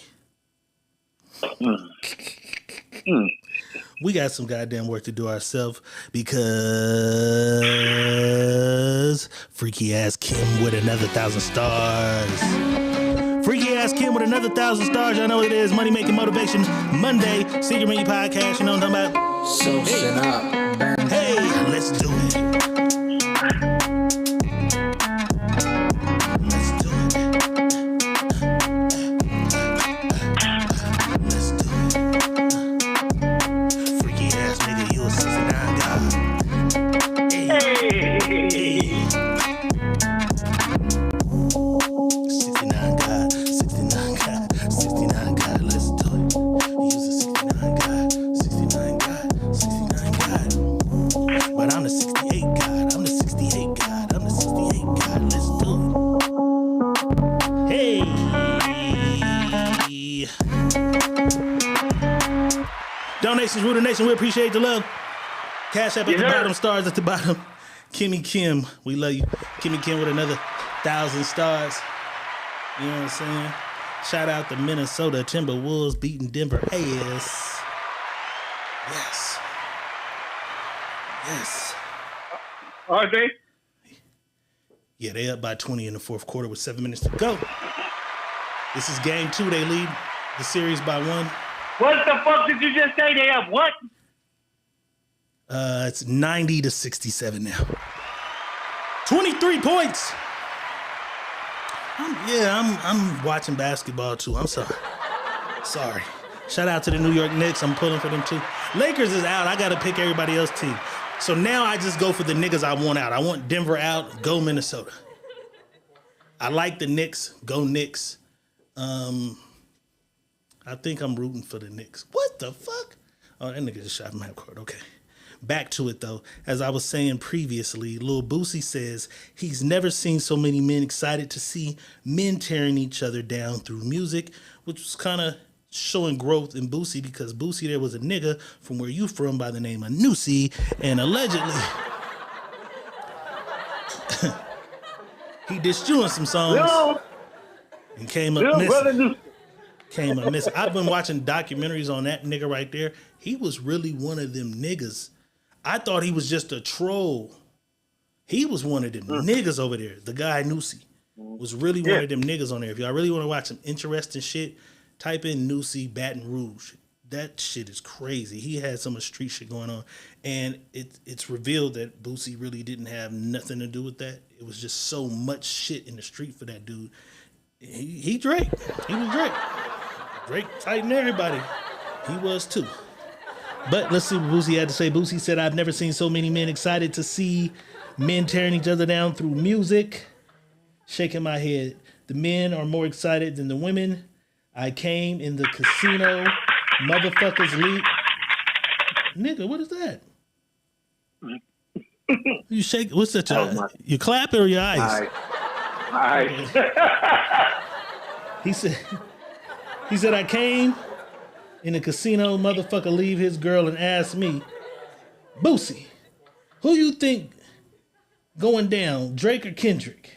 we got some goddamn work to do ourselves, because freaky ass Kim with another 1,000 stars. Freaky Ass Kim with another 1,000 stars. Y'all know what it is. Money Making Motivation Monday. Secret Menu Podcast. You know what I'm talking about? So shut up. Hey, let's do it. Donations, Rooter Nation, we appreciate the love. Cash App at the bottom, stars at the bottom. Kimmy Kim, we love you. Kimmy Kim with another 1,000 stars. You know what I'm saying? Shout out to Minnesota Timberwolves beating Denver ass. Yes. Yes. Are they? Yeah, they up by 20 in the fourth quarter with 7 minutes to go. This is game 2. They lead the series by 1. What the fuck did you just say? They have what? It's 90-67 now. 23 points. I'm watching basketball too. I'm sorry. Shout out to the New York Knicks. I'm pulling for them too. Lakers is out. I got to pick everybody else's team. So now I just go for the niggas I want out. I want Denver out. Go Minnesota. I like the Knicks. Go Knicks. I think I'm rooting for the Knicks. What the fuck? Oh, that nigga just shot from half court. Okay. Back to it, though. As I was saying previously, Lil Boosie says he's never seen so many men excited to see men tearing each other down through music, which was kind of showing growth in Boosie because Boosie there was a nigga from where you from by the name of Nusi, and allegedly he dissed you in some songs and came up missing. I've been watching documentaries on that nigga right there. He was really one of them niggas. I thought he was just a troll. He was one of them niggas over there. The guy Nusi was really one of them niggas on there. If y'all really want to watch some interesting shit, type in Nusi Baton Rouge. That shit is crazy. He had some of the street shit going on. And it's revealed that Boosie really didn't have nothing to do with that. It was just so much shit in the street for that dude. He Drake. He was Drake. Drake fighting everybody. He was too. But let's see what Boosie had to say. Boosie said, I've never seen so many men excited to see men tearing each other down through music. Shaking my head. The men are more excited than the women. I came in the casino. Motherfuckers leave. Nigga, what is that? You shake. What's that? You clapping or your eyes? Eyes. He said, I came in the casino, motherfucker leave his girl and ask me, Boosie, who you think going down, Drake or Kendrick?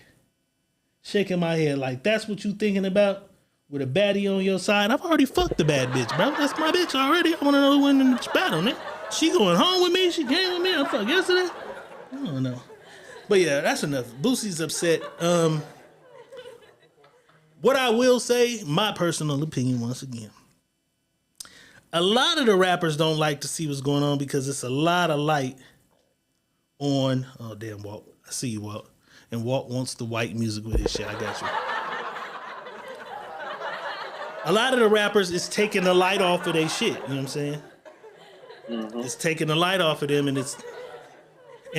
Shaking my head like, that's what you thinking about with a baddie on your side? I've already fucked the bad bitch, bro. That's my bitch already. I want to know who won in the battle, man. She going home with me? She came with me? I fucked yesterday? I don't know. But yeah, that's enough. Boosie's upset. What I will say, my personal opinion once again, a lot of the rappers don't like to see what's going on because it's a lot of light on, oh damn, Walt, I see you, Walt. And Walt wants the white music with his shit, I got you. A lot of the rappers is taking the light off of their shit, you know what I'm saying? Mm-hmm. It's taking the light off of them and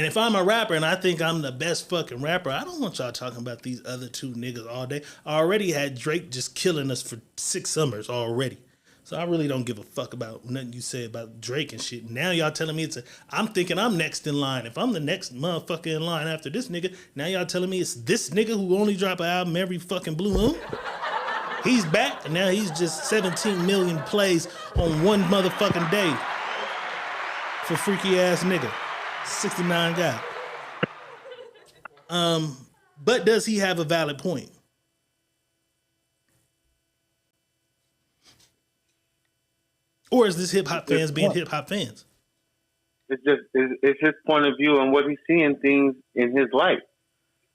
if I'm a rapper and I think I'm the best fucking rapper, I don't want y'all talking about these other two niggas all day. I already had Drake just killing us for 6 summers already. So I really don't give a fuck about nothing you say about Drake and shit. Now y'all telling me I'm thinking I'm next in line. If I'm the next motherfucker in line after this nigga, now y'all telling me it's this nigga who only drop an album every fucking blue moon? He's back and now he's just 17 million plays on one motherfucking day for freaky ass nigga. 69 guy. But does he have a valid point? Or is this hip hop fans being hip hop fans? It's his point of view and what he's seeing things in his life.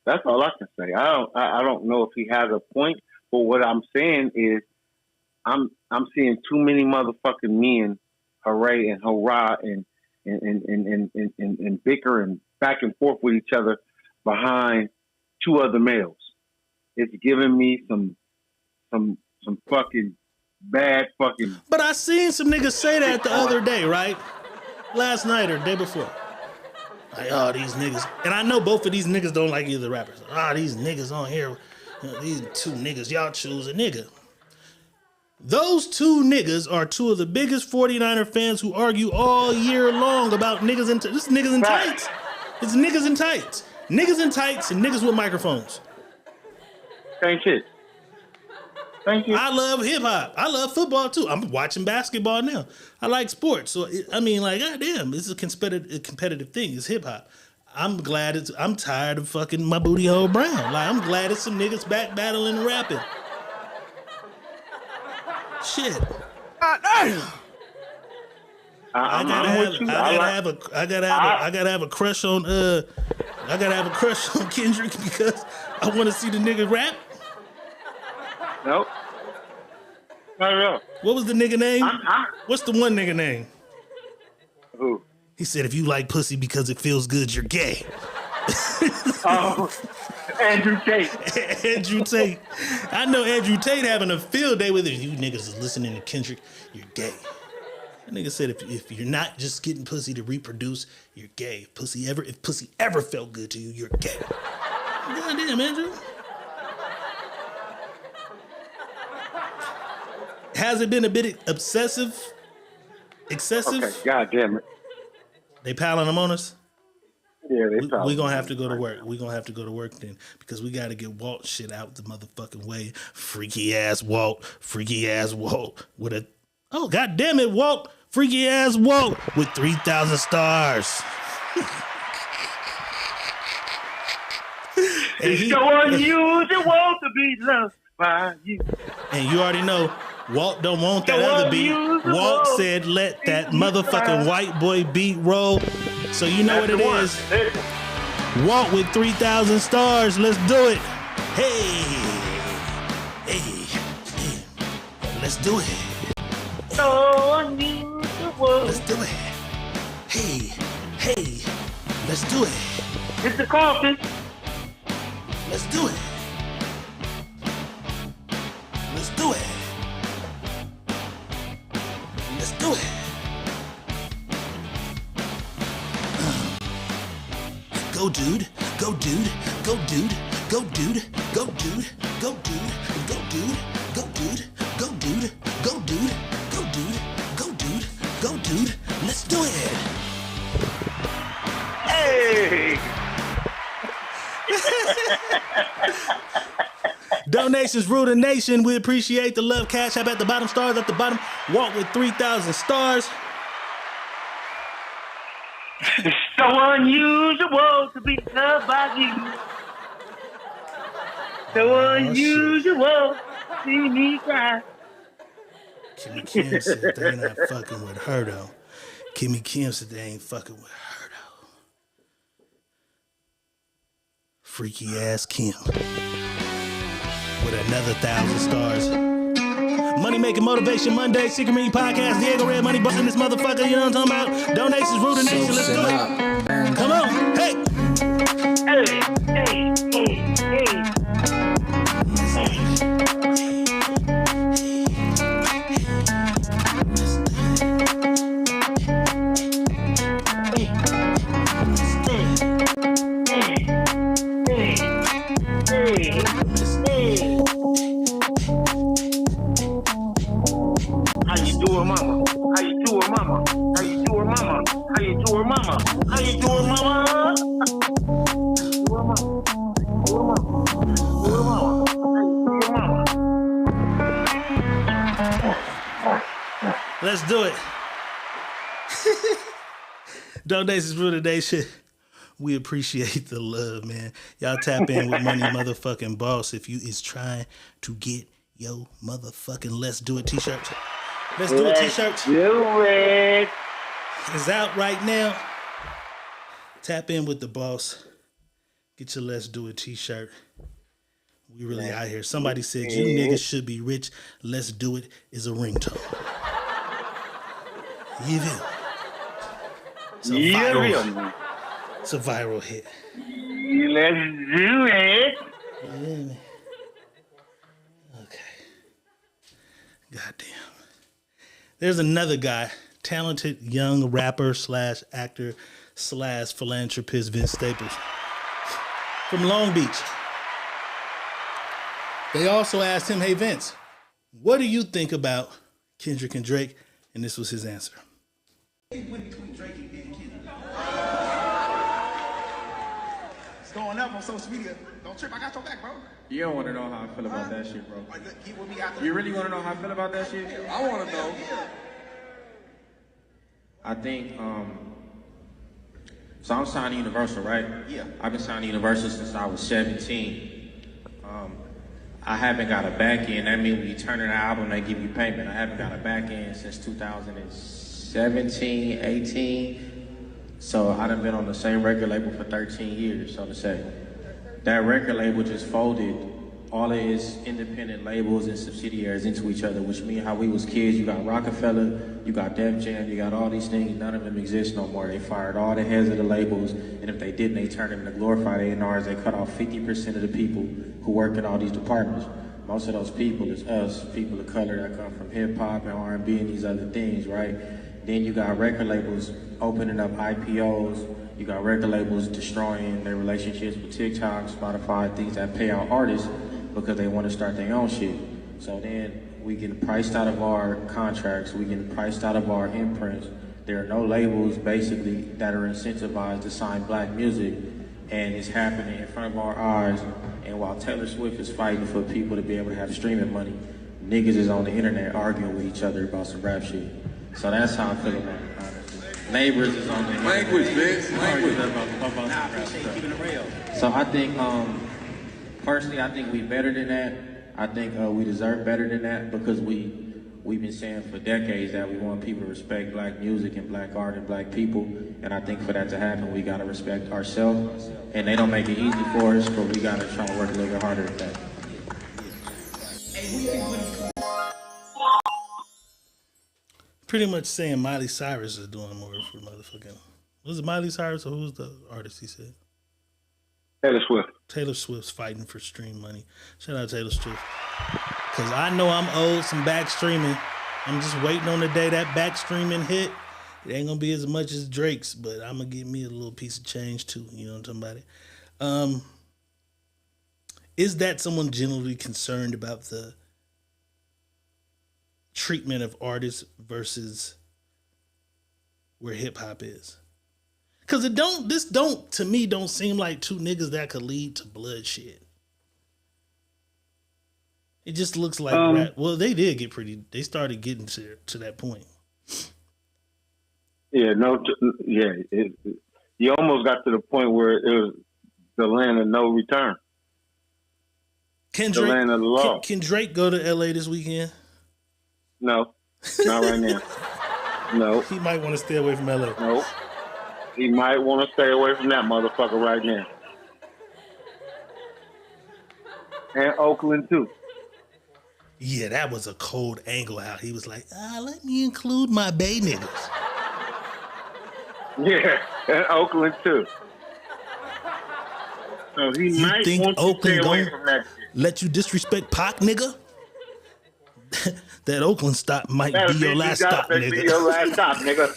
That's all I can say. I don't know if he has a point, But what I'm saying is, I'm seeing too many motherfucking men hooray and hurrah and bicker and back and forth with each other behind two other males. It's giving me some fucking bad fucking. But I seen some niggas say that the other day, right? Last night or the day before. Like, oh, these niggas. And I know both of these niggas don't like either rappers. These niggas on here, these two niggas, y'all choose a nigga. Those two niggas are two of the biggest 49er fans who argue all year long about niggas in this niggas in tights. It's niggas in tights. Niggas in tights and niggas with microphones. Same shit. Thank you. I love hip hop. I love football too. I'm watching basketball now. I like sports. So goddamn, it's a competitive thing. It's hip hop. I'm tired of fucking my booty hole brown. Like, I'm glad it's some niggas back battling and rapping. Shit. I gotta have a crush on Kendrick because I want to see the nigga rap. Nope. Not at all. What was the nigga name? What's the one nigga name? Who? He said, if you like pussy because it feels good, you're gay. Oh, Andrew Tate. Andrew Tate. I know Andrew Tate having a field day with it. You niggas is listening to Kendrick, you're gay. That nigga said, if you're not just getting pussy to reproduce, you're gay. If pussy ever felt good to you, you're gay. Goddamn, Andrew. Has it been a bit excessive? Okay, goddamn it. They piling them on us? Yeah, we gonna have to go to work. We gonna have to go to work then because we gotta get Walt shit out the motherfucking way. Freaky ass Walt with a god damn it, Walt, freaky ass Walt with 3,000 stars. It's so unusual to be loved by you. And you already know Walt don't want that other beat. Walt said, let that motherfucking white boy beat roll. So you know what it is. Walt with 3,000 stars. Let's do it. Hey. Let's do it. So unusual. Let's do it. Hey. Let's do it. It's the coffee. Let's do it. Let's do it. Let's do it. Go dude, go dude, go dude, go dude, go dude, go dude, go dude, go dude, go dude, go dude, go dude, go dude, go dude. Let's do it. Hey. Donations rule the nation. We appreciate the love. Cash App at the bottom, stars at the bottom. Walt with 3,000 stars. It's so unusual to be loved by you. So unusual to see me cry. Kimmy Kim said they not fucking with her though. Kimmy Kim said they ain't fucking with her though. Freaky ass Kim. With another 1,000 stars. Money Making Motivation Monday, Secret Meeting Podcast, Diego Red Money busting this motherfucker, you know what I'm talking about? Donations rule the nation, let's do it. Come on, hey. How you doing, mama? How you doing, mama? How you doing, mama? How you doing, mama? How you doing, mama? Let's do it. Donations rule the nation. We appreciate the love, man. Y'all tap in with Money Motherfucking Boss if you is trying to get your motherfucking Let's Do It t-shirt. Let's Do It t-shirt. Do it. It's out right now. Tap in with the boss. Get your Let's Do It t-shirt. We really out here. Somebody said, you niggas should be rich. Let's do it is a ringtone. You feel? It's a viral hit. Let's do it. Yeah. Okay. Goddamn. There's another guy, talented young rapper slash actor slash philanthropist Vince Staples from Long Beach. They also asked him, hey Vince, what do you think about Kendrick and Drake? And this was his answer. It's going up on social media. Don't trip, I got your back, bro. You don't want to know how I feel about that shit, bro. You really want to know how I feel about that shit? I want to know. I think, so I'm signed to Universal, right? Yeah. I've been signed to Universal since I was 17. I haven't got a back end. That means when you turn in an album, they give you payment. I haven't got a back end since 2017, 18. So I done been on the same record label for 13 years, so to say. That record label just folded all of its independent labels and subsidiaries into each other, which means how we was kids, you got Rockefeller, you got Def Jam, you got all these things, none of them exist no more. They fired all the heads of the labels, and if they didn't, they turned them into glorified A&Rs. They cut off 50% of the people who work in all these departments. Most of those people is us, people of color that come from hip hop and R&B and these other things, right? Then you got record labels opening up IPOs. You got record labels destroying their relationships with TikTok, Spotify, things that pay out artists because they want to start their own shit. So then we get priced out of our contracts, we get priced out of our imprints. There are no labels basically that are incentivized to sign black music, and it's happening in front of our eyes. And while Taylor Swift is fighting for people to be able to have streaming money, niggas is on the internet arguing with each other about some rap shit. So that's how I feel about it, honestly. Neighbors is on the Language, Vince. Language. About some rap stuff. So I think, personally, I think we better than that. I think we deserve better than that because we've been saying for decades that we want people to respect black music and black art and black people. And I think for that to happen, we gotta respect ourselves. And they don't make it easy for us, but we gotta try to work a little bit harder at that. Pretty much saying Miley Cyrus is doing more for motherfucking. Was it Miley Cyrus or who was the artist he said? Taylor Swift. Taylor Swift's fighting for stream money. Shout out Taylor Swift. Because I know I'm owed some back streaming. I'm just waiting on the day that back streaming hit. It ain't going to be as much as Drake's, but I'm going to get me a little piece of change too. You know what I'm talking about? Is that someone generally concerned about the treatment of artists versus where hip hop is? Cause this don't to me don't seem like two niggas that could lead to bloodshed. It just looks like rap. Well, they did get pretty. They started getting to that point. Yeah, you almost got to the point where it was the land of no return. Can the land of the law. Can Drake go to LA this weekend? No, not right now. No, he might want to stay away from LA. No. He might want to stay away from that motherfucker right now. And Oakland, too. Yeah, that was a cold angle out. He was like, let me include my Bay niggas. Yeah, and Oakland, too. So he you might think want to Oakland stay away from that shit. Let you disrespect Pac, nigga? That Oakland stop might be your last stop, nigga. Be your last stop, nigga.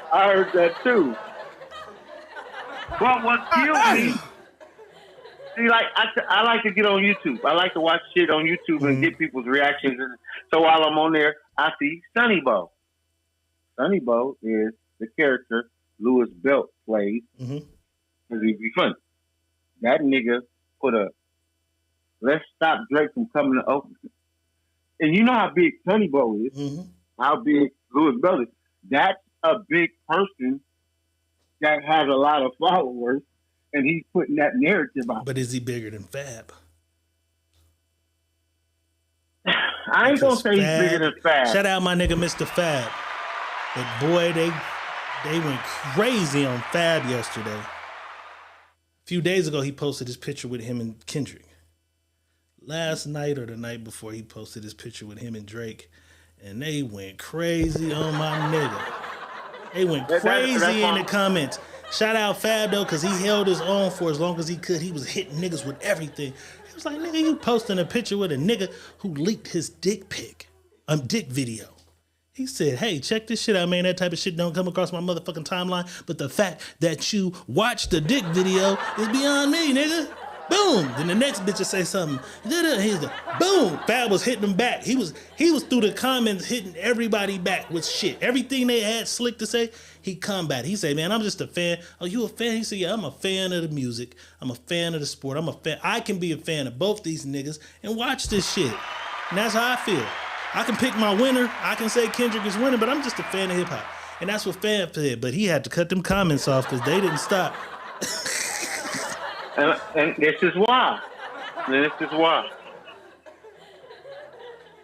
I heard that too. But what killed me, see, like I like to get on YouTube. I like to watch shit on YouTube and get people's reactions. And so while I'm on there, I see Sonny Bo. Sonny Bo is the character Louis Belt plays. Because he'd be funny. That nigga put a let's stop Drake from coming to Oakland. And you know how big Sonny Bo is, how big Louis Belt is. That's a big person that has a lot of followers, and he's putting that narrative out. But is he bigger than Fab? I ain't gonna say he's bigger than Fab. Shout out my nigga Mr. Fab. But boy, they went crazy on Fab yesterday. few days ago, he posted his picture with him and Kendrick. Last night or the night before, he posted his picture with him and Drake, and they went crazy on my nigga. They went crazy in the comments. Shout out Fab though, because he held his own for as long as he could. He was hitting niggas with everything. He was like, nigga, you posting a picture with a nigga who leaked his dick video. He said, hey, check this shit out, man. That type of shit don't come across my motherfucking timeline. But the fact that you watched the dick video is beyond me, nigga. Boom. Then the next bitch will say something. He's the boom. Fab was hitting him back. He was through the comments hitting everybody back with shit. Everything they had slick to say, he combat. He say, man, I'm just a fan. Oh, you a fan? He said, yeah, I'm a fan of the music. I'm a fan of the sport. I'm a fan. I can be a fan of both these niggas and watch this shit. And that's how I feel. I can pick my winner. I can say Kendrick is winning, but I'm just a fan of hip hop. And that's what Fab said. But he had to cut them comments off because they didn't stop. And this is why.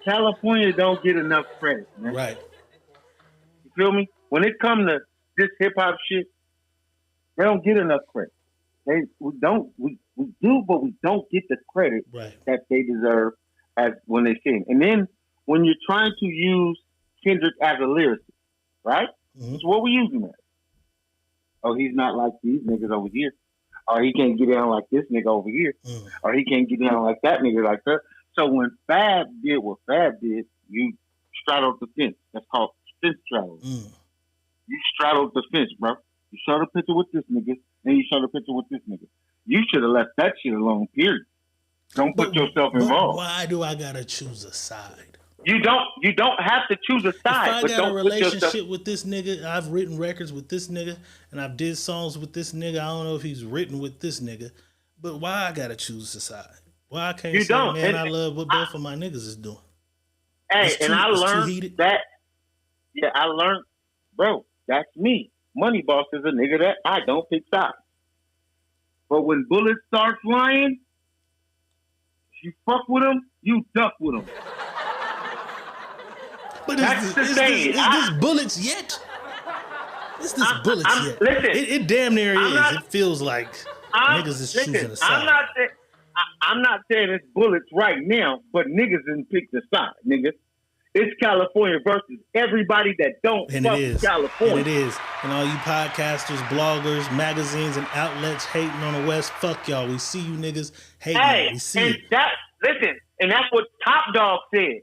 California don't get enough credit, man. Right. You feel me? When it comes to this hip hop shit, they don't get enough credit. We do, but we don't get the credit that they deserve as when they sing. And then when you're trying to use Kendrick as a lyricist, right? Mm-hmm. So what we use him as? Oh, he's not like these niggas over here. Or he can't get down like this nigga over here. Or he can't get down like that nigga like that. So when Fab did what Fab did, you straddled the fence. That's called fence straddle. You straddled the fence, bro. You showed a picture with this nigga, and you showed a picture with this nigga. You should have left that shit alone, period. Don't put yourself involved. Why do I gotta choose a side? You don't have to choose a side. If I got a relationship with this nigga, I've written records with this nigga, and I've did songs with this nigga. I don't know if he's written with this nigga, but why I gotta choose a side? Why I can't say, man, I love what both of my niggas is doing? Hey, and I learned that. Yeah, I learned, bro. That's me. Money Boss is a nigga that I don't pick sides. But when bullets start flying, you fuck with them, you duck with them. But is this bullets yet? Is this bullets yet? Listen, it damn near is. It feels like niggas is choosing a side. I'm not saying it's bullets right now, but niggas didn't pick the side, nigga. It's California versus everybody that don't fuck California. And it is. And all you podcasters, bloggers, magazines, and outlets hating on the West, fuck y'all. We see you niggas hating. Hey, we see it. Listen, and that's what Top Dog said.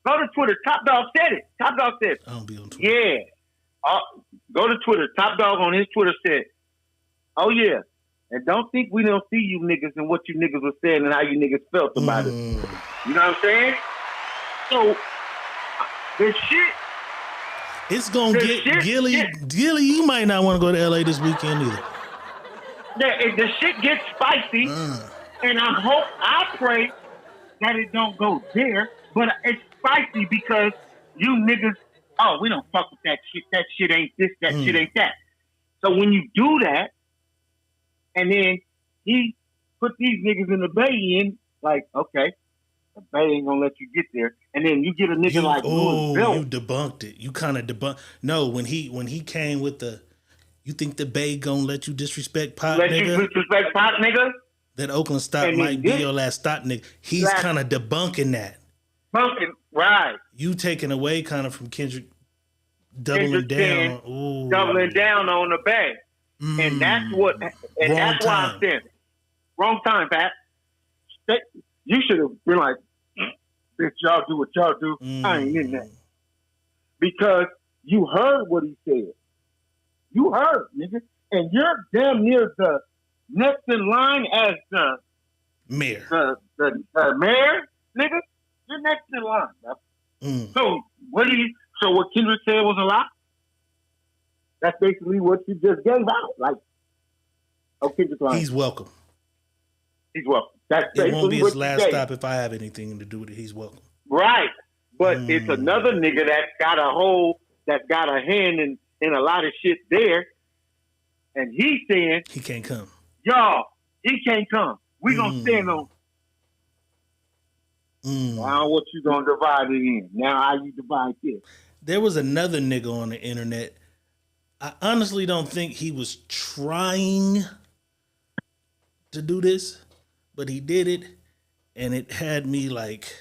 Go to Twitter. Top Dog said it. Top Dog said, I don't be on Twitter. Yeah. Go to Twitter. Top Dog on his Twitter said, oh, yeah. And don't think we don't see you niggas and what you niggas were saying and how you niggas felt about it. You know what I'm saying? So, the shit. It's going to get Gilly. Gilly, you might not want to go to LA this weekend either. The shit gets spicy. And I pray that it don't go there. But it's spicy because you niggas, we don't fuck with that shit. That shit ain't this, that shit ain't that. So when you do that, and then he put these niggas in the Bay in, like, okay, the Bay ain't gonna let you get there. And then you get a nigga like Louis Bill. You debunked it. You kind of debunked. No, when he came with you think the Bay gonna let you disrespect Pop, nigga? You disrespect Pop, nigga? That Oakland stop might be your last stop, nigga. He's kind of debunking that. Right. You taking away kind of from Kendrick, doubling down on the Bay. And that's what, and that's why I'm saying, wrong time, Pat. You should have been like, bitch, y'all do what y'all do. I ain't in that. Because you heard what he said. You heard, nigga. And you're damn near the next in line as the mayor. The mayor, nigga. You're next in line, bro. So what Kendrick said was a lie? That's basically what you just gave out. Like, Kendrick line. He's welcome. He's welcome. That's it won't be his last stop if I have anything to do with it. He's welcome. Right. But it's another nigga that's got a hand in a lot of shit there. And he's saying he can't come. Y'all, he can't come. We gonna stand on. Now what you gonna divide it in? Now how you divide this? There was another nigga on the internet. I honestly don't think he was trying to do this, but he did it, and it had me like,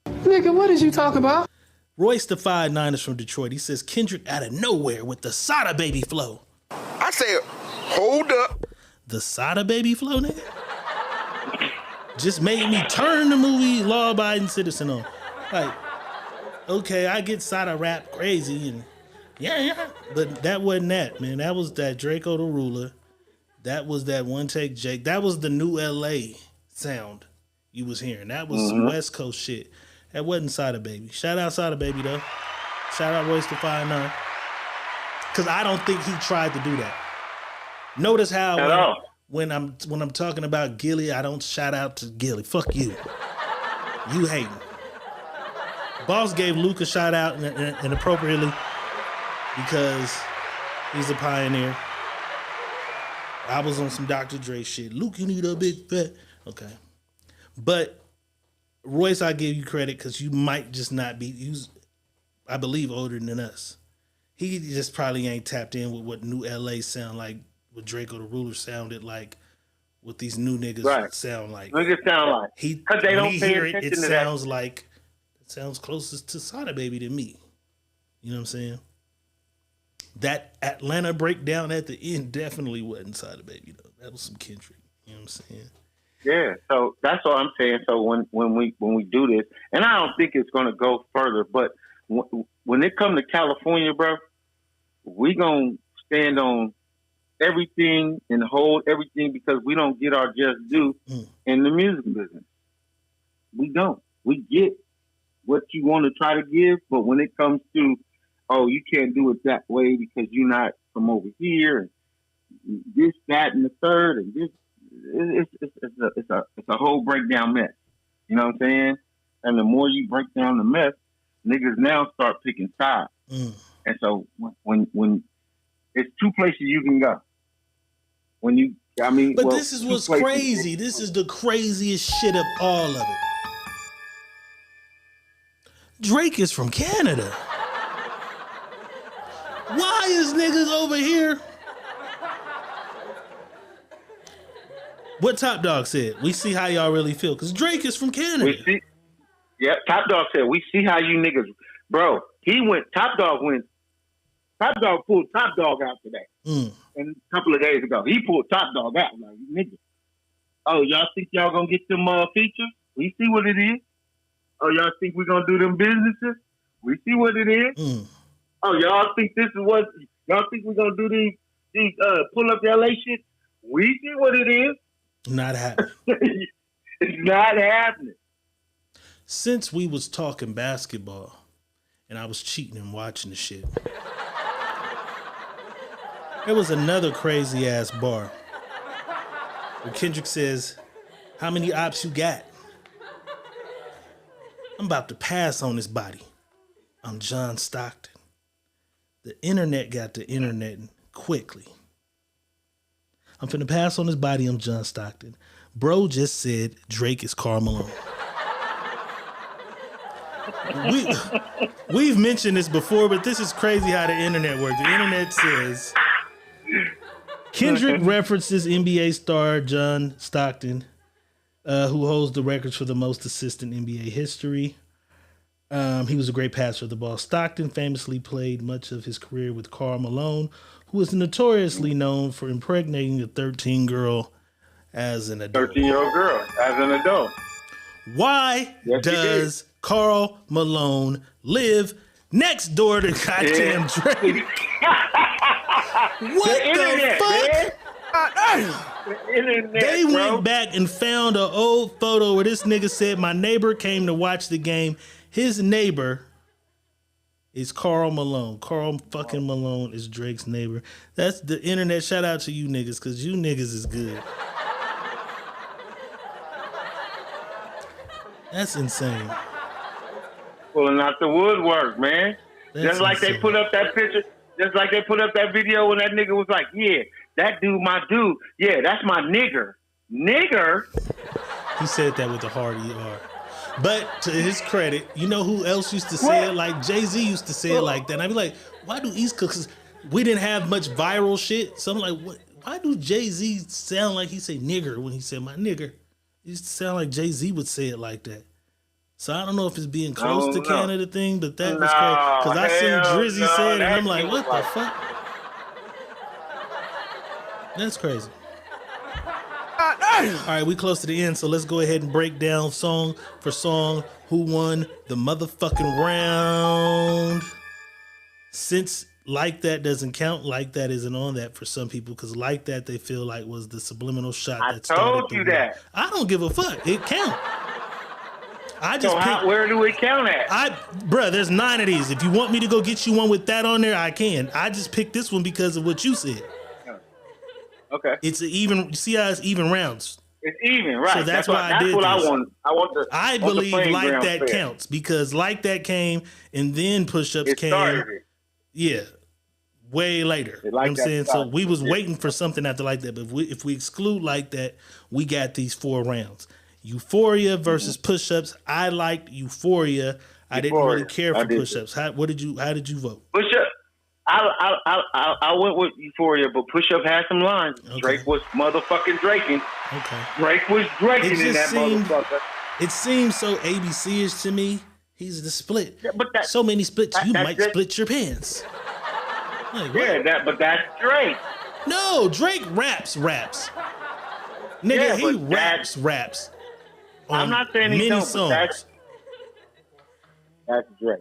Nigga, what did you talk about? Royce the 5'9" is from Detroit. He says Kendrick out of nowhere with the Sada Baby flow. I said, hold up. The Sada Baby flow, nigga? Just made me turn the movie Law Abiding Citizen on. Like, okay, I get Sada rap crazy and yeah, but that wasn't that, man. That was that Draco the Ruler. That was that One Take Jake. That was the new LA sound you was hearing. That was some West Coast shit. That wasn't Sada Baby. Shout out Sada Baby though. Shout out Royce the 5'9". Cause I don't think he tried to do that. Notice how when I'm talking about Gilly, I don't shout out to Gilly. Fuck you. You hating. Boss gave Luke a shout out and appropriately because he's a pioneer. I was on some Dr. Dre shit. Luke, you need a big fat. Okay. But Royce, I give you credit because you might just not be, I believe, older than us. He just probably ain't tapped in with what new LA sound like, what Draco the Ruler sounded like, what these new niggas sound like. Niggas sound like. Because they don't pay attention it to sounds that. like, it sounds closest to Sada Baby to me. You know what I'm saying? That Atlanta breakdown at the end definitely wasn't Sada Baby though. That was some Kendrick. You know what I'm saying? Yeah, so that's what I'm saying. So when we do this, and I don't think it's going to go further, but when it comes to California, bro, we gonna stand on everything and hold everything because we don't get our just due in the music business. We don't. We get what you want to try to give, but when it comes to, oh, you can't do it that way because you're not from over here, and this, that, and the third, and this. It's a whole breakdown mess. You know what I'm saying? And the more you break down the mess, niggas now start picking sides. And so when it's two places you can go. But this is what's crazy. This is the craziest shit of all of it. Drake is from Canada. Why is niggas over here? What Top Dog said, we see how y'all really feel. Because Drake is from Canada. Top Dog said, we see how you niggas, bro, Top Dog pulled Top Dog out today. And a couple of days ago, he pulled Top Dog out. Like, nigga, oh, y'all think y'all gonna get them features? We see what it is. Oh, y'all think we gonna do them businesses? We see what it is. Oh, y'all think this is what, y'all think we gonna do these pull up LA shit? We see what it is. Not happening. It's not happening. Since we was talking basketball and I was cheating and watching the shit, there was another crazy ass bar where Kendrick says, how many ops you got? I'm about to pass on this body. I'm John Stockton. The internet got the internet quickly. I'm finna pass on his body. I'm John Stockton. Bro just said Drake is Karl Malone. We've mentioned this before, but this is crazy how the internet works. The internet says Kendrick references NBA star John Stockton, who holds the records for the most assists in NBA history. He was a great passer of the ball. Stockton famously played much of his career with Karl Malone, who is notoriously known for impregnating a 13-year-old as an adult. 13-year-old girl as an adult. Why does Karl Malone live next door to goddamn Drake? What the fuck? They went back and found an old photo where this nigga said, my neighbor came to watch the game. His neighbor is Karl Malone. Karl fucking Malone is Drake's neighbor. That's the internet. Shout out to you niggas, because you niggas is good. That's insane. Pulling out the woodwork, man. That's just like insane. They put up that picture, just like they put up that video when that nigga was like, yeah, that dude, my dude. Yeah, that's my nigger. Nigger? He said that with a hard ER. But to his credit, you know who else used to say it? Like Jay-Z used to say it like that. And I'd be like, why do East Coast? We didn't have much viral shit. So I'm like, Why do Jay-Z sound like he say nigger when he said my nigger? It used to sound like Jay-Z would say it like that. So I don't know if it's being close to Canada thing, but that was crazy. Because I seen Drizzy say it, and I'm like, what the fuck? That's crazy. All right, we close to the end, so let's go ahead and break down song for song who won the motherfucking round. Since Like That doesn't count, Like That isn't on that for some people, because Like That they feel like was the subliminal shot that started I told you that. I don't give a fuck. It count. I just where do we count at? Bruh, there's 9 of these. If you want me to go get you one with that on there, I can. I just picked this one because of what you said. Okay. It's even. You see how it's even rounds. It's even, right? So that's why I did what this. I want. I believe Like That fair. Counts because Like That came and then Push Ups came. Started. Yeah, way later. You know what I'm saying? So we was waiting for something after Like That. But if we exclude Like That, we got these 4 rounds. Euphoria versus Push Ups. I liked Euphoria. I didn't really care for Push Ups. How did you vote? Push Up. I went with Euphoria, but Push Up had some lines. Okay. Drake was motherfucking draking. Okay. Drake was draking in that motherfucker. It seems so ABC-ish to me. He's the split. Yeah, but so many splits, you might split your pants. Like, but that's Drake. No, Drake raps. Nigga, he raps. I'm not saying he don't, but that's Drake.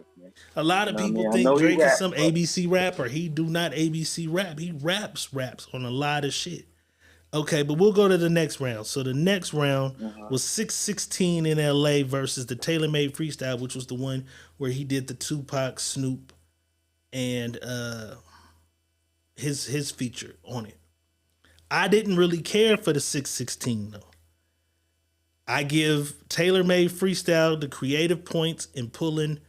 A lot of people think Drake is some ABC rapper. He do not ABC rap. He raps on a lot of shit. Okay, but we'll go to the next round. So the next round was 616 in LA versus the Taylor Made Freestyle, which was the one where he did the Tupac, Snoop, and his feature on it. I didn't really care for the 616 though. I give Taylor Made Freestyle the creative points in pulling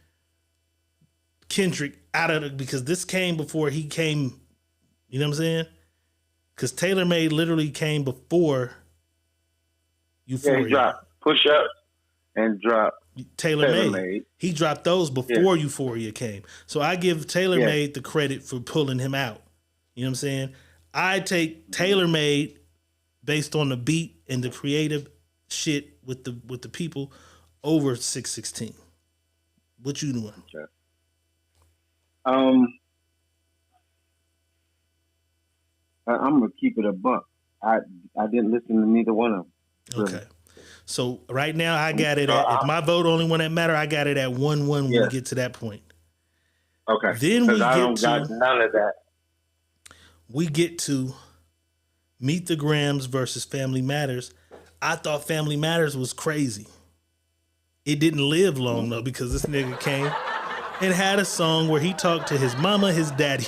Kendrick out of it because this came before he came, you know what I'm saying? Because Taylor Made literally came before Euphoria. Yeah, he dropped Push Up and dropped Taylor Made. He dropped those before Euphoria came. So I give Taylor Made the credit for pulling him out. You know what I'm saying? I take Taylor Made based on the beat and the creative shit with the people over 616. What you doing? Okay. I'm gonna keep it a buck. I didn't listen to neither one of them. Really. Okay. So right now I got it at, if my vote only one that matter, I got it at 1-1 when we get to that point. Okay. Then we got none of that. We get to Meet the Grams versus Family Matters. I thought Family Matters was crazy. It didn't live long though because this nigga came and had a song where he talked to his mama, his daddy,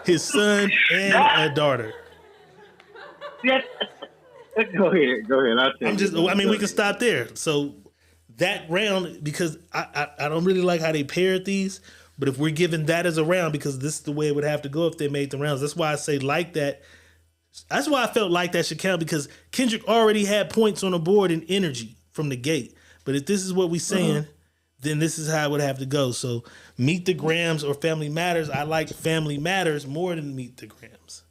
his son, and a daughter. Yes. Go ahead. We can stop there. So that round, because I don't really like how they paired these, but if we're giving that as a round, because this is the way it would have to go if they made the rounds. That's why I say Like That. That's why I felt Like That should count, because Kendrick already had points on the board and energy from the gate. But if this is what we're saying, then this is how it would have to go. So Meet the Grams or Family Matters, I like Family Matters more than Meet the Grams.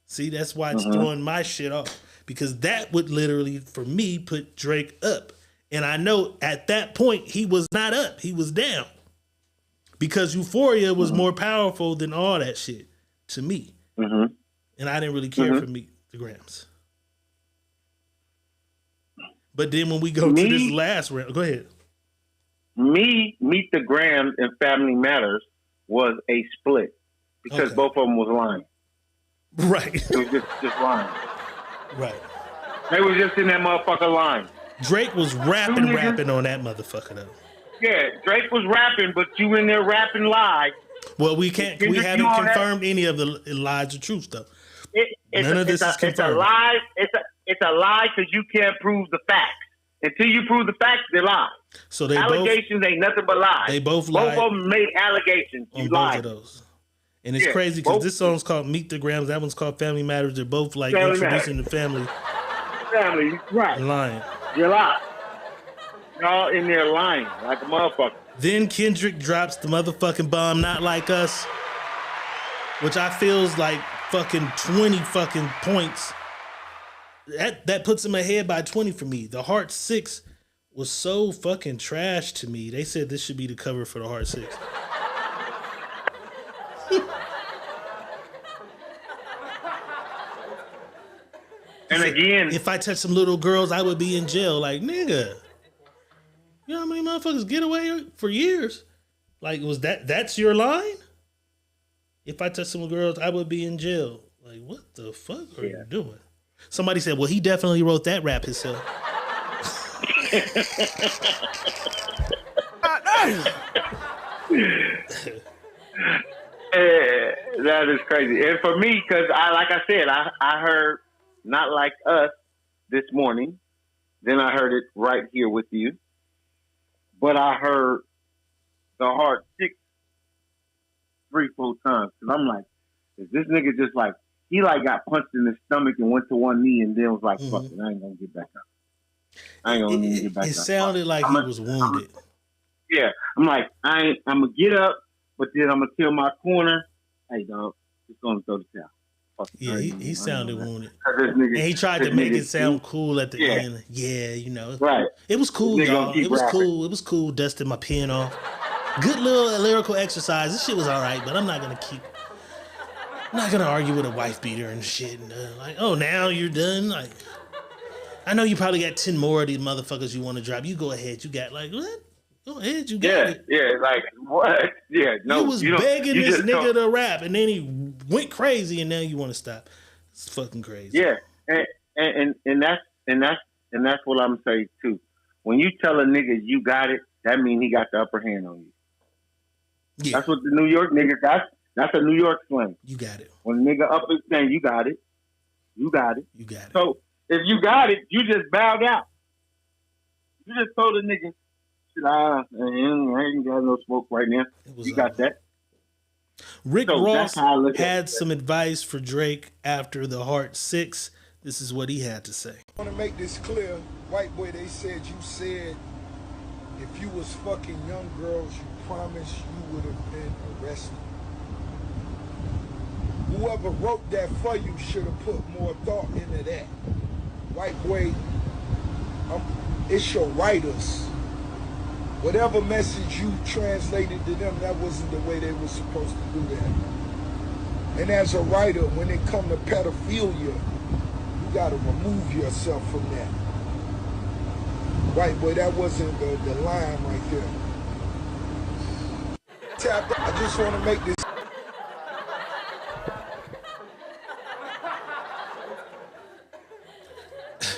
See, that's why it's throwing my shit off. Because that would literally, for me, put Drake up. And I know at that point, he was not up. He was down. Because Euphoria was more powerful than all that shit, to me. And I didn't really care for Meet the Grams. But then when we go to this last round, go ahead. Meet the Grams and Family Matters was a split. Because both of them was lying. Right. It was just lying. Right. They was just in that motherfucker line. Drake was rapping on that motherfucker though. Yeah, Drake was rapping, but you in there rapping live. Well, we haven't confirmed any of the lies or truth though. None of this is confirmed. It's a lie because you can't prove the facts. Until you prove the facts, they're lies. So allegations ain't nothing but lies. They both lied. Both of them made allegations. On both of those. And it's crazy because this song's called Meet the Grams. That one's called Family Matters. They're both like introducing the family. Family, right. Lying. You're lying. Y'all in there lying like a motherfucker. Then Kendrick drops the motherfucking bomb, Not Like Us, which I feels like fucking 20 fucking points. That puts him ahead by 20 for me. The Heart 6 was so fucking trash to me. They said this should be the cover for the Heart 6. And again, if I touched some little girls, I would be in jail. Like, nigga, you know how many motherfuckers get away for years? Like, that's your line? If I touch some girls, I would be in jail. Like, what the fuck are you doing? Somebody said, well, he definitely wrote that rap himself. That is crazy. And for me, because like I said, I heard Not Like Us this morning. Then I heard it right here with you. But I heard The Heart 6 3-4 times. And I'm like, is this nigga just like, he like got punched in the stomach and went to one knee and then was like, fuck it, I ain't gonna get back up. Get back up. It sounded like he was wounded. I'm like, I'm gonna get up, but then I'm gonna tell my corner, hey dog, just gonna throw the towel. Yeah, he sounded wounded. And he tried to make it sound cool at the end. Yeah, you know. Right. It was cool, y'all. It was cool. It was cool dusting my pen off. Good little lyrical exercise. This shit was all right, but I'm not gonna argue with a wife beater and shit. And like, oh, now you're done? Like, I know you probably got 10 more of these motherfuckers you want to drop. You go ahead. You got like, what? Go ahead. You got it. Yeah, like, what? Yeah, no. You was begging this nigga to rap, and then he went crazy, and now you want to stop. It's fucking crazy. Yeah, and that's what I'm saying, too. When you tell a nigga you got it, that means he got the upper hand on you. Yeah. That's what the New York nigga, that's a New York slang. You got it. When a nigga up is saying, you got it. You got it. You got it. So, if you got it, you just bowed out. You just told the nigga, I ain't got no smoke right now. You got that. Rick Ross had some advice for Drake after the Heart 6. This is what he had to say. I want to make this clear. White boy, they said you said if you was fucking young girls, you promised you would have been arrested. Whoever wrote that for you should have put more thought into that. White boy, it's your writers. Whatever message you translated to them, that wasn't the way they were supposed to do that. And as a writer, when it come to pedophilia, you gotta remove yourself from that. White boy, that wasn't the line right there. I just want to make this.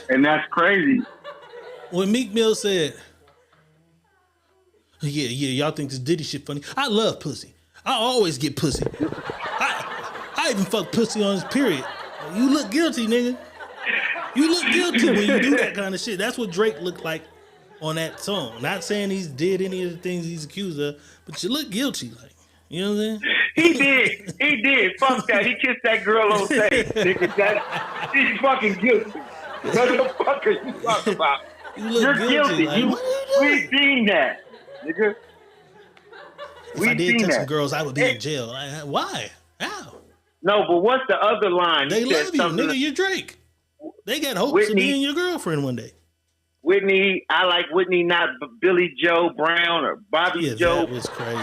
And that's crazy. When Meek Mill said, yeah, y'all think this Diddy shit funny. I love pussy. I always get pussy. I even fuck pussy on his period. You look guilty, nigga. You look guilty when you do that kind of shit. That's what Drake looked like on that song. Not saying he's did any of the things he's accused of, but you look guilty, like, you know what I'm saying? He did. Fuck that. He kissed that girl on stage, nigga. He's fucking guilty. What the fuck are you talking about? You're guilty. Like, We've seen that, nigga. If I did touch some girls, I would be in jail. Like, why? How? No, but what's the other line? They love you, nigga. You're Drake. They got hopes of being your girlfriend one day. Whitney, I like Whitney, not Billy Joe Brown or Bobby Joe. That was crazy.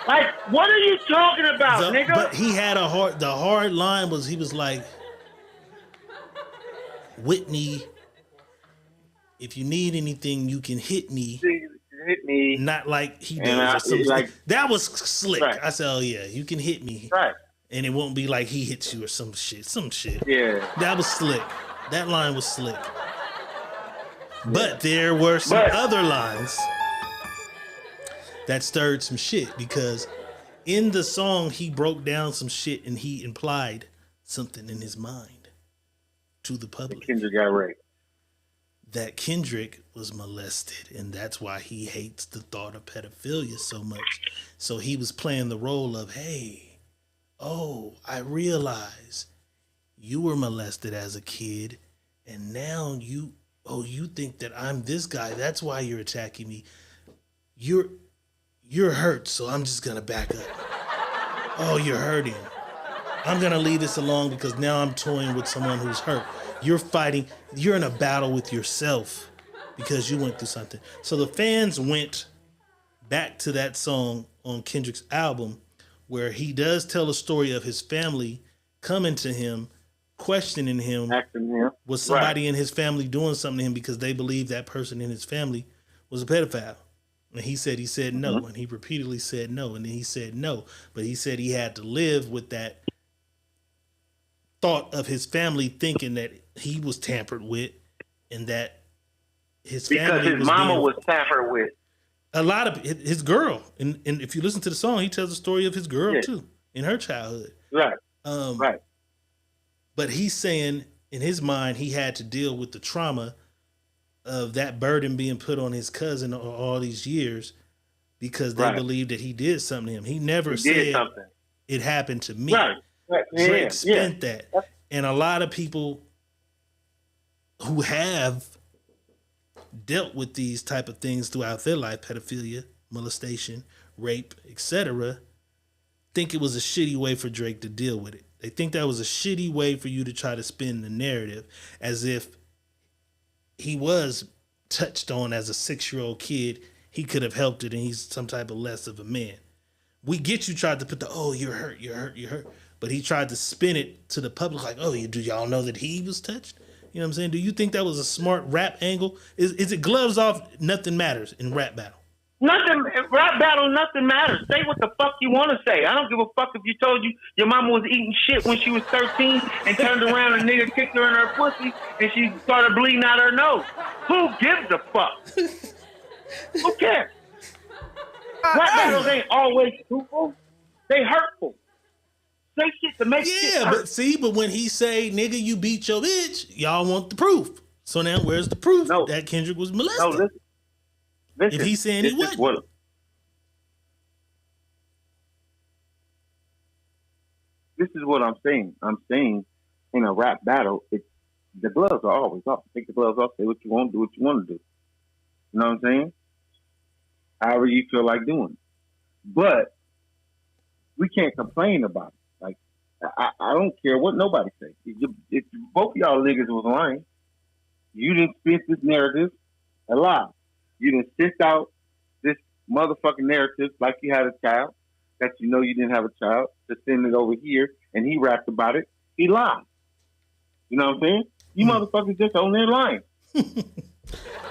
Like, what are you talking about, nigga? But he had the hard line was, he was like, Whitney, if you need anything, you can hit me. Hit me. Not like he does. That was slick. Right. I said, oh yeah, you can hit me. Right. And it won't be like he hits you or some shit. Yeah. That was slick. That line was slick. But there were some other lines that stirred some shit, because in the song he broke down some shit and he implied something in his mind to the public. Kendrick got raped. That Kendrick was molested, and that's why he hates the thought of pedophilia so much. So he was playing the role of, hey, I realize you were molested as a kid, and now you think that I'm this guy. That's why you're attacking me. You're hurt, so I'm just gonna back up. oh, you're hurting. I'm going to leave this alone because now I'm toying with someone who's hurt. You're fighting. You're in a battle with yourself because you went through something. So the fans went back to that song on Kendrick's album where he does tell a story of his family coming to him, questioning him. Was somebody in his family doing something to him because they believed that person in his family was a pedophile? And he said no. And he repeatedly said no. And then he said no. But he said he had to live with that thought of his family thinking that he was tampered with and that his family because his mama was tampered with. A lot of his girl. And if you listen to the song, he tells the story of his girl too in her childhood. Right. Right. But he's saying in his mind, he had to deal with the trauma of that burden being put on his cousin all these years because they believed that he did something to him. He never said it happened to me. Right. Drake spent that. And a lot of people who have dealt with these type of things throughout their life, pedophilia, molestation, rape, etc., think it was a shitty way for Drake to deal with it. They think that was a shitty way for you to try to spin the narrative as if he was touched on as a 6-year-old kid. He could have helped it and he's some type of less of a man. We get you tried to put you're hurt. But he tried to spin it to the public like, do y'all know that he was touched? You know what I'm saying? Do you think that was a smart rap angle? Is it gloves off, nothing matters in rap battle? Nothing, rap battle, nothing matters. Say what the fuck you want to say. I don't give a fuck if you told you your mama was eating shit when she was 13 and turned around and nigga kicked her in her pussy and she started bleeding out her nose. Who gives a fuck? Who cares? Rap battles ain't always truthful. They hurtful. Say shit to make shit hurt. But when he say, nigga, you beat your bitch, y'all want the proof. So now where's the proof that Kendrick was molested? No, listen, if he's saying he wasn't. This is what I'm saying. I'm saying in a rap battle, the gloves are always off. Take the gloves off, say what you want, do what you want to do. You know what I'm saying? However you feel like doing. But we can't complain about it. Like, I don't care what nobody says. If both of y'all niggas was lying, you didn't spin this narrative a lie. You didn't sent out this motherfucking narrative like you had a child, that you know you didn't have a child, to send it over here, and he rapped about it. He lied. You know what I'm saying? You motherfuckers just on there lying.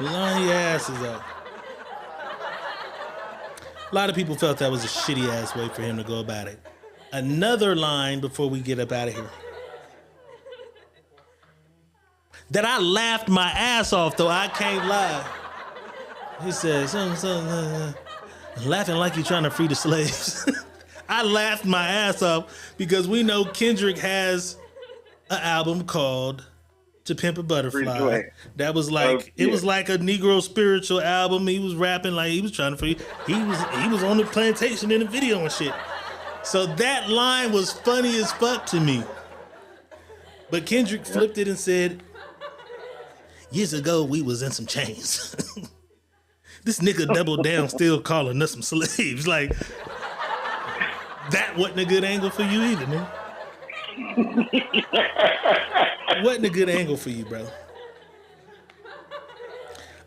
Lying your asses up. A lot of people felt that was a shitty ass way for him to go about it. Another line before we get up out of here. That I laughed my ass off, though, I can't lie. He said, laughing like you're trying to free the slaves. I laughed my ass off because we know Kendrick has an album called To Pimp a Butterfly. That was like, it was like a Negro spiritual album. He was rapping like he was trying to free. He was on the plantation in the video and shit. So that line was funny as fuck to me. But Kendrick flipped it and said, years ago, we was in some chains. This nigga doubled down, still calling us some slaves. Like, that wasn't a good angle for you either, nigga. Wasn't a good angle for you, bro.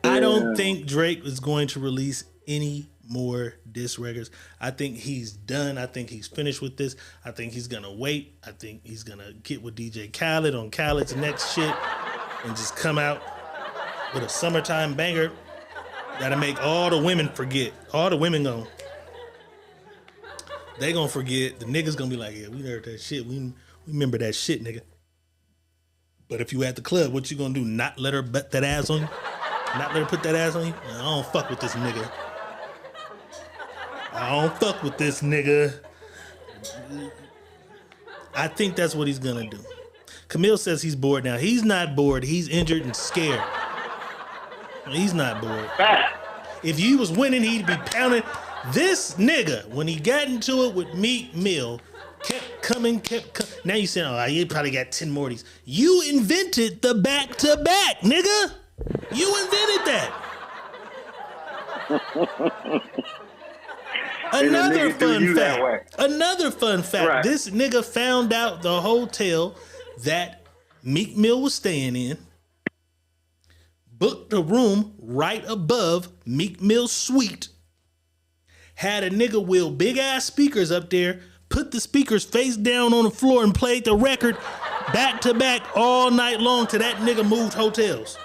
I don't think Drake is going to release any more diss records. I think he's done. I think he's finished with this. I think he's gonna wait. I think he's gonna get with DJ Khaled on Khaled's next shit and just come out with a summertime banger that'll make all the women forget. All the women they gonna forget. The niggas gonna be like, yeah, we heard that shit. We remember that shit, nigga. But if you at the club, what you gonna do? Not let her butt that ass on you? Not let her put that ass on you? I don't fuck with this nigga. I don't fuck with this nigga. I think that's what he's gonna do. Camille says he's bored now. He's not bored. He's injured and scared. He's not bored. If he was winning, he'd be pounding. This nigga, when he got into it with Meek Mill, kept coming. Now you saying, oh, you probably got 10 more of these. You invented the back-to-back, nigga. You invented that. Another fun fact. Right. This nigga found out the hotel that Meek Mill was staying in, booked a room right above Meek Mill's suite, had a nigga wheel big ass speakers up there, put the speakers face down on the floor and played the record back to back all night long till that nigga moved hotels.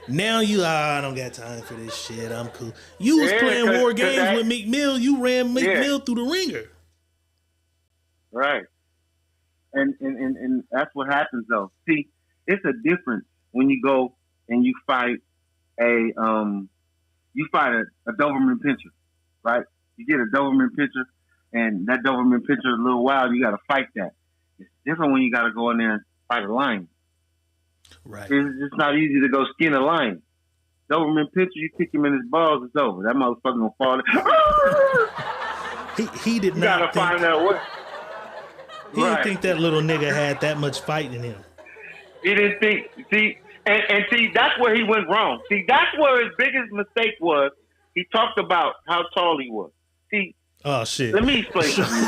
Now I don't got time for this shit. I'm cool. You was playing war games with Meek Mill. You ran Meek Mill through the ringer. Right. And that's what happens though. See, it's a difference when you go and you fight a Doberman Pinscher, right? You get a Doberman Pinscher, and that Doberman Pinscher is a little wild. You got to fight that. It's different when you got to go in there and fight a lion. Right. It's just not easy to go skin a lion. Doberman Pinscher, you kick him in his balls, it's over. That motherfucker gonna fall. He did you not. Gotta find that way. He didn't think that little nigga had that much fight in him. He didn't think. See, and see, that's where he went wrong. See, that's where his biggest mistake was. He talked about how tall he was. See. Oh shit. Let me explain something.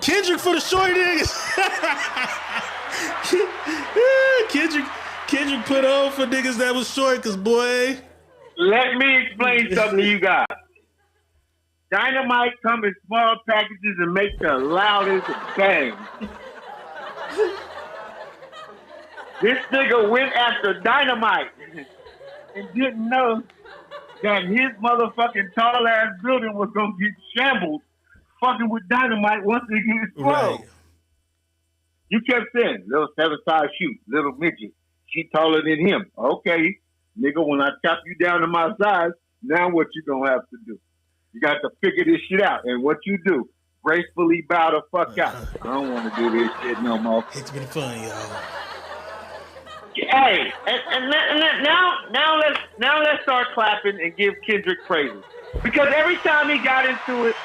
Kendrick for the short niggas. Kendrick put on for niggas that was short, cause boy. Let me explain something to you guys. Dynamite come in small packages and make the loudest bang. This nigga went after Dynamite and didn't know that his motherfucking tall ass building was gonna get shambled fucking with Dynamite once it gets exploded. Right. You kept saying, little 7-size shoot, little midget. She taller than him. Okay, nigga, when I chop you down to my size, now what you gonna have to do? You got to figure this shit out. And what you do, gracefully bow the fuck out. I don't want to do this shit no more. It's been fun, y'all. Hey, and now let's start clapping and give Kendrick praises. Because every time he got into it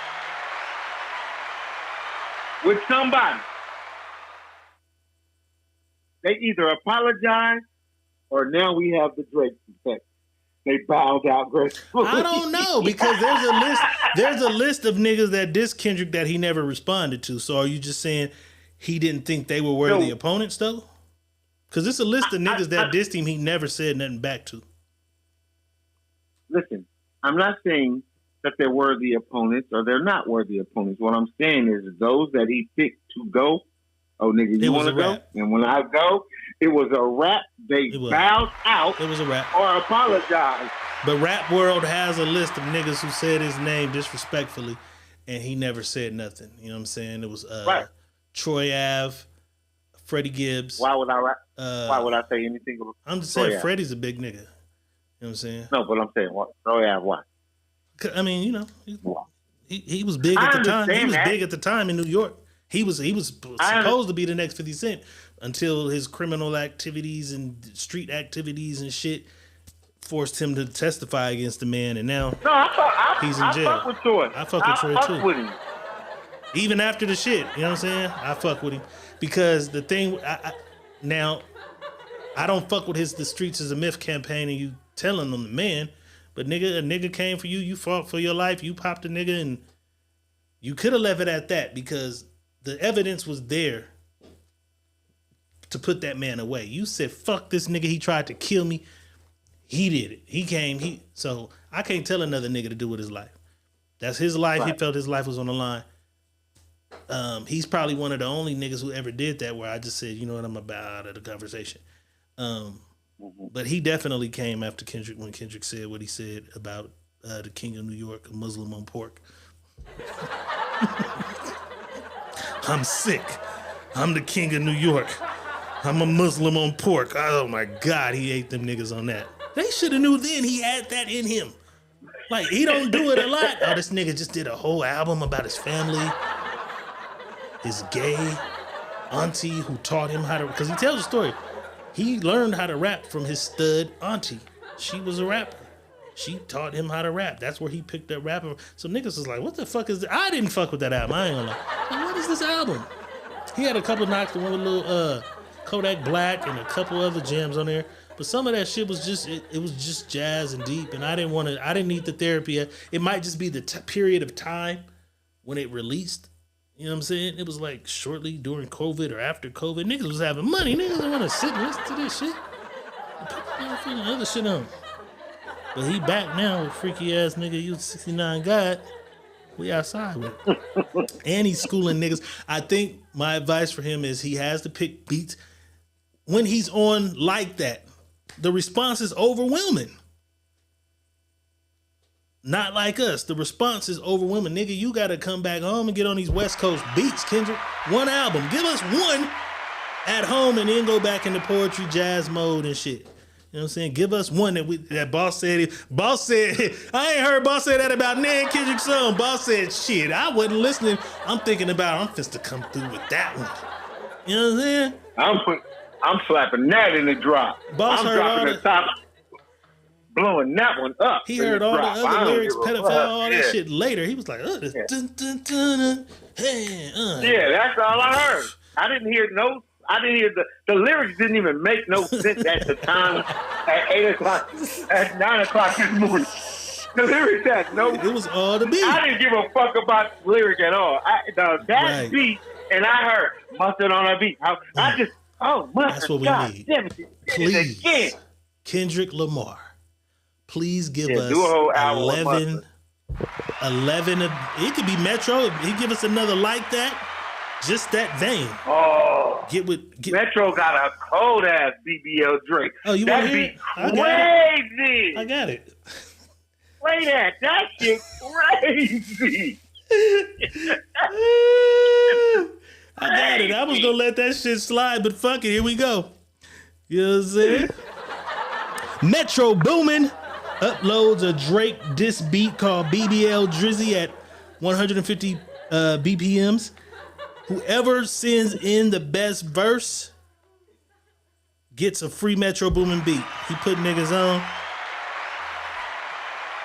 with somebody, they either apologize or now we have the Drake effect. They bowed out gracefully. I don't know, because there's a list of niggas that diss Kendrick that he never responded to. So are you just saying he didn't think they were worthy opponents though? Because it's a list of niggas that dissed him he never said nothing back to. Listen, I'm not saying that they're worthy opponents or they're not worthy opponents. What I'm saying is those that he picked to go, oh nigga, you want to go? And when I go, it was a rap. They bowed out. It was a rap. Or apologized. But Rap World has a list of niggas who said his name disrespectfully, and he never said nothing. You know what I'm saying? It was Troy Ave, Freddie Gibbs. Why would I say anything about I'm just saying Freddie's a big nigga. You know what I'm saying? No, but I'm saying what? Troy Ave, why? I mean, you know, he was big at the time. He was big at the time in New York. He was supposed to be the next 50 Cent until his criminal activities and street activities and shit forced him to testify against the man, and now he's in jail. I fuck with Troy. I fuck with Troy too. With him. Even after the shit, you know what I'm saying? I fuck with him because the thing. Now, I don't fuck with the Streets is a Myth campaign and you telling them the man, but nigga, a nigga came for you. You fought for your life. You popped a nigga, and you could have left it at that because the evidence was there to put that man away. You said, fuck this nigga, he tried to kill me. He did it. He came, so I can't tell another nigga to do with his life. That's his life. Right. He felt his life was on the line. He's probably one of the only niggas who ever did that where I just said, you know what, I'm about out of the conversation. But he definitely came after Kendrick when Kendrick said what he said about the King of New York, a Muslim on pork. I'm sick. I'm the King of New York. I'm a Muslim on pork. Oh my God, he ate them niggas on that. They should have knew then he had that in him. Like, he don't do it a lot. Oh, this nigga just did a whole album about his family. His gay auntie who taught him how to, because he tells a story. He learned how to rap from his stud auntie. She was a rapper. She taught him how to rap. That's where he picked up rapping. So niggas was like, what the fuck is that? I didn't fuck with that album. I ain't gonna lie. Like, what is this album? He had a couple knocks, the one with little Kodak Black and a couple other jams on there. But But some of that shit was just it was just jazz and deep, and I didn't need the therapy. It might just be the period of time when it released. You know what I'm saying? It was like shortly during COVID or after COVID. Niggas was having money. Niggas didn't want to sit and listen to this shit. Put other shit on. But he back now with freaky ass nigga. You 69 God. We outside with it. And he's schooling niggas. I think my advice for him is he has to pick beats when he's on like that. The response is overwhelming. Not like us. The response is overwhelming. Nigga, you got to come back home and get on these West Coast beats, Kendrick. One album. Give us one at home and then go back into poetry, jazz mode and shit. You know what I'm saying? Give us one that Boss said. Boss said, I ain't heard Boss say that about Nan Kendrick's song. Boss said, shit, I wasn't listening. I'm thinking about, I'm finna come through with that one. You know what I'm saying? I'm slapping that in the drop. Boss I'm heard dropping all the top, blowing that one up. He heard all the other lyrics, pedophile, all that Yeah. shit later. He was like, this dun, dun, dun, dun, hey, Yeah, that's all I heard. I didn't hear the lyrics didn't even make no sense at the time at 8 o'clock, at 9 o'clock this morning. The lyrics had no. It was all the beat. I didn't give a fuck about the lyric at all. That beat, and I heard mustard on a beat. I just, mustard. That's what we need. Damn it, Please, Kendrick Lamar, please give us do a whole album 11. It could be Metro. He give us another like that. Just that vein. Oh, Metro got a cold ass BBL Drake. Oh, you want to hear it? Crazy. I got it. Play that. That shit crazy. I got it. I was gonna let that shit slide, but fuck it. Here we go. You know what I'm saying? Metro Boomin uploads a Drake diss beat called BBL Drizzy at 150 BPMs. Whoever sends in the best verse gets a free Metro Boomin beat. He put niggas on.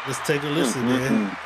Let's take a listen, man.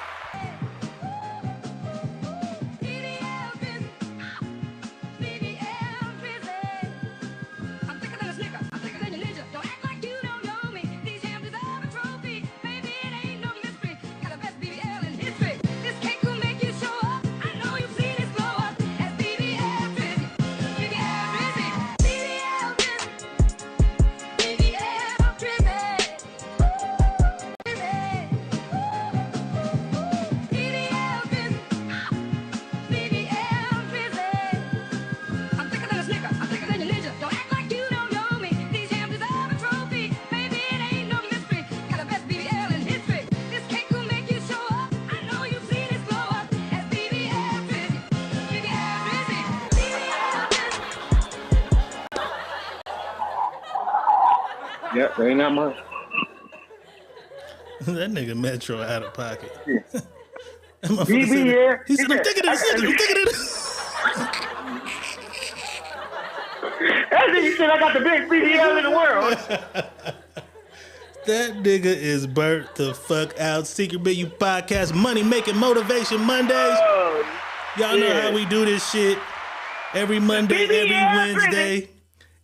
Yeah, they ain't that much. That nigga Metro out of pocket. Yeah. BBL. He said, I'm thinking of this nigga. I'm thinking of this. That nigga said I got the big BBL in the world. That nigga is burnt the fuck out. Secret Menu Podcast, Money Making Motivation Mondays. Y'all know how we do this shit. Every Monday, every Wednesday,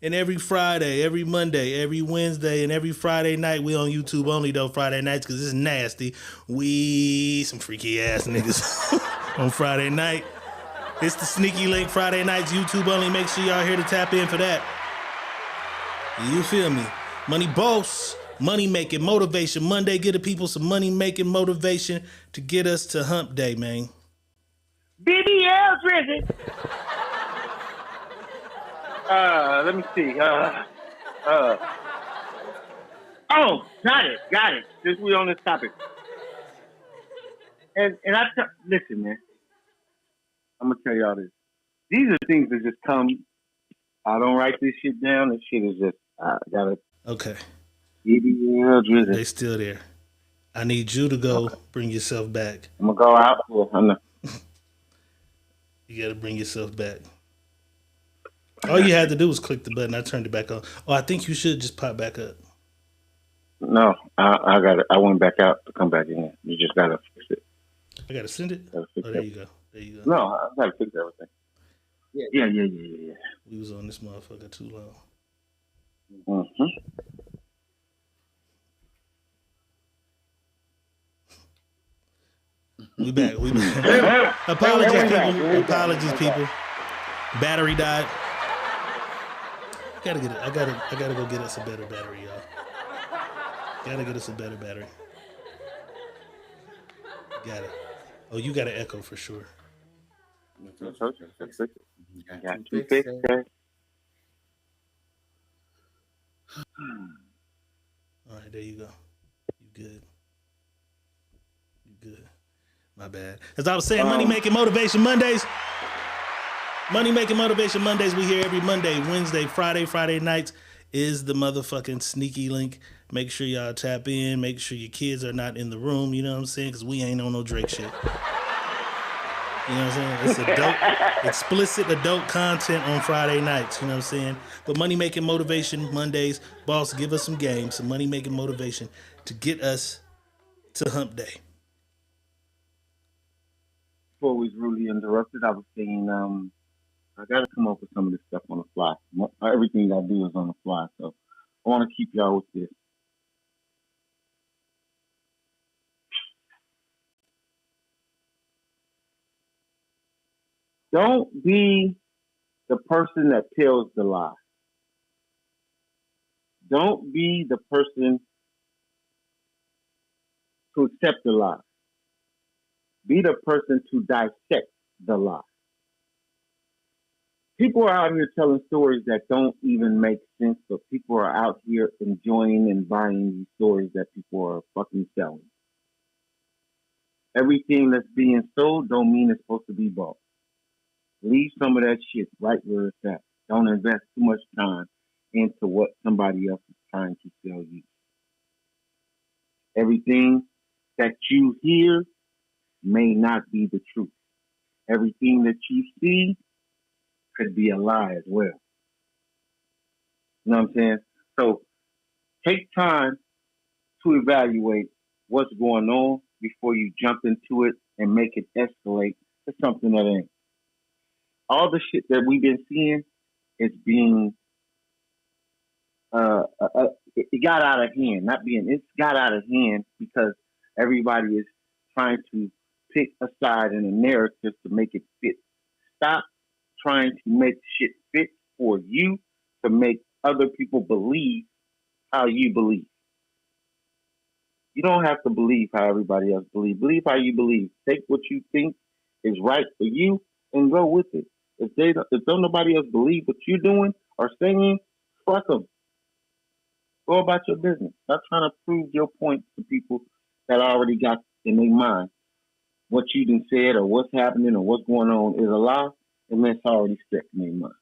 and every Friday, every Monday, every Wednesday, and every Friday night. We on YouTube only though, Friday nights, because it's nasty. We some freaky ass niggas on Friday night. It's the Sneaky Link Friday nights, YouTube only. Make sure y'all here to tap in for that. You feel me? Money Boss, Money Making Motivation Monday. Get the people some money making motivation to get us to hump day, man. BBL Drizzy. Let me see. Got it. Since we on this topic. And listen, man. I'm gonna tell y'all this. These are things that just come. I don't write this shit down. This shit is just gotta. Okay. BBL Drizzy. They still there. I need you to go bring yourself back. I'm gonna go out. Yeah, I know. You gotta bring yourself back. All you had to do was click the button. I turned it back on. Oh, I think you should just pop back up. No, I got it. I went back out to come back in. You just gotta fix it. I gotta send it. Oh, there you go. There you go. No, I gotta fix everything. Yeah. We was on this motherfucker too long. Mm-hmm. We back. Apologies, people. Apologies, people. Battery died. I gotta go get us a better battery, y'all. Gotta get us a better battery. Got it. Oh, you got an echo for sure. Got to fix that. All right, there you go. You good. My bad. As I was saying, Money Making Motivation Mondays. Money Making Motivation Mondays. We here every Monday, Wednesday, Friday nights is the motherfucking sneaky link. Make sure y'all tap in. Make sure your kids are not in the room. You know what I'm saying? Because we ain't on no Drake shit. You know what I'm saying? It's explicit adult content on Friday nights. You know what I'm saying? But Money Making Motivation Mondays. Boss, give us some games, some money making motivation to get us to hump day. Before we was rudely interrupted, I was saying, I got to come up with some of this stuff on the fly. Everything I do is on the fly, so I want to keep y'all with this. Don't be the person that tells the lie. Don't be the person to accept the lie. Be the person to dissect the lie. People are out here telling stories that don't even make sense, but people are out here enjoying and buying these stories that people are fucking selling. Everything that's being sold don't mean it's supposed to be bought. Leave some of that shit right where it's at. Don't invest too much time into what somebody else is trying to sell you. Everything that you hear may not be the truth. Everything that you see could be a lie as well. You know what I'm saying? So take time to evaluate what's going on before you jump into it and make it escalate to something that ain't. All the shit that we've been seeing is being, it got out of hand. It's got out of hand because everybody is trying to pick a side in a narrative to make it fit. Stop trying to make shit fit for you to make other people believe how you believe. You don't have to believe how everybody else believes. Believe how you believe. Take what you think is right for you and go with it. If don't nobody else believe what you're doing or saying, fuck them. Go about your business. Stop trying to prove your point to people that already got in their mind what you done said or what's happening or what's going on is a lie, and that's already set in their mind.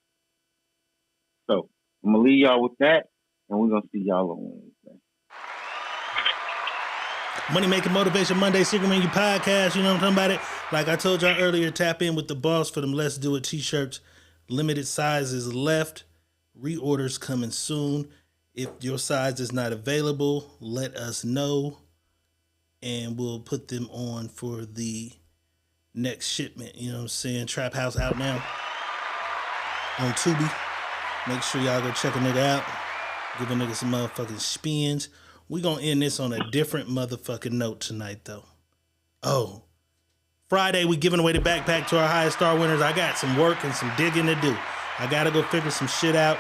So I'm gonna leave y'all with that, and we're gonna see y'all on Wednesday. Money Making Motivation Monday, Secret Menu Podcast. You know what I'm talking about? It. Like I told y'all earlier, tap in with the boss for them Let's Do It t-shirts. Limited sizes left. Reorders coming soon. If your size is not available, let us know, and we'll put them on for the next shipment. You know what I'm saying? Trap House out now on Tubi. Make sure y'all go check a nigga out. Give a nigga some motherfucking spins. We gonna end this on a different motherfucking note tonight, though. Oh, Friday we giving away the backpack to our highest star winners. I got some work and some digging to do. I gotta go figure some shit out.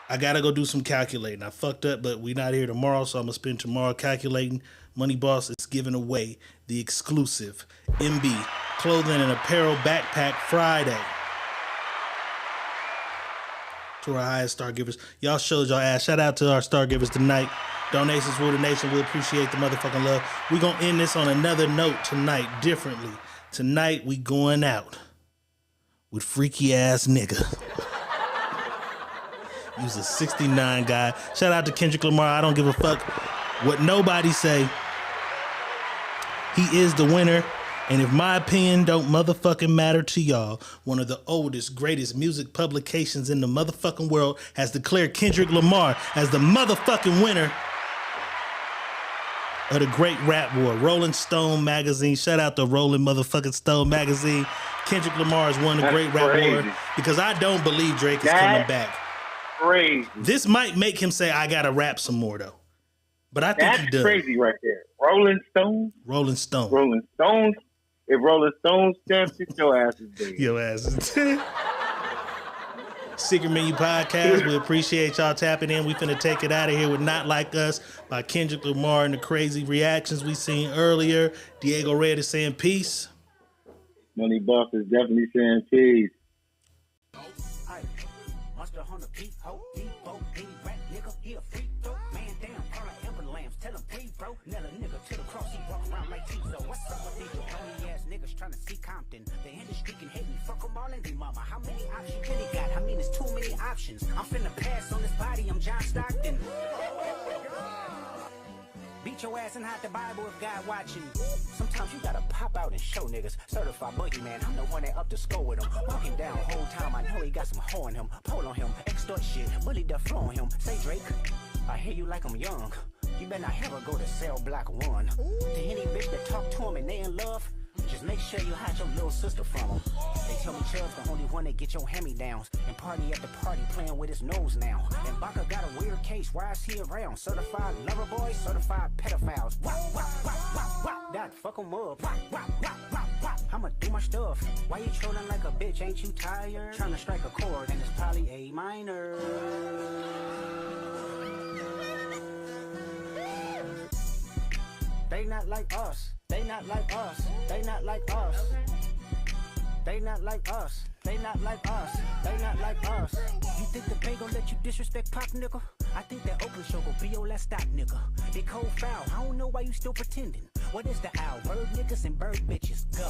I gotta go do some calculating. I fucked up, but we not here tomorrow, so I'm gonna spend tomorrow calculating. Money Boss is giving away the exclusive MB Clothing and Apparel Backpack Friday to our highest star givers. Y'all showed y'all ass. Shout out to our star givers tonight. Donations rule the nation. We appreciate the motherfucking love. We gonna end this on another note tonight, differently. Tonight we going out with freaky ass nigga. Use a 69 guy. Shout out to Kendrick Lamar. I don't give a fuck what nobody say. He is the winner. And if my opinion don't motherfucking matter to y'all, one of the oldest, greatest music publications in the motherfucking world has declared Kendrick Lamar as the motherfucking winner of the Great Rap War. Rolling Stone magazine. Shout out to Rolling motherfucking Stone magazine. Kendrick Lamar has won the Great Rap War because I don't believe Drake is coming back. Crazy. This might make him say, I gotta rap some more though. But I think that's he does. crazy right there. Rolling Stones. If Rolling Stones steps it, your ass is dead. Your ass is dead. Secret Menu Podcast. We appreciate y'all tapping in. We finna take it out of here with Not Like Us by Kendrick Lamar and the crazy reactions we seen earlier. Diego Red is saying peace. Money Boss is definitely saying peace. Trying to see Compton. The industry can hate me. Fuck them all and they mama. How many options really got? I mean, it's too many options. I'm finna pass on this body. I'm John Stockton. Beat your ass and hide the Bible if God watching. Sometimes you gotta pop out and show niggas. Certified boogeyman, I'm the one that up to score with him. Walk him down whole time, I know he got some hoe in him. Pole on him, extort shit, bully the flow on him. Say Drake, I hear you like I'm young. You better not ever go to cell block 1. To any bitch that talk to him and they in love, just make sure you hide your little sister from him. They tell me Chubb's the only one that get your hand-me-downs and party at the party playing with his nose now. And Baca got a weird case, why is he around? Certified lover boys, certified pedophiles. Wop, wop, wop, wop, wop. That fuck him up. Wop, wop, wop, wop, wop. I'ma do my stuff. Why you trolling like a bitch? Ain't you tired? Trying to strike a chord and it's probably A minor. They not like us. They not like us. They not like us. They not like us. They not like us. They not like us. You think the bay gon' let you disrespect Pop, nigga? I think that Oakland show gon' be your last stop, nigga. They cold foul. I don't know why you still pretending. What is the owl? Bird niggas and bird bitches. Go.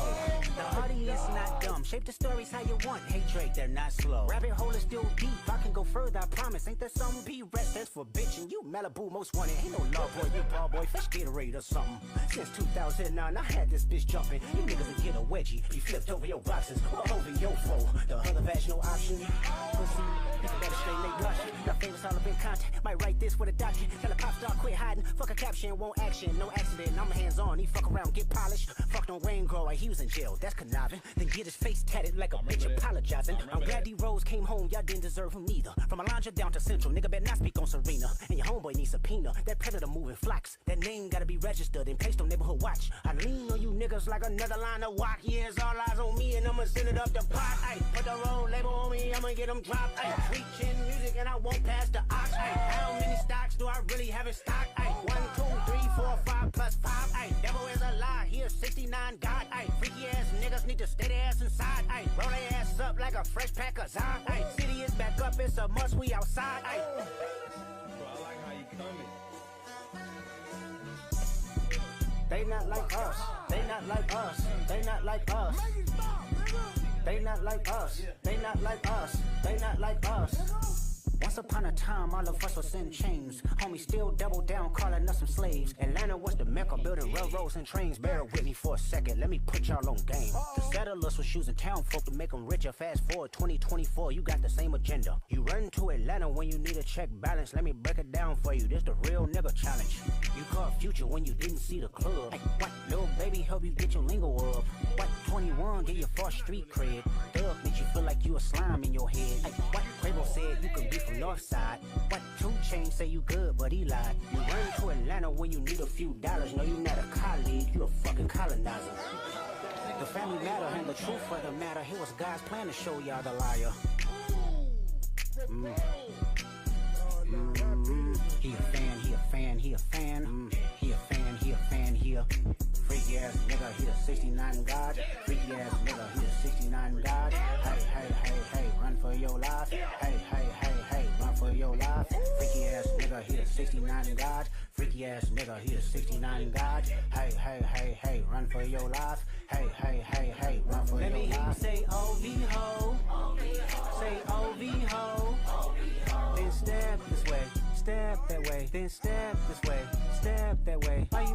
The audience not dumb. Shape the stories how you want. Hey Drake, they're not slow. Rabbit hole is still deep. I can go further, I promise. Ain't there some B-rest that's for bitching? You Malibu most wanted. Ain't no love boy, you ball boy. Fish Gatorade or something. Since 2009, I had this bitch jumping. You niggas would get a wedgie. You flipped over your boxes. All over your foe. The other vaginal option. Pussy. If you better straight leg blush. Got famous all up in content. Might write this with a doctor. Tell a pop star quit hiding. Fuck a caption, won't action. No accident. I'm hands on. He fuck around, get polished. Fucked on rain grower. He was in jail. That's conniving. Then get his face tatted like a bitch apologizing. I'm glad D-Rose came home. Y'all didn't deserve him neither. From Alondra down to Central. Nigga better not speak on Serena. And your homeboy needs subpoena. That predator moving flocks. That name gotta be registered and placed on neighborhood watch. I lean on you niggas like another line of walk. Yeah, it's all eyes on me and I'ma send it up the pot. Ay, put the road label on me. I'ma get them dropped. Ay, preaching music and I won't pass the ox. Ay, how many stocks do I really have in stock? Ay, 1, 2, 3, 4, 5 plus 5. Ay, devil is a lie. He is 69 God. Ay, freaky ass niggas need to stay their ass inside. Ay, roll their ass up like a fresh pack of Zod. Ay, city is back up. It's a must. We outside. Ay. Bro, I like how you coming. They not like us. They not like us. They not like us. They not like us. They not like us. They not like us. Once upon a time, all of us was in chains. Homie still double down, calling us some slaves. Atlanta was the mecca, building railroads and trains. Bear with me for a second, let me put y'all on game. The settlers was using town folk to make them richer. Fast forward 2024, you got the same agenda. You run to Atlanta when you need a check balance. Let me break it down for you, this the real nigga challenge. You caught Future when you didn't see the club. Hey, what, little baby, help you get your lingo up. What, 21, get your first street cred. Thug makes you feel like you a slime in your head. Hey, what, Quavo said you can be from North Side. What, 2 Chainz say you good, but he lied. You run to Atlanta when you need a few dollars. No, you not a colleague, you a fucking colonizer. The family matter and the truth of the matter. Here was God's plan to show y'all the liar. He a fan, he a fan, he a fan. He a fan, he a fan, he a freaky ass nigga, he a 69 God. Freaky ass nigga, he a 69 God. Hey, hey, hey, hey, run for your life. Hey, hey, hey, hey, run for your life. Freaky ass nigga, he a 69 God. Freaky ass nigga, he a 69 God. Hey, hey, hey, hey, run for your life. Hey, hey, hey, hey, run for your life. Let me hear you say OV ho. Say OV ho. Then step this way. Step that way, then step this way, step that way. Why you